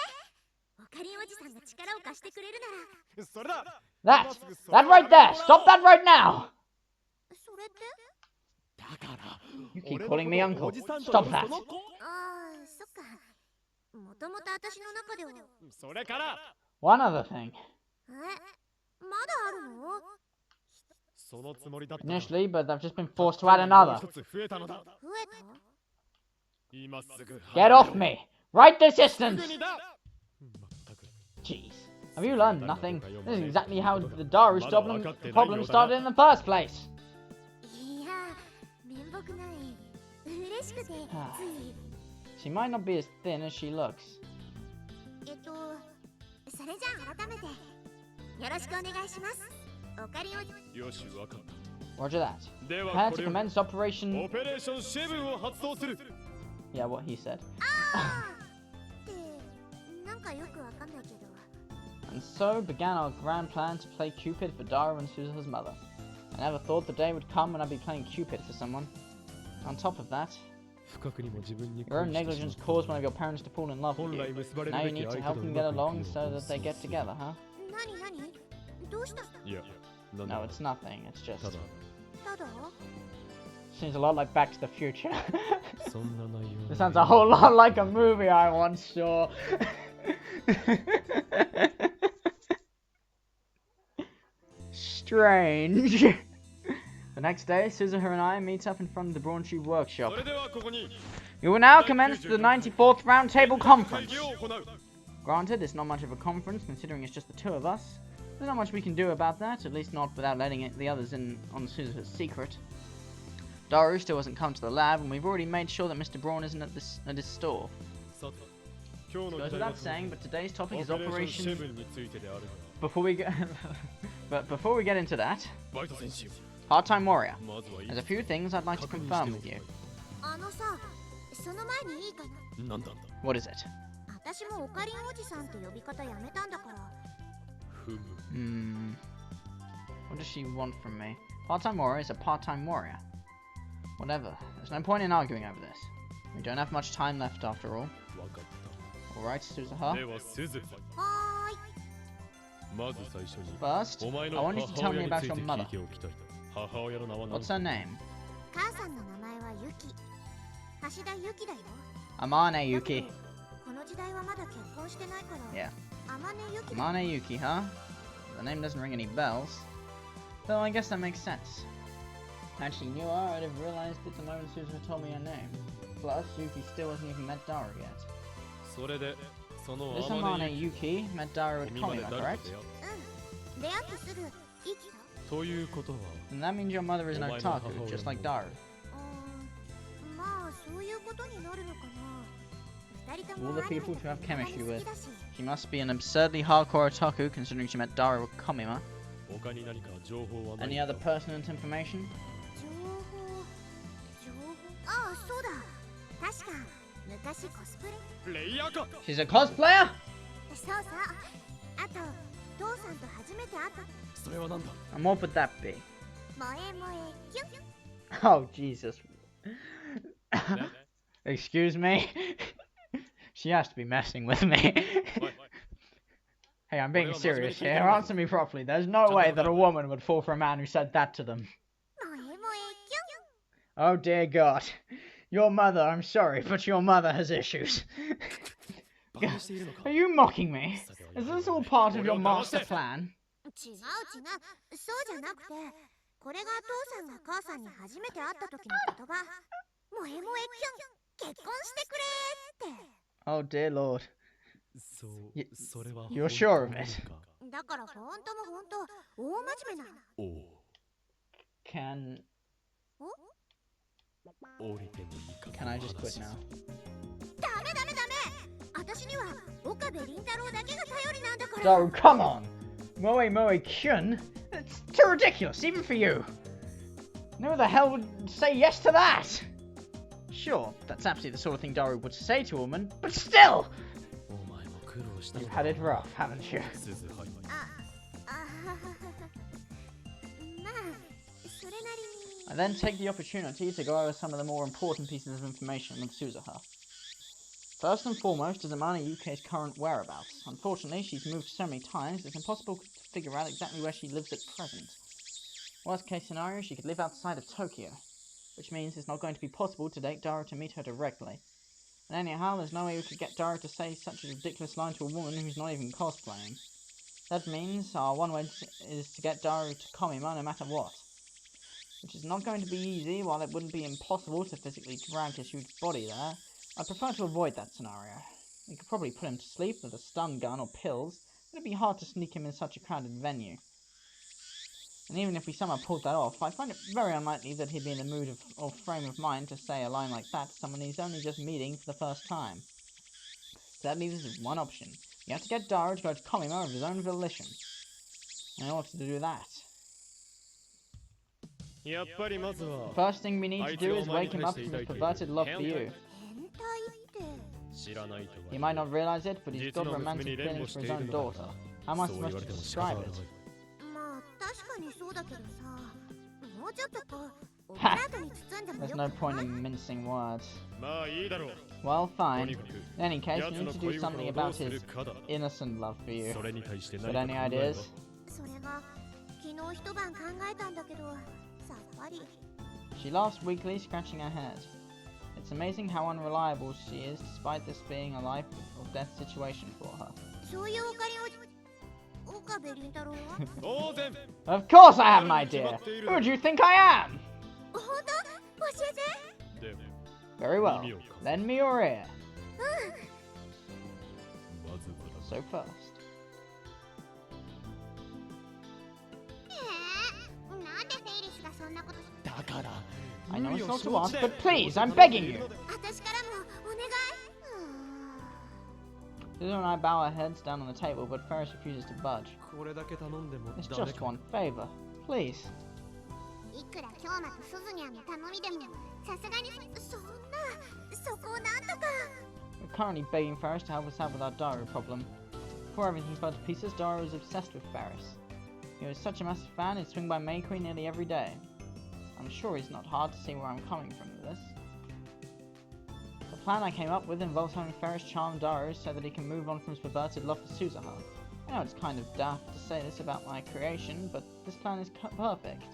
Speaker 1: オカリンおじさんが力を貸してくれるなら。
Speaker 3: それだ
Speaker 2: That right there! Stop that right now!
Speaker 1: それって？
Speaker 3: だから
Speaker 2: You keep calling me uncle.
Speaker 3: おじさんと
Speaker 2: Stop
Speaker 3: そ
Speaker 2: that!
Speaker 3: の子
Speaker 1: ああ、そっか。もともと私の中では。
Speaker 3: それから
Speaker 2: One other thing.
Speaker 1: まだあるの？
Speaker 3: そのつもりだった
Speaker 2: Initially, but I've just been forced to add another.
Speaker 3: 一つ増えたのだ
Speaker 1: 増えた？
Speaker 3: 今すぐ
Speaker 2: Get off me! Right this distance!
Speaker 3: すぐにだ
Speaker 2: Jeez. Have you learned nothing? This is exactly how the Daru problem started in the first place.
Speaker 1: いや、面目ない。嬉しくて、つい。
Speaker 2: She might not be as thin as she looks.
Speaker 1: それじゃあ改めてよろしくお願いします。オカリンおじ。
Speaker 3: よしわかった
Speaker 2: Roger that.
Speaker 3: では
Speaker 2: Prepare
Speaker 3: こ
Speaker 2: to
Speaker 3: れを
Speaker 2: commence Operation...
Speaker 3: オペレーションシェブンを発動する
Speaker 2: Yeah, what he said.
Speaker 1: ってなんかよくわかんないけど。
Speaker 2: And so began our grand plan to play Cupid for Daru and Suzuha's mother. I never thought the day would come when I'd be playing Cupid for someone. On top of that,
Speaker 3: 不覚にも自分に
Speaker 2: your own
Speaker 3: 恋してしま
Speaker 2: negligence
Speaker 3: った
Speaker 2: caused one of your parents to fall in love with
Speaker 3: 本来
Speaker 2: you.
Speaker 3: 結ばれる
Speaker 2: Now
Speaker 3: べ
Speaker 2: you
Speaker 3: き
Speaker 2: need to
Speaker 3: 相
Speaker 2: help
Speaker 3: 手と
Speaker 2: them
Speaker 3: う
Speaker 2: get
Speaker 3: まくい
Speaker 2: along
Speaker 3: く
Speaker 2: so
Speaker 3: のを
Speaker 2: that they get together, huh?
Speaker 1: 何どうした？
Speaker 3: いやなん
Speaker 2: No,
Speaker 3: だ
Speaker 2: it's nothing. It's just...
Speaker 3: ただ
Speaker 1: ただ？
Speaker 2: Seems a lot like Back to the Future.
Speaker 3: そんな内容
Speaker 2: This sounds a whole lot like a movie I once saw. Strange. The next day, Suzuha and I meet up in front of the Braunchy workshop.
Speaker 3: それではここに
Speaker 2: We will now commence the 94th Roundtable
Speaker 3: 会
Speaker 2: Conference.
Speaker 3: 議を行う
Speaker 2: Granted, it's not much of a conference considering it's just the two of us. There's not much we can do about that, at least not without letting the others in on Suzuha's secret. Daru still hasn't come to the lab, and we've already made sure that Mr. Braun isn't at his store.
Speaker 3: さて今日の
Speaker 2: Goes
Speaker 3: 議題は
Speaker 2: without saying, but today's topic
Speaker 3: オ
Speaker 2: is
Speaker 3: ペレーションシェ
Speaker 2: Operation...
Speaker 3: ブンについてである
Speaker 2: Before we get... but before we get into that,
Speaker 3: バイト選手
Speaker 2: Part-Time Warrior.
Speaker 3: まずはいい
Speaker 2: There's a few things I'd like to
Speaker 3: 確認
Speaker 2: confirm
Speaker 3: して
Speaker 2: with
Speaker 3: お
Speaker 2: you.
Speaker 1: あのさ、その前にいいかな。
Speaker 3: なんだ
Speaker 2: What is it?
Speaker 1: 私もオカリンおじさんって呼び方やめたんだから。
Speaker 3: ふむ
Speaker 2: What does she want from me? Part-time warrior is a part-time warrior. Whatever. There's no point in arguing over this. We don't have much time left after all.
Speaker 3: わかっ
Speaker 2: Alright,
Speaker 3: た
Speaker 2: Suzuha.
Speaker 3: ではスズ
Speaker 1: はーい。
Speaker 3: まず最初に
Speaker 2: First,
Speaker 3: お前
Speaker 2: I
Speaker 3: の
Speaker 2: want you to
Speaker 3: 母
Speaker 2: tell me
Speaker 3: 親に
Speaker 2: about
Speaker 3: つい
Speaker 2: your
Speaker 3: て聞
Speaker 2: mother.
Speaker 3: いておきたい母親の名は何
Speaker 2: What's her name?
Speaker 1: 母さんの名前はユキ。橋田ユキだよ。
Speaker 2: Amane
Speaker 1: だ
Speaker 2: Yuki.
Speaker 1: けどこの時代はまだ結婚してないから。
Speaker 2: Yeah.
Speaker 1: アマネユキだ。
Speaker 2: Amane Yuki, huh? The name doesn't ring any bells. Though I guess that makes sense. Actually, knew her, I'd have realized it the moment Suzuha told me her name. Plus, Yuki still hasn't even met Daru yet.
Speaker 3: それでその
Speaker 2: This
Speaker 3: アマネ
Speaker 2: Amane Yuki met Daru
Speaker 3: お
Speaker 2: at
Speaker 3: 見まで
Speaker 2: Komima,
Speaker 3: 誰
Speaker 2: correct?
Speaker 3: と出会っ
Speaker 1: 出会ってすぐ生きた。
Speaker 3: たということは
Speaker 2: Then that means your mother is an
Speaker 3: お前の母
Speaker 2: otaku,
Speaker 3: 親
Speaker 2: just like
Speaker 3: も
Speaker 2: Daru.
Speaker 1: まあそういうことになるのかな。二人とも
Speaker 2: All the
Speaker 1: アニメ
Speaker 2: people
Speaker 1: と
Speaker 2: to have
Speaker 1: か
Speaker 2: chemistry
Speaker 1: 好
Speaker 2: with.
Speaker 1: きだし。
Speaker 2: She must be an absurdly hardcore otaku considering she met Daru at Komima.
Speaker 3: 他に何か情報はない
Speaker 2: Any other pertinent information?
Speaker 1: 情報。ああそうだ。確か昔コスプレ。
Speaker 3: プレイヤーか。
Speaker 2: She's a cosplayer?
Speaker 1: そうそう。あと父さんと初めて会った
Speaker 3: それはなんだ。
Speaker 2: And what would that be?
Speaker 1: 萌え萌えキュン。
Speaker 2: Oh, Jesus. Excuse me? She has to be messing with me. Hey, I'm being serious here. Answer me properly. There's no way that a woman would fall for a man who said that to them.
Speaker 1: 萌え萌えキュン。
Speaker 2: Oh, dear God. Your mother, I'm sorry, but your mother has issues.
Speaker 3: バカにしているのか。
Speaker 2: Are you mocking me? Is this all part of your master plan?
Speaker 1: 違う違う。そうじゃなくて、これが父さんが母さんに初めて会った時の言葉。萌え萌えキュン。結婚してくれーって。
Speaker 2: Oh, dear Lord.
Speaker 3: そう、それは。
Speaker 2: You're sure of it?
Speaker 1: だからほんともほんと大真面目なの。
Speaker 3: おお。
Speaker 2: Can
Speaker 3: 降りてもいいか。
Speaker 2: I just quit now?
Speaker 1: ダメダメダメ。私には岡部倫太郎だけが頼りなんだから。
Speaker 2: Oh, come on! Moe Moe Kyun? It's too ridiculous, even for you! Who the hell would say yes to that? Sure, that's absolutely the sort of thing Daru would say to a woman, but still!
Speaker 3: お前も苦労した。
Speaker 2: You've had it rough, haven't you?
Speaker 3: 鈴はい。
Speaker 1: あはははは。まあ、それなりに。
Speaker 2: I then take the opportunity to go over some of the more important pieces of information with Suzuha. First and foremost is Amana Yuke's current whereabouts. Unfortunately, she's moved so many times it's impossible to figure out exactly where she lives at present. Worst case scenario, she could live outside of Tokyo, which means it's not going to be possible to date Daru to meet her directly. And anyhow, there's no way we could get Daru to say such a ridiculous line to a woman who's not even cosplaying. That means our one way is to get Daru to Komima no matter what. Which is not going to be easy. While it wouldn't be impossible to physically drag his huge body there, I prefer to avoid that scenario. We could probably put him to sleep with a stun gun or pills, but it'd be hard to sneak him in such a crowded venue. And even if we somehow pulled that off, I find it very unlikely that he'd be in the mood or frame of mind to say a line like that to someone he's only just meeting for the first time. So that leaves us with one option. You have to get Daru to go to Komima of his own volition. And in order to do that,
Speaker 3: やっぱりまずは
Speaker 2: the first thing we need to do is wake him up from his perverted love for you.
Speaker 1: 変態って。
Speaker 3: 知らないと
Speaker 2: He
Speaker 3: は。
Speaker 2: might not realize it, but he's got
Speaker 3: 実の娘
Speaker 2: romantic
Speaker 3: に連
Speaker 2: feelings
Speaker 3: 呼し
Speaker 2: for
Speaker 3: て
Speaker 2: his
Speaker 3: いる
Speaker 2: own
Speaker 3: のだ
Speaker 2: daughter.
Speaker 3: から
Speaker 2: How am I
Speaker 3: そう言わ
Speaker 2: supposed
Speaker 3: れ
Speaker 2: to
Speaker 3: ても仕方
Speaker 2: describe
Speaker 3: がない
Speaker 2: it?
Speaker 1: まあ確かにそうだけどさ、もうちょっとこうオブラートに包んでも
Speaker 2: There's
Speaker 1: よ
Speaker 2: no
Speaker 1: く
Speaker 2: point
Speaker 1: ない？
Speaker 2: in mincing words.
Speaker 3: まあいいだろう。
Speaker 2: Well,
Speaker 3: と
Speaker 2: fine.
Speaker 3: にかく
Speaker 2: In any case,
Speaker 3: 奴
Speaker 2: we need
Speaker 3: の
Speaker 2: to
Speaker 3: 恋
Speaker 2: do
Speaker 3: 心
Speaker 2: something
Speaker 3: をどう
Speaker 2: about
Speaker 3: する
Speaker 2: his
Speaker 3: かだ。
Speaker 2: innocent love for you.
Speaker 3: それに対して
Speaker 2: Got
Speaker 3: 何
Speaker 2: any
Speaker 3: か考え
Speaker 2: ideas?
Speaker 3: は。
Speaker 1: それが昨日一晩考えたんだけど、さっぱり。
Speaker 2: She laughs weakly, scratching her head. It's amazing how unreliable she is, despite this being a life or death situation for her.
Speaker 1: そういうオカリンを岡部倫太郎は？
Speaker 3: 当然。
Speaker 2: Of course I have an idea! Who do you think I am?
Speaker 1: 本当？教えて。
Speaker 3: でも
Speaker 2: Very well. Lend me your ear.
Speaker 3: まずは
Speaker 2: So first.
Speaker 1: なんでフェイリスがそんなことし？
Speaker 3: だから。
Speaker 2: I know
Speaker 3: 無
Speaker 2: it's
Speaker 3: 理を
Speaker 2: not
Speaker 3: 承
Speaker 2: to
Speaker 3: 知
Speaker 2: ask,
Speaker 3: で
Speaker 2: but please, I'm
Speaker 3: どうぞ
Speaker 2: begging you!
Speaker 1: 私からもお願い。
Speaker 2: Susan and I bow our heads down on the table, but Ferris refuses to budge.
Speaker 3: これだけ頼んでも
Speaker 2: It's
Speaker 3: ダメ
Speaker 2: just
Speaker 3: か。
Speaker 2: one favor. Please.
Speaker 1: いくら京馬とスズニャンの頼みでも、さすがにそんな、そこをなんとか。
Speaker 2: We're currently begging Ferris to help us out with our Daru problem. Before everything fell to pieces, Daru was obsessed with Ferris. He was such a massive fan, he'd swing by May Queen nearly every day. I'm sure it's not hard to see where I'm coming from with this. The plan I came up with involves having Ferris charm Daru so that he can move on from his perverted love for Suzuha. I know it's kind of daft to say this about my creation, but this plan is perfect.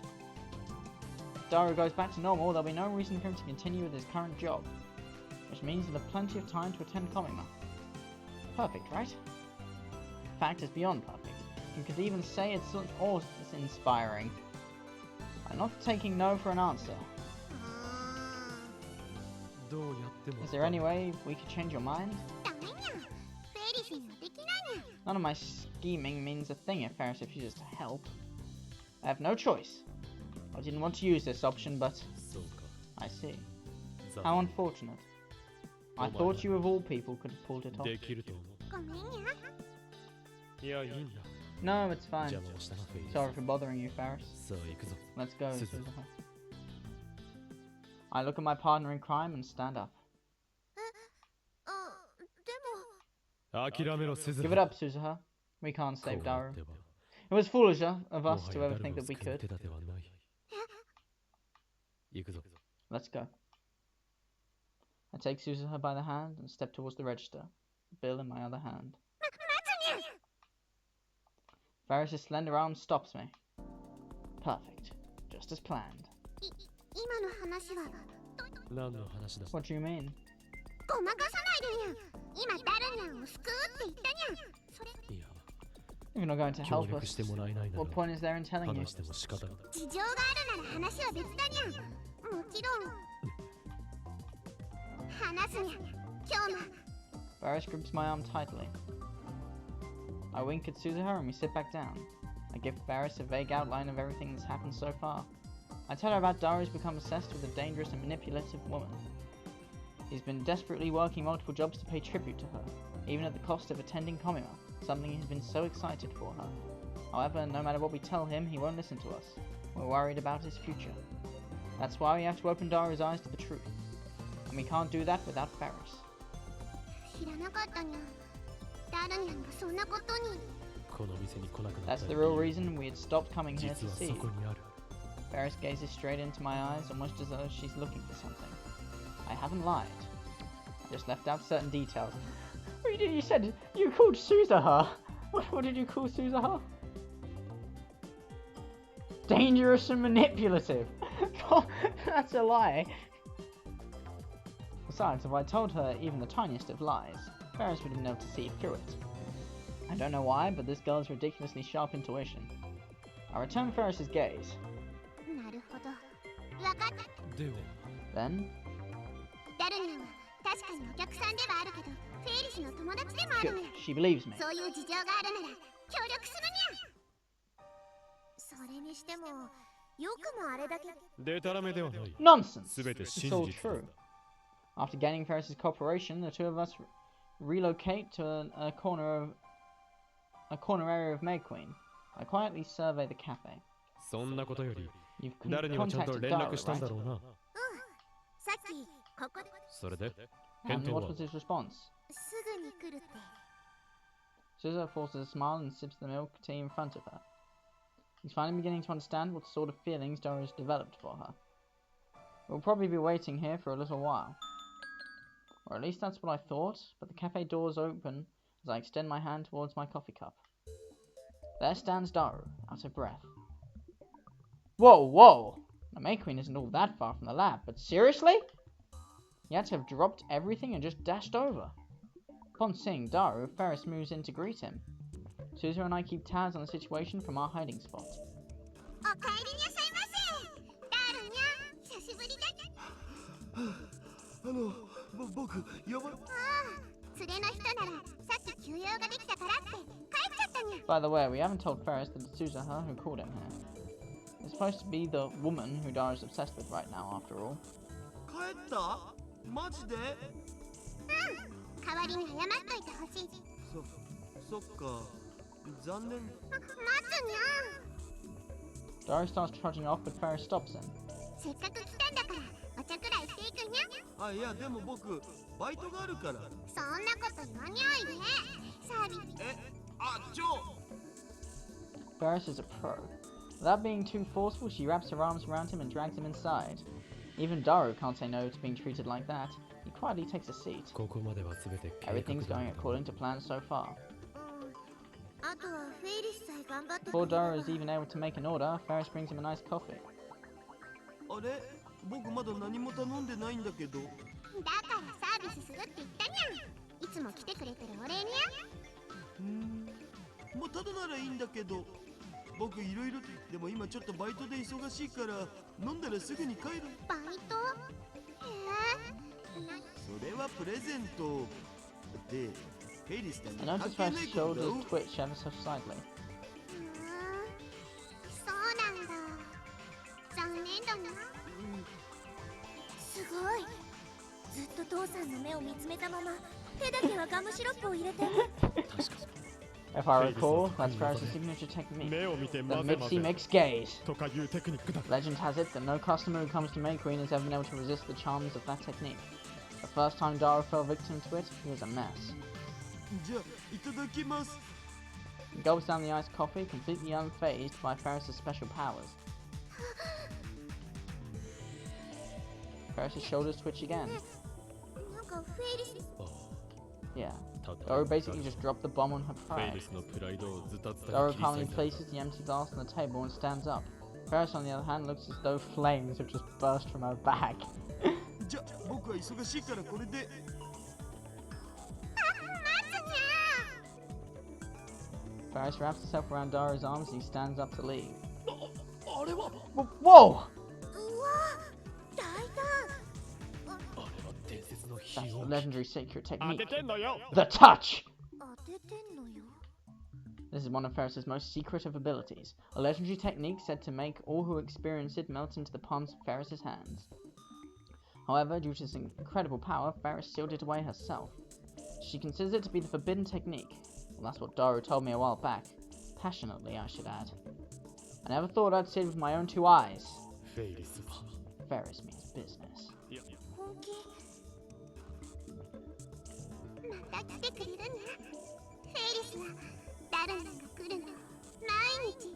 Speaker 2: If Daru goes back to normal, there'll be no reason for him to continue with his current job, which means he'll have plenty of time to attend Komima. Perfect, right? In fact, it's beyond perfect. You could even say it's awe-inspiring. I'm not taking no for an answer.
Speaker 3: どうやっても
Speaker 2: Is there any way we could change your mind?
Speaker 1: ダメにゃん。フェイリスにはできないにゃん。
Speaker 2: None of my scheming means a thing if Ferris refuses to help. I have no choice. I didn't want to use this option, but
Speaker 3: そうか。
Speaker 2: I see.
Speaker 3: 残
Speaker 2: How unfortunate. I thought you of all people could have pulled it off.
Speaker 3: できると思
Speaker 1: ごめんにゃん。
Speaker 3: う。いや、いいんだ。
Speaker 2: No, it's fine.
Speaker 3: 邪魔をしたな、フェイリス。
Speaker 2: Sorry for bothering you, Ferris.
Speaker 3: さあ、行くぞ。
Speaker 2: Let's go.
Speaker 3: Suzuha.
Speaker 2: Suzuha. I look at my partner in crime and stand up.
Speaker 3: 諦めろ鈴
Speaker 2: Give it up, Suzuha. We can't
Speaker 3: こう
Speaker 2: save
Speaker 3: な
Speaker 2: Daru.
Speaker 3: っては
Speaker 2: It was foolish of
Speaker 3: も
Speaker 2: us
Speaker 3: は
Speaker 2: to
Speaker 3: や
Speaker 2: ever
Speaker 3: 誰
Speaker 2: think
Speaker 3: も
Speaker 2: that we
Speaker 3: 救う
Speaker 2: could.
Speaker 3: 手立てはない行くぞ
Speaker 2: Let's go. I take Suzuha by the hand and step towards the register, the bill in my other hand. Varys' slender arm stops me. Perfect. Just as planned.
Speaker 1: 今の話は
Speaker 3: 何の話だ
Speaker 2: What do you mean?
Speaker 1: ごまかさないでにゃ。今ダルニャンを救うって言ったにゃ。それ
Speaker 3: いや
Speaker 2: If you're not going to
Speaker 3: 協
Speaker 2: help
Speaker 3: 力
Speaker 2: us,
Speaker 3: してもらえないなら
Speaker 2: what point is there in telling you?
Speaker 3: 話しても仕方がない
Speaker 1: 事情があるなら話は別だにゃ。もちろん話すにゃ。今日も
Speaker 2: Varys grips my arm tightly. I wink at Suzuha and we sit back down. I give Varys a vague outline of everything that's happened so far. I tell her about Daru's become obsessed with a dangerous and manipulative woman. He's been desperately working multiple jobs to pay tribute to her, even at the cost of attending Komima, something he's been so excited for her. However, no matter what we tell him, he won't listen to us. We're worried about his future. That's why we have to open Daru's eyes to the truth. And we can't do that without Varys.
Speaker 1: 知らなかったにゃ。ダルニャンがそんなことに。
Speaker 3: この店に来なくなっ
Speaker 2: That's
Speaker 3: た
Speaker 2: the
Speaker 3: 理
Speaker 2: real
Speaker 3: 由
Speaker 2: reason we had stopped coming here
Speaker 3: 実
Speaker 2: to
Speaker 3: は
Speaker 2: see
Speaker 3: そ
Speaker 2: you.
Speaker 3: こにある
Speaker 2: Varys gazes straight into my eyes, almost as though she's looking for something. I haven't lied. I just left out certain details. What did you said? You called Suzuha. What did you call Suzuha? Dangerous and manipulative. That's a lie. Besides, if I told her even the tiniest of lies, Varys would have been able to see through it. I don't know why, but this girl has ridiculously sharp intuition. I return Varys' gaze.
Speaker 1: なるほど。わかった。
Speaker 3: では
Speaker 2: Then,
Speaker 1: ダルニャンは確かにお客さんではあるけど、フェイリスの友達でもあ
Speaker 2: good.
Speaker 1: るにゃ。
Speaker 2: She believes me.
Speaker 1: そういう事情があるなら協力するにゃ。それにしても、よくもあれだけ。
Speaker 3: でたらめではない
Speaker 2: Nonsense!
Speaker 3: すべて
Speaker 2: It's
Speaker 3: 真
Speaker 2: all
Speaker 3: 実だ
Speaker 2: true. After gaining Ferris's cooperation, the two of us relocate to a corner area of May Queen. I quietly survey the cafe.
Speaker 3: そんなことより
Speaker 2: You've
Speaker 3: 誰にもちゃんと
Speaker 2: contacted
Speaker 3: 連
Speaker 2: Dara,
Speaker 3: 絡したんだ
Speaker 2: right?
Speaker 3: ろうな
Speaker 1: さっきここで
Speaker 3: それで
Speaker 2: And
Speaker 3: 返答
Speaker 2: what
Speaker 3: は
Speaker 2: was his response?
Speaker 1: すぐに来るって。
Speaker 2: Suzuha forces a smile and sips the milk tea in front of her. He's finally beginning to understand what sort of feelings Dara has developed for her. We'll probably be waiting here for a little while. Or at least that's what I thought, but the cafe doors open as I extend my hand towards my coffee cup. There stands Daru, out of breath. Whoa, whoa! The May Queen isn't all that far from the lab, but seriously? He had to have dropped everything and just dashed over. Upon seeing Daru, Ferris moves in to greet him. Suzuha and I keep tabs on the situation from our hiding spot.
Speaker 1: おかえりにゃさいませ。ダルニャン、久しぶりだ。
Speaker 4: 僕、やば。
Speaker 1: ああ、連れの人ならさっき休養ができたからって帰っちゃったにゃ。
Speaker 2: By the way, we haven't told Ferris that it's Suzuha who called him here. It's supposed to be the woman who Daru's obsessed with right now, after all.
Speaker 4: 帰ったマジで
Speaker 1: 代わりに謝っといてほしい。
Speaker 4: そっか。残念。
Speaker 1: 待つにゃ。
Speaker 2: Daru starts trudging off, but Ferris stops him.
Speaker 1: せっかく来たんだからお茶くらいしていくにゃ。
Speaker 4: あ、いや、でも僕、バイトがあるから。
Speaker 1: そんなこと言わにゃいで。サービス。
Speaker 2: Ferris is a pro. Without being too forceful, she wraps her arms around him and drags him inside. Even Daru can't say no to being treated like that. He quietly takes a seat.
Speaker 3: ここまでは全て計画
Speaker 2: Everything's
Speaker 3: だ
Speaker 2: going according to plan so far.
Speaker 1: あとはフェイリスさえ頑張ってくれ
Speaker 2: Before
Speaker 1: れば
Speaker 2: Daru is even able to make an order, Ferris brings him a nice coffee.
Speaker 4: あれ僕まだ何も頼んでないんだけど。
Speaker 1: だからサービスするって言ったにゃ。いつも来てくれてるお礼にゃ。
Speaker 4: もうただならいいんだけど。僕いろいろと。でも今ちょっとバイトで忙しいから飲んだらすぐに帰る。
Speaker 1: バイト
Speaker 4: それはプレゼント。で、フェイリスさん
Speaker 2: I
Speaker 4: に関
Speaker 2: notice
Speaker 4: 係な
Speaker 2: Ferris'
Speaker 4: いことだ
Speaker 2: shoulders
Speaker 4: ろ。
Speaker 2: twitch ever so slightly.
Speaker 1: そうなんだ。残念だな。すごい。ずっと父さんの目を見つめたまま手だけはガムシロップを入れて。
Speaker 2: If I recall, that's Ferris' signature technique.
Speaker 3: 目を見て
Speaker 2: The
Speaker 3: 混ぜ混
Speaker 2: Mixie
Speaker 3: ぜ
Speaker 2: Mix Gaze.
Speaker 3: とかいうテクニックだ
Speaker 2: Legend has it that no customer who comes to May Queen has ever been able to resist the charms of that technique. The first time Daru fell victim to it, he was a mess.
Speaker 4: じゃあいただきます。
Speaker 2: He gulps down the iced coffee, completely unfazed by Ferris's special powers. Ferris's shoulders twitch again.
Speaker 1: なんかフェイリス
Speaker 2: Yeah.
Speaker 3: ただ
Speaker 2: Doro basically just dropped the bomb on her
Speaker 3: フェイ
Speaker 2: pride.
Speaker 3: リスのプライドをズタズタ
Speaker 2: Doro
Speaker 3: に切り裂
Speaker 2: calmly
Speaker 3: いた
Speaker 2: places the empty glass on the table and stands up. Ferris, on the other hand, looks as though flames have just burst from her back.
Speaker 4: じゃあ僕は忙しいからこれで。
Speaker 2: Ferris wraps himself around Doro's arms and he stands up to leave.
Speaker 3: あれは
Speaker 2: Whoa!
Speaker 1: うわ大胆
Speaker 3: あれは伝説の
Speaker 2: That's
Speaker 3: 秘
Speaker 2: the
Speaker 3: 宝
Speaker 2: legendary secret
Speaker 3: 当
Speaker 2: technique.
Speaker 3: ててんのよ
Speaker 2: The touch!
Speaker 1: 当ててんのよ
Speaker 2: This is one of Ferris's most secret of abilities, a legendary technique said to make all who experience it melt into the palms of Ferris's hands. However, due to its incredible power, Ferris sealed it away herself. She considers it to be the forbidden technique. Well, that's what Doro told me a while back. Passionately, I should add. I never thought I'd see it with my own two eyes.
Speaker 3: フェイリスは
Speaker 2: Ferris means business.
Speaker 3: いや
Speaker 1: 本気また来てくれるねフェイリスはダルナが来るの毎日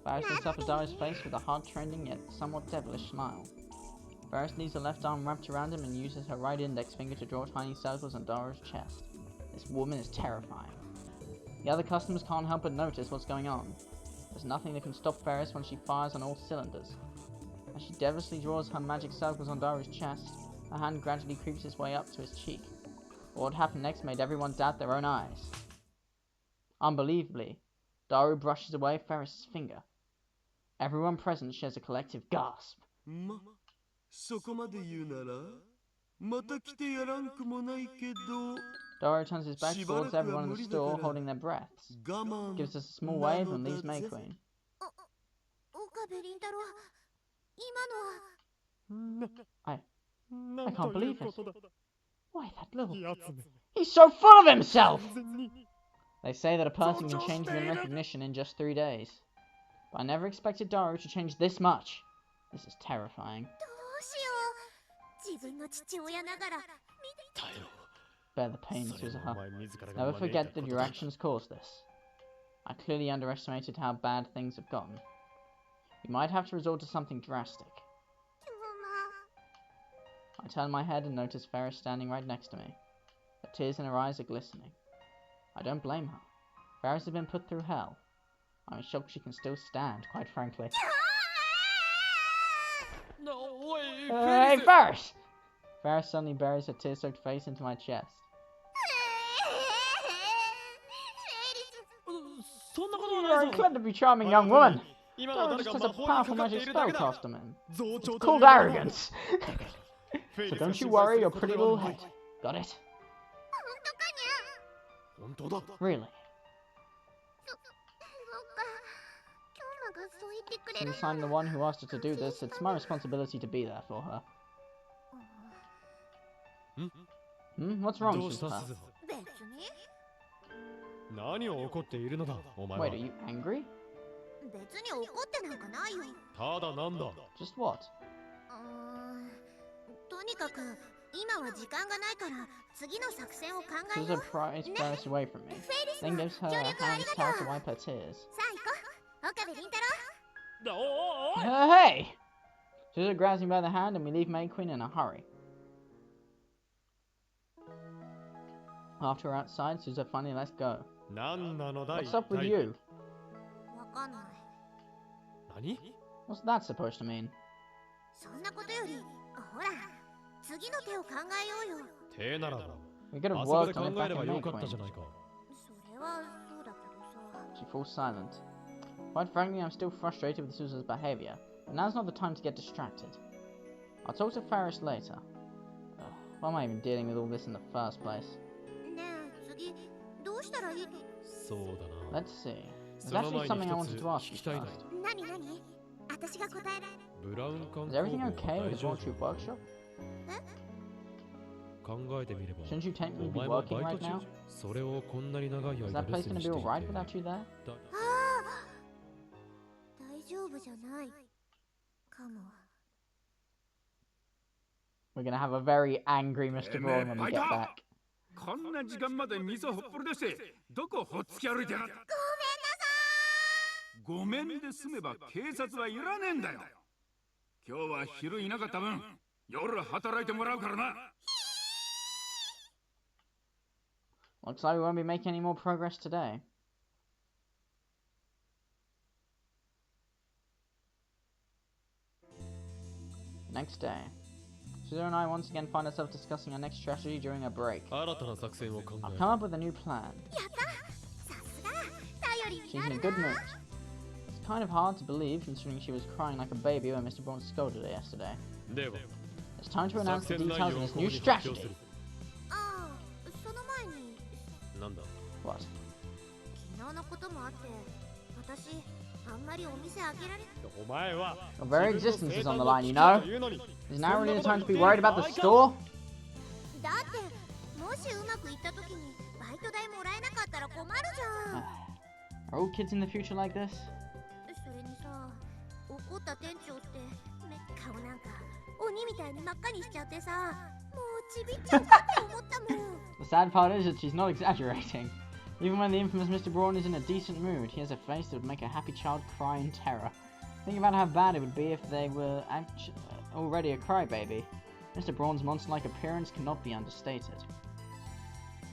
Speaker 2: Ferris looks up at Doro's face with a heart-trending yet somewhat devilish smile. Ferris leaves her left arm wrapped around him and uses her right index finger to draw tiny circles on Doro's chest. This woman is terrifying. The other customers can't help but notice what's going on. There's nothing that can stop Ferris when she fires on all cylinders. As she devilishly draws her magic circles on Doro's chest, her hand gradually creeps its way up to his cheek. What happened next made everyone doubt their own eyes. Unbelievably, Doro brushes away Ferris's finger. Everyone present shares a collective gasp.
Speaker 4: ま、そこまで言うならまた来てやらんくもないけど
Speaker 2: Doro turns his back towards everyone in the store, holding their breaths.
Speaker 4: 我慢
Speaker 2: Gives us a small wave and leaves May Queen.
Speaker 1: 岡部倫太郎今のは
Speaker 2: I
Speaker 3: なん
Speaker 2: can't
Speaker 3: という
Speaker 2: believe it.
Speaker 3: ことだ
Speaker 2: Why, that little...
Speaker 3: やつめ
Speaker 2: He's so full of himself!
Speaker 3: 完全に
Speaker 2: They say that a person can change within recognition in just 3 days. But I never expected Doro to change this much. This is terrifying.
Speaker 1: どうしよう自分の父親ながら
Speaker 3: 耐えろ
Speaker 2: Bear the pain,
Speaker 3: それは
Speaker 2: Suzuha.
Speaker 3: お前自らが
Speaker 2: Never
Speaker 3: 招いた
Speaker 2: forget
Speaker 3: こ
Speaker 2: that
Speaker 3: と
Speaker 2: your
Speaker 3: だ
Speaker 2: actions caused this. I clearly underestimated how bad things have gotten. We might have to resort to something drastic.
Speaker 1: でもまあ
Speaker 2: I turn my head and notice Ferris standing right next to me. The tears in her eyes are glistening. I don't blame her. Ferris has been put through hell. I'm shocked she can still stand, quite frankly.
Speaker 3: No way,
Speaker 2: Hey, Ferris! Ferris suddenly buries her tear-soaked face into my chest.
Speaker 3: そんなことは
Speaker 2: You're
Speaker 3: な
Speaker 2: an
Speaker 3: いぞ
Speaker 2: incredibly charming young woman.
Speaker 3: 今のは
Speaker 2: You're
Speaker 3: 誰
Speaker 2: just
Speaker 3: か
Speaker 2: such
Speaker 3: 魔
Speaker 2: a
Speaker 3: 法
Speaker 2: powerful
Speaker 3: にかかって
Speaker 2: magic
Speaker 3: いるだけ
Speaker 2: spell
Speaker 3: だ
Speaker 2: customer.
Speaker 3: 増長
Speaker 2: It's
Speaker 3: と
Speaker 2: called
Speaker 3: いう名の
Speaker 2: arrogance.
Speaker 3: フェイ
Speaker 2: So
Speaker 3: リスが
Speaker 2: don't
Speaker 3: 存
Speaker 2: you
Speaker 3: 在
Speaker 2: worry
Speaker 3: する
Speaker 2: your
Speaker 3: こと
Speaker 2: pretty
Speaker 3: では
Speaker 2: little
Speaker 3: ない
Speaker 2: head. Got it?
Speaker 3: 本当だ
Speaker 2: Really?
Speaker 1: そっか京馬がそう言ってくれる
Speaker 2: Since I'm the one who asked her to do this, it's my responsibility to be there for her. What's wrong,
Speaker 3: どうした
Speaker 2: Suzuha?
Speaker 3: 鈴
Speaker 1: 別に
Speaker 3: 何を怒っているのだお前は
Speaker 2: Wait, are you angry?
Speaker 1: 別に怒ってなんかないよ
Speaker 3: ただなんだ
Speaker 2: Just what?
Speaker 1: とにかく今は時間がないから次の作戦を考えよ
Speaker 2: Suzuha
Speaker 1: う
Speaker 2: pries Ferris away from me,
Speaker 1: フェイリス
Speaker 2: then
Speaker 1: の
Speaker 2: gives her
Speaker 1: 協
Speaker 2: a
Speaker 1: 力あり
Speaker 2: hand
Speaker 1: が
Speaker 2: towel
Speaker 1: と
Speaker 2: to
Speaker 1: う
Speaker 2: wipe her tears.
Speaker 1: さあ行こう岡部倫太郎
Speaker 3: おい
Speaker 2: Hey! Suzuha grabs me by the hand and we leave May Queen in a hurry. After we're outside, Suzuha finally lets go.
Speaker 3: 何なのだ
Speaker 2: What's up with
Speaker 3: 一体
Speaker 2: you?
Speaker 1: わかんない
Speaker 3: 何
Speaker 2: What's that supposed to mean?
Speaker 1: そんなことよりほら次の手を考えようよ
Speaker 3: 手ならば
Speaker 2: We could
Speaker 3: あ
Speaker 2: have
Speaker 3: そこで
Speaker 2: worked
Speaker 3: 考
Speaker 2: on it
Speaker 3: え
Speaker 2: back
Speaker 3: れば
Speaker 2: in
Speaker 3: よ
Speaker 2: May
Speaker 3: かった
Speaker 2: Queen.
Speaker 3: じゃないか
Speaker 1: それはそうだけどさ
Speaker 2: She falls silent. Quite frankly, I'm still frustrated with Suzuha's behavior, but now's not the time to get distracted. I'll talk to Ferris later. Ugh, why am I even dealing with all this in the first place?
Speaker 1: ねえ次どうしたらいいと
Speaker 3: そうだな
Speaker 2: Let's see. There's
Speaker 3: その
Speaker 2: actually
Speaker 3: 前に
Speaker 2: something I
Speaker 3: 一
Speaker 2: wanted
Speaker 3: つ
Speaker 2: to ask
Speaker 3: 聞
Speaker 2: you
Speaker 3: きたいな
Speaker 2: first.
Speaker 1: 何何私が答えられ
Speaker 3: ブラウン管
Speaker 2: Is everything
Speaker 3: 工房
Speaker 2: okay
Speaker 3: は
Speaker 2: with
Speaker 3: 大
Speaker 2: the
Speaker 3: 丈
Speaker 2: Voltrude
Speaker 3: 夫
Speaker 2: workshop?
Speaker 3: 考えてみれば
Speaker 2: Shouldn't you technically
Speaker 3: お
Speaker 2: be
Speaker 3: 前も
Speaker 2: working
Speaker 3: バイ
Speaker 2: right
Speaker 3: ト中
Speaker 2: now?
Speaker 3: それをこんなに長い
Speaker 2: Is
Speaker 3: 間
Speaker 2: that
Speaker 3: 留
Speaker 2: place
Speaker 3: 守
Speaker 2: gonna
Speaker 3: にし
Speaker 2: be
Speaker 3: ていて
Speaker 2: alright without you there?
Speaker 3: だ
Speaker 1: 大丈夫じゃないかも
Speaker 2: We're gonna have a very angry Mr. Braun when we get back.
Speaker 6: こんな時間まで味噌ほっぽり出してどこほっつき歩いてやがった。ごめんで済めば警察はいらねえんだよ。今日は昼いなかった分夜働いてもらうからな。
Speaker 2: Looks like we won't be making any more progress today. Next day. Suzuha and I once again find ourselves discussing our next strategy during a break.
Speaker 3: 新たな作戦を考
Speaker 2: I've
Speaker 3: え
Speaker 2: come up with a new plan.
Speaker 1: やったさすが頼りに
Speaker 2: She's
Speaker 1: な
Speaker 2: in a
Speaker 1: る
Speaker 2: good
Speaker 1: な
Speaker 2: mood. It's kind of hard to believe considering she was crying like a baby when Mr. Braun scolded her yesterday.
Speaker 3: では
Speaker 2: It's time to announce
Speaker 3: 作
Speaker 2: the
Speaker 3: 戦内
Speaker 2: details
Speaker 3: 容
Speaker 2: of
Speaker 3: を
Speaker 2: this
Speaker 3: ここ
Speaker 2: new
Speaker 3: に発表す
Speaker 2: strategy.
Speaker 3: る。
Speaker 1: ああその前に
Speaker 3: なんだ
Speaker 2: What?
Speaker 1: 昨日のこともあって私あんまりお店開けられ
Speaker 3: お前は
Speaker 2: Your very existence is on the line, you know? Is now really the time to be worried about the store?
Speaker 1: だってもしうまくいった時にバイト代もらえなかったら困るじゃん
Speaker 2: Are all kids in the future like this?
Speaker 1: それにさ怒った店長って顔なんか鬼みたいに真っ赤にしちゃってさもうちびっちゃうかって思ったもん
Speaker 2: The sad part is that she's not exaggerating. Even when the infamous Mr. Braun is in a decent mood, he has a face that would make a happy child cry in terror. Think about how bad it would be if they were already a crybaby. Mr. Braun's monster-like appearance cannot be understated.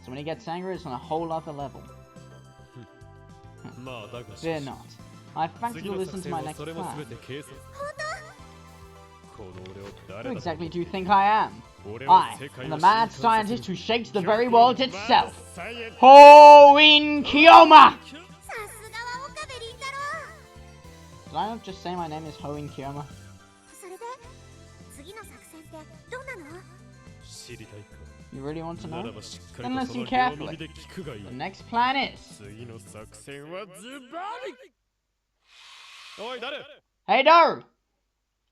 Speaker 2: So when he gets angry, it's on a whole other level.
Speaker 3: まあだが
Speaker 2: Fear not. I've factored
Speaker 3: 次
Speaker 2: all
Speaker 3: の
Speaker 2: this
Speaker 3: 作
Speaker 2: into
Speaker 3: 戦
Speaker 2: my
Speaker 3: は
Speaker 2: next
Speaker 3: それも
Speaker 2: plan.
Speaker 3: 全て計算。この俺を
Speaker 2: Who
Speaker 3: 誰だと
Speaker 2: exactly do you think I am?
Speaker 3: 俺は
Speaker 2: I
Speaker 3: 世界
Speaker 2: am
Speaker 3: を
Speaker 2: the mad
Speaker 3: 震撼させ
Speaker 2: scientist
Speaker 3: る
Speaker 2: who shakes the very world itself.
Speaker 3: サイエン
Speaker 2: Hoin Kiyoma!
Speaker 1: さすがは岡部倫太郎
Speaker 2: Did I not just say my name is Hoin Kiyoma?
Speaker 1: それで次の作戦ってどんなの
Speaker 3: 知りたいか
Speaker 2: You really want to
Speaker 3: なら
Speaker 2: know?
Speaker 3: ばしっかり
Speaker 2: Then
Speaker 3: と
Speaker 2: listen
Speaker 3: その両
Speaker 2: carefully.
Speaker 3: 耳で聞くがいい
Speaker 2: The next plan is...
Speaker 3: 次の作戦はズバリおい誰
Speaker 2: Hey Daru!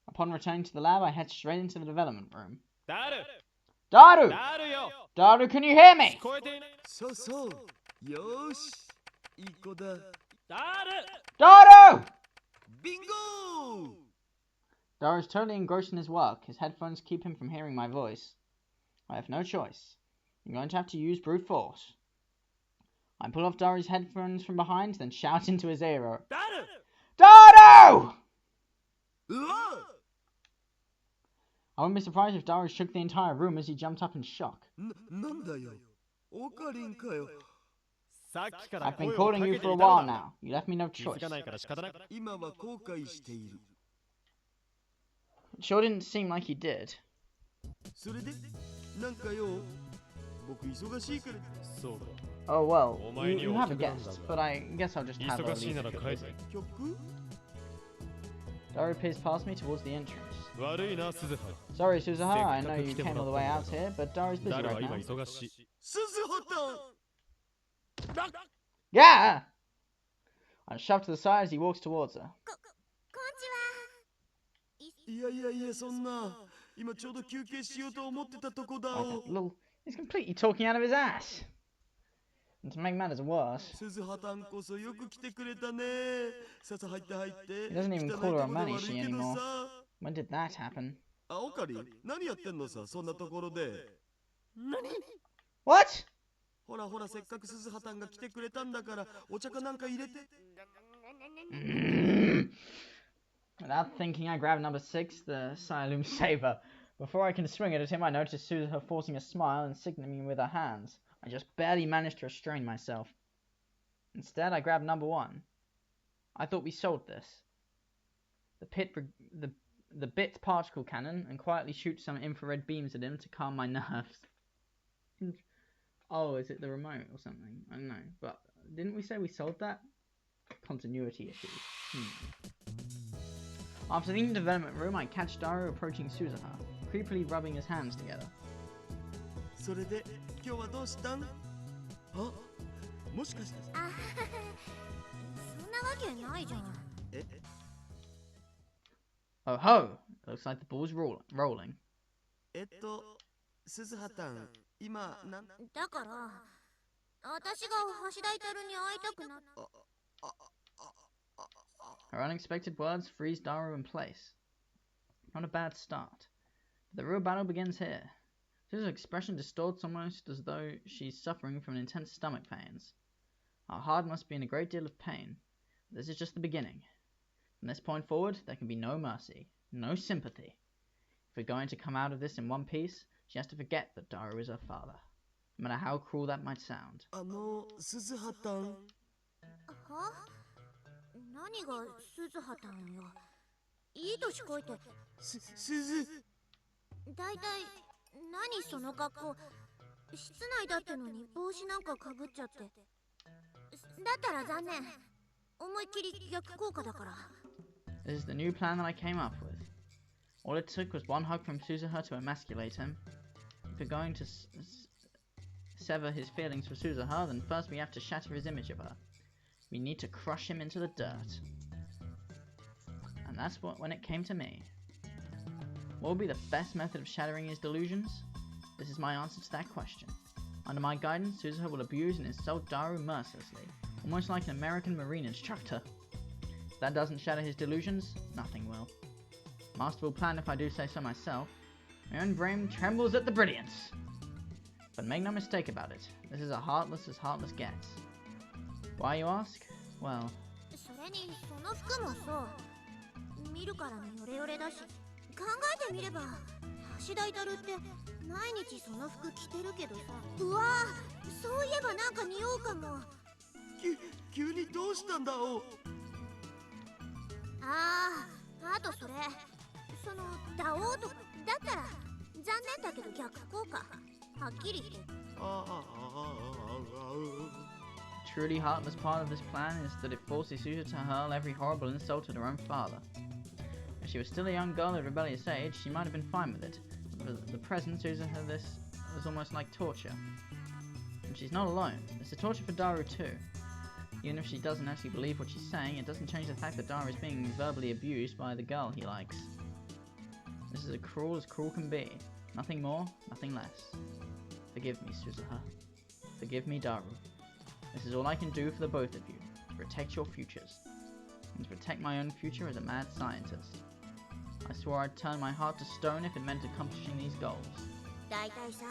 Speaker 2: Upon returning to the lab, I head straight into the development room.
Speaker 3: 誰
Speaker 2: Daru!
Speaker 3: 誰よ
Speaker 2: Daru, can you hear
Speaker 3: 聞
Speaker 2: me?
Speaker 3: こえていない
Speaker 4: そうそうよーしいい子だ
Speaker 3: 誰
Speaker 2: Daru!
Speaker 4: ビンゴ
Speaker 2: Daru's totally engrossed in his work. His headphones keep him from hearing my voice. I have no choice. I'm going to have to use brute force. I pull off Daru's headphones from behind, then shout into his ear.
Speaker 3: 誰
Speaker 2: Daru!
Speaker 4: うわ
Speaker 2: I wouldn't be surprised if Daru shook the entire room as he jumped up in shock.
Speaker 4: なんだよオカリンかよ
Speaker 3: さっきから
Speaker 2: I've been
Speaker 3: 声をか
Speaker 2: calling
Speaker 3: け
Speaker 2: you
Speaker 3: て
Speaker 2: for
Speaker 3: い
Speaker 2: a
Speaker 3: たの
Speaker 2: while
Speaker 3: だ
Speaker 2: now. You left me no
Speaker 3: 気づ
Speaker 2: choice.
Speaker 3: かないから仕方ない
Speaker 4: 今は後悔している
Speaker 2: It sure didn't seem like he did.
Speaker 4: それでなんかよ僕忙しいから
Speaker 3: そうだ
Speaker 2: Oh well,
Speaker 3: Oh,
Speaker 2: you have a
Speaker 3: my
Speaker 2: guest,
Speaker 3: God.
Speaker 2: but I guess I'll just have her
Speaker 3: 忙しい
Speaker 2: leave.
Speaker 3: なら帰れ
Speaker 4: 曲
Speaker 2: Daru peers past me towards the entrance.
Speaker 3: 悪いな鈴葉
Speaker 2: Sorry, Suzuha, I know
Speaker 3: せっかく
Speaker 2: you
Speaker 3: 来ても
Speaker 2: came
Speaker 3: ら
Speaker 2: all
Speaker 3: っ
Speaker 2: the
Speaker 3: た
Speaker 2: way
Speaker 3: んだ
Speaker 2: out here, but Daru's busy
Speaker 3: 誰は
Speaker 2: right
Speaker 3: 今
Speaker 2: now.
Speaker 3: 忙しい
Speaker 4: 鈴葉たん
Speaker 2: Yeah! I'm shoved to the side as he walks towards her.
Speaker 1: こんちはい
Speaker 4: やいやいやそんな今ちょうど休憩しようと思ってたとこだ
Speaker 2: Like
Speaker 4: お
Speaker 2: a little, he's completely talking out of his ass. And to make matters worse,
Speaker 4: 鈴葉たんこそよく来てくれたねささ入って入って
Speaker 2: He doesn't even
Speaker 4: 汚い
Speaker 2: call her a
Speaker 4: とこで悪い
Speaker 2: Manishi
Speaker 4: けど
Speaker 2: anymore.
Speaker 4: さ
Speaker 2: when did that happen?
Speaker 4: あオカリン何やってんのさそんなところで
Speaker 2: What?
Speaker 4: ほらほらせっかく鈴葉たんが来てくれたんだからお茶かなんか入れて
Speaker 2: Without thinking, I grab number 6, the Siloom Saber. Before I can swing it at him, I notice Suzuha forcing a smile and signaling with her hands. I just barely managed to restrain myself. Instead, I grab number 1. I thought we sold this. The bit particle cannon and quietly shoot some infrared beams at him to calm my nerves. Oh, is it the remote or something? I don't know. But didn't we say we sold that? Continuity issues. After leaving the development room, I catch Daru approaching Suzuha, creepily rubbing his hands together.
Speaker 4: それで今日はどうしたんあもしかして
Speaker 1: あそんなわけないじゃん
Speaker 4: え
Speaker 2: Oh ho! It looks like the ball's rolling.
Speaker 4: 鈴葉たん今なん
Speaker 1: だから私が橋田イタルに会いたくなっ
Speaker 2: Her unexpected words freeze Daru in place. Not a bad start. But the real battle begins here. Suzuha's expression distorts almost as though she's suffering from intense stomach pains. Our heart must be in a great deal of pain. This is just the beginning. From this point forward, there can be no mercy, no sympathy. If we're going to come out of this in one piece, she has to forget that Daru is her father, no matter how cruel that might sound.
Speaker 4: 鈴葉たん。
Speaker 1: は？何が鈴葉たんよ。いい年こいて。
Speaker 4: 鈴。
Speaker 1: だいたい何その格好。室内だってのに帽子なんかかぶっちゃって。だったら残念。思いっきり逆効果だから。
Speaker 2: This is the new plan that I came up with. All it took was one hug from Suzuha to emasculate him. If we're going to sever his feelings for Suzuha, then first we have to shatter his image of her. We need to crush him into the dirt. And that's when it came to me. What would be the best method of shattering his delusions? This is my answer to that question. Under my guidance, Suzuha will abuse and insult Daru mercilessly, almost like an American Marine instructor. If that doesn't shatter his delusions, nothing will. Masterful plan if I do say so myself. My own brain trembles at the brilliance. But make no mistake about it, this is as heartless gets. Why, you ask? Well...
Speaker 1: それにその服もそう。見るからにヨレヨレだし、考えてみれば、橋田至って毎日その服着てるけどさ。うわぁ、そういえばなんか匂うかも。
Speaker 4: 急にどうしたんだお。
Speaker 1: あとそれ。その打王とかだったら残念だけど逆効果。はっきり言って。
Speaker 2: Truly heartless part of this plan is that it forces Suzuha to hurl every horrible insult at her own father. If she was still a young girl at a rebellious age, she might have been fine with it. But at the present, Suzuha this was almost like torture. And she's not alone. It's a torture for Daru too. Even if she doesn't actually believe what she's saying, it doesn't change the fact that Daru is being verbally abused by the girl he likes. This is as cruel can be. Nothing more, nothing less. Forgive me, Suzuha. Forgive me, Daru. This is all I can do for the both of you, to protect your futures, and to protect my own future as a mad scientist. I swore I'd turn my heart to stone if it meant accomplishing these goals.
Speaker 1: だいたいさ、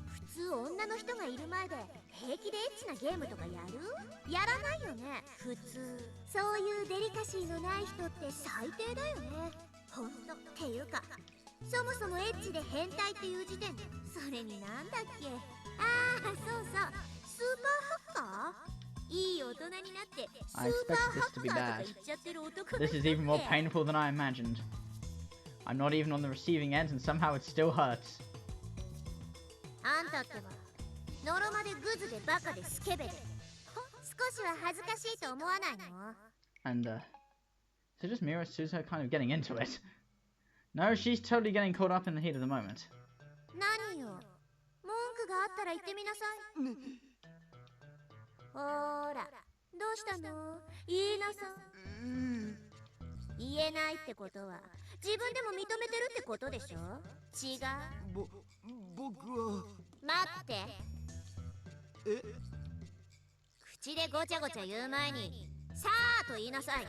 Speaker 1: 普通女の人がいる前で平気でエッチなゲームとかやる？やらないよね、普通。そういうデリカシーのない人って最低だよね。ほんと、っていうか、そもそもエッチで変態っていう時点で、それになんだっけ？そうそう、スーパーハッカー？いい大人になってスーパーハッカーとか言っちゃってる男だ。
Speaker 2: This is even more painful than I imagined. I'm not even on the receiving end and somehow it still hurts.
Speaker 1: あんたってば、ノロマでグズでバカでスケベで、少しは恥ずかしいと思わないの？
Speaker 2: And, so just mirrors Suzuha kind of getting into it. No, she's totally getting caught up in the heat of the moment.
Speaker 1: 何よ、文句があったら言ってみなさい。ほーら、どうしたの？言いなさい。言えないってことは自分でも認めてるってことでしょ？違う。
Speaker 4: 僕は。
Speaker 1: 待って。
Speaker 4: え？
Speaker 1: 口でごちゃごちゃ言う前にさーと言いなさい。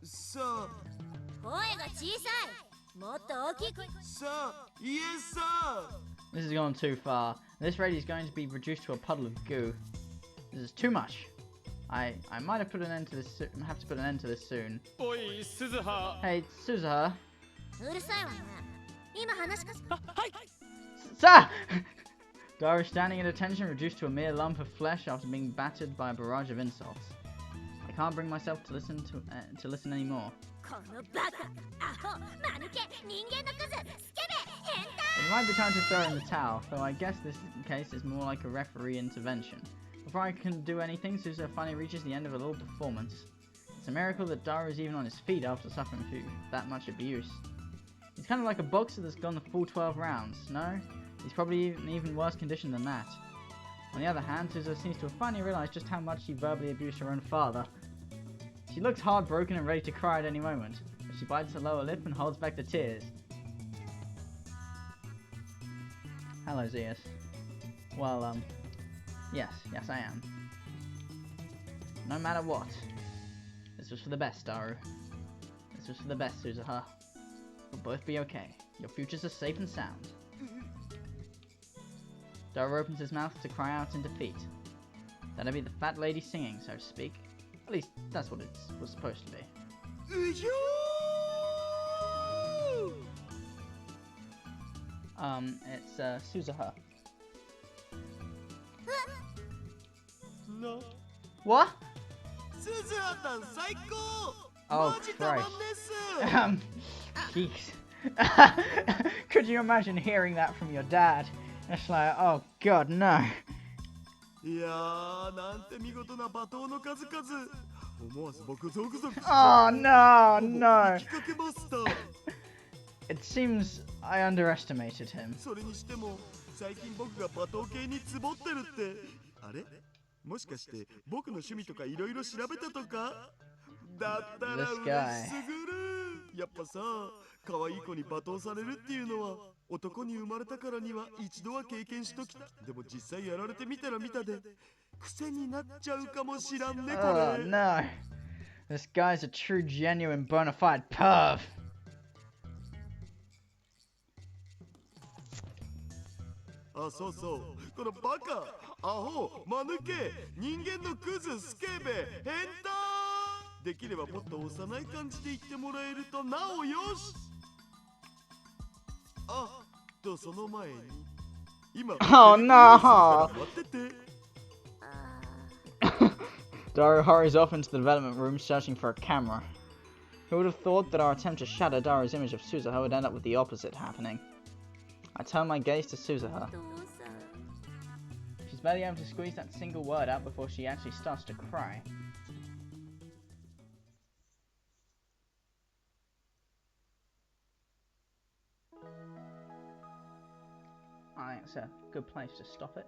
Speaker 4: さあ。
Speaker 1: 声が小さい。もっと大きく。
Speaker 4: さあ、イエスさ。
Speaker 2: This has gone too far. This lady is going to be reduced to a puddle of goo. This is too much. I might have put an end to this. Have to put an end to this soon.
Speaker 3: おい、鈴葉。
Speaker 2: Hey, Suzuha.
Speaker 1: うるさいわね。今話しかす。
Speaker 3: はい。
Speaker 2: Sir! Daru standing at attention, reduced to a mere lump of flesh after being battered by a barrage of insults. I can't bring myself to listen anymore.
Speaker 1: このバカ、アホ、マヌケ、人間のクズ、スケベ、変態。
Speaker 2: It might be time to throw in the towel, though I guess this case is more like a referee intervention. Before I can do anything, Suzuha finally reaches the end of a little performance. It's a miracle that Daru is even on his feet after suffering through that much abuse. He's kind of like a boxer that's gone the full 12 rounds, no? He's probably in even worse condition than that. On the other hand, Suzuha seems to have finally realised just how much she verbally abused her own father. She looks heartbroken and ready to cry at any moment, but she bites her lower lip and holds back the tears. Hello, Zeus. Well, yes I am. No matter what, this was for the best, Daru. This was for the best, Suzuha. We'll both be okay. Your futures are safe and sound. Dara opens his mouth to cry out in defeat. That'd be the fat lady singing, so to speak. At least, that's what it was supposed to be.
Speaker 4: うひょ
Speaker 2: It's, Suzuha.
Speaker 4: ーな
Speaker 2: What?
Speaker 4: 鈴葉たん最高
Speaker 2: Oh,
Speaker 4: マジたまんねっす
Speaker 2: Geeks. Could you imagine hearing that from your dad? It's like, oh god, no.
Speaker 4: いやーなんて見事な罵倒の数々思わず僕ゾクゾク
Speaker 2: Oh no,
Speaker 4: ほぼ
Speaker 2: no.
Speaker 4: 生きかけマスター
Speaker 2: It seems I underestimated him.
Speaker 4: それにしても最近僕が罵倒系にツボってるってあれもしかして僕の趣味とかいろいろ調べたとかだったら
Speaker 2: This
Speaker 4: 嬉
Speaker 2: guy.
Speaker 4: しすぐるやっぱさ可愛い子に罵倒されるっていうのは男に生まれたからには一度は経験しときたでも実際やられてみたら見たで癖になっちゃうかもしらんねこ
Speaker 2: Oh
Speaker 4: れ
Speaker 2: no. This guy's a true, genuine, bona fide perv.
Speaker 4: あそうそうこのバカアホマヌケ人間のクズスケベ変態できればもっと幼い感じで言ってもらえるとなおよしあとその前に今
Speaker 2: Oh no!
Speaker 4: 待ってて
Speaker 2: Dara hurries off into the development room searching for a camera. Who would have thought that our attempt to shatter Dara's image of Suzuha would end up with the opposite happening? I turn my gaze to Suzuha.
Speaker 5: お父さん
Speaker 2: She's barely able to squeeze that single word out before she actually starts to cry. I think it's a good place to stop it.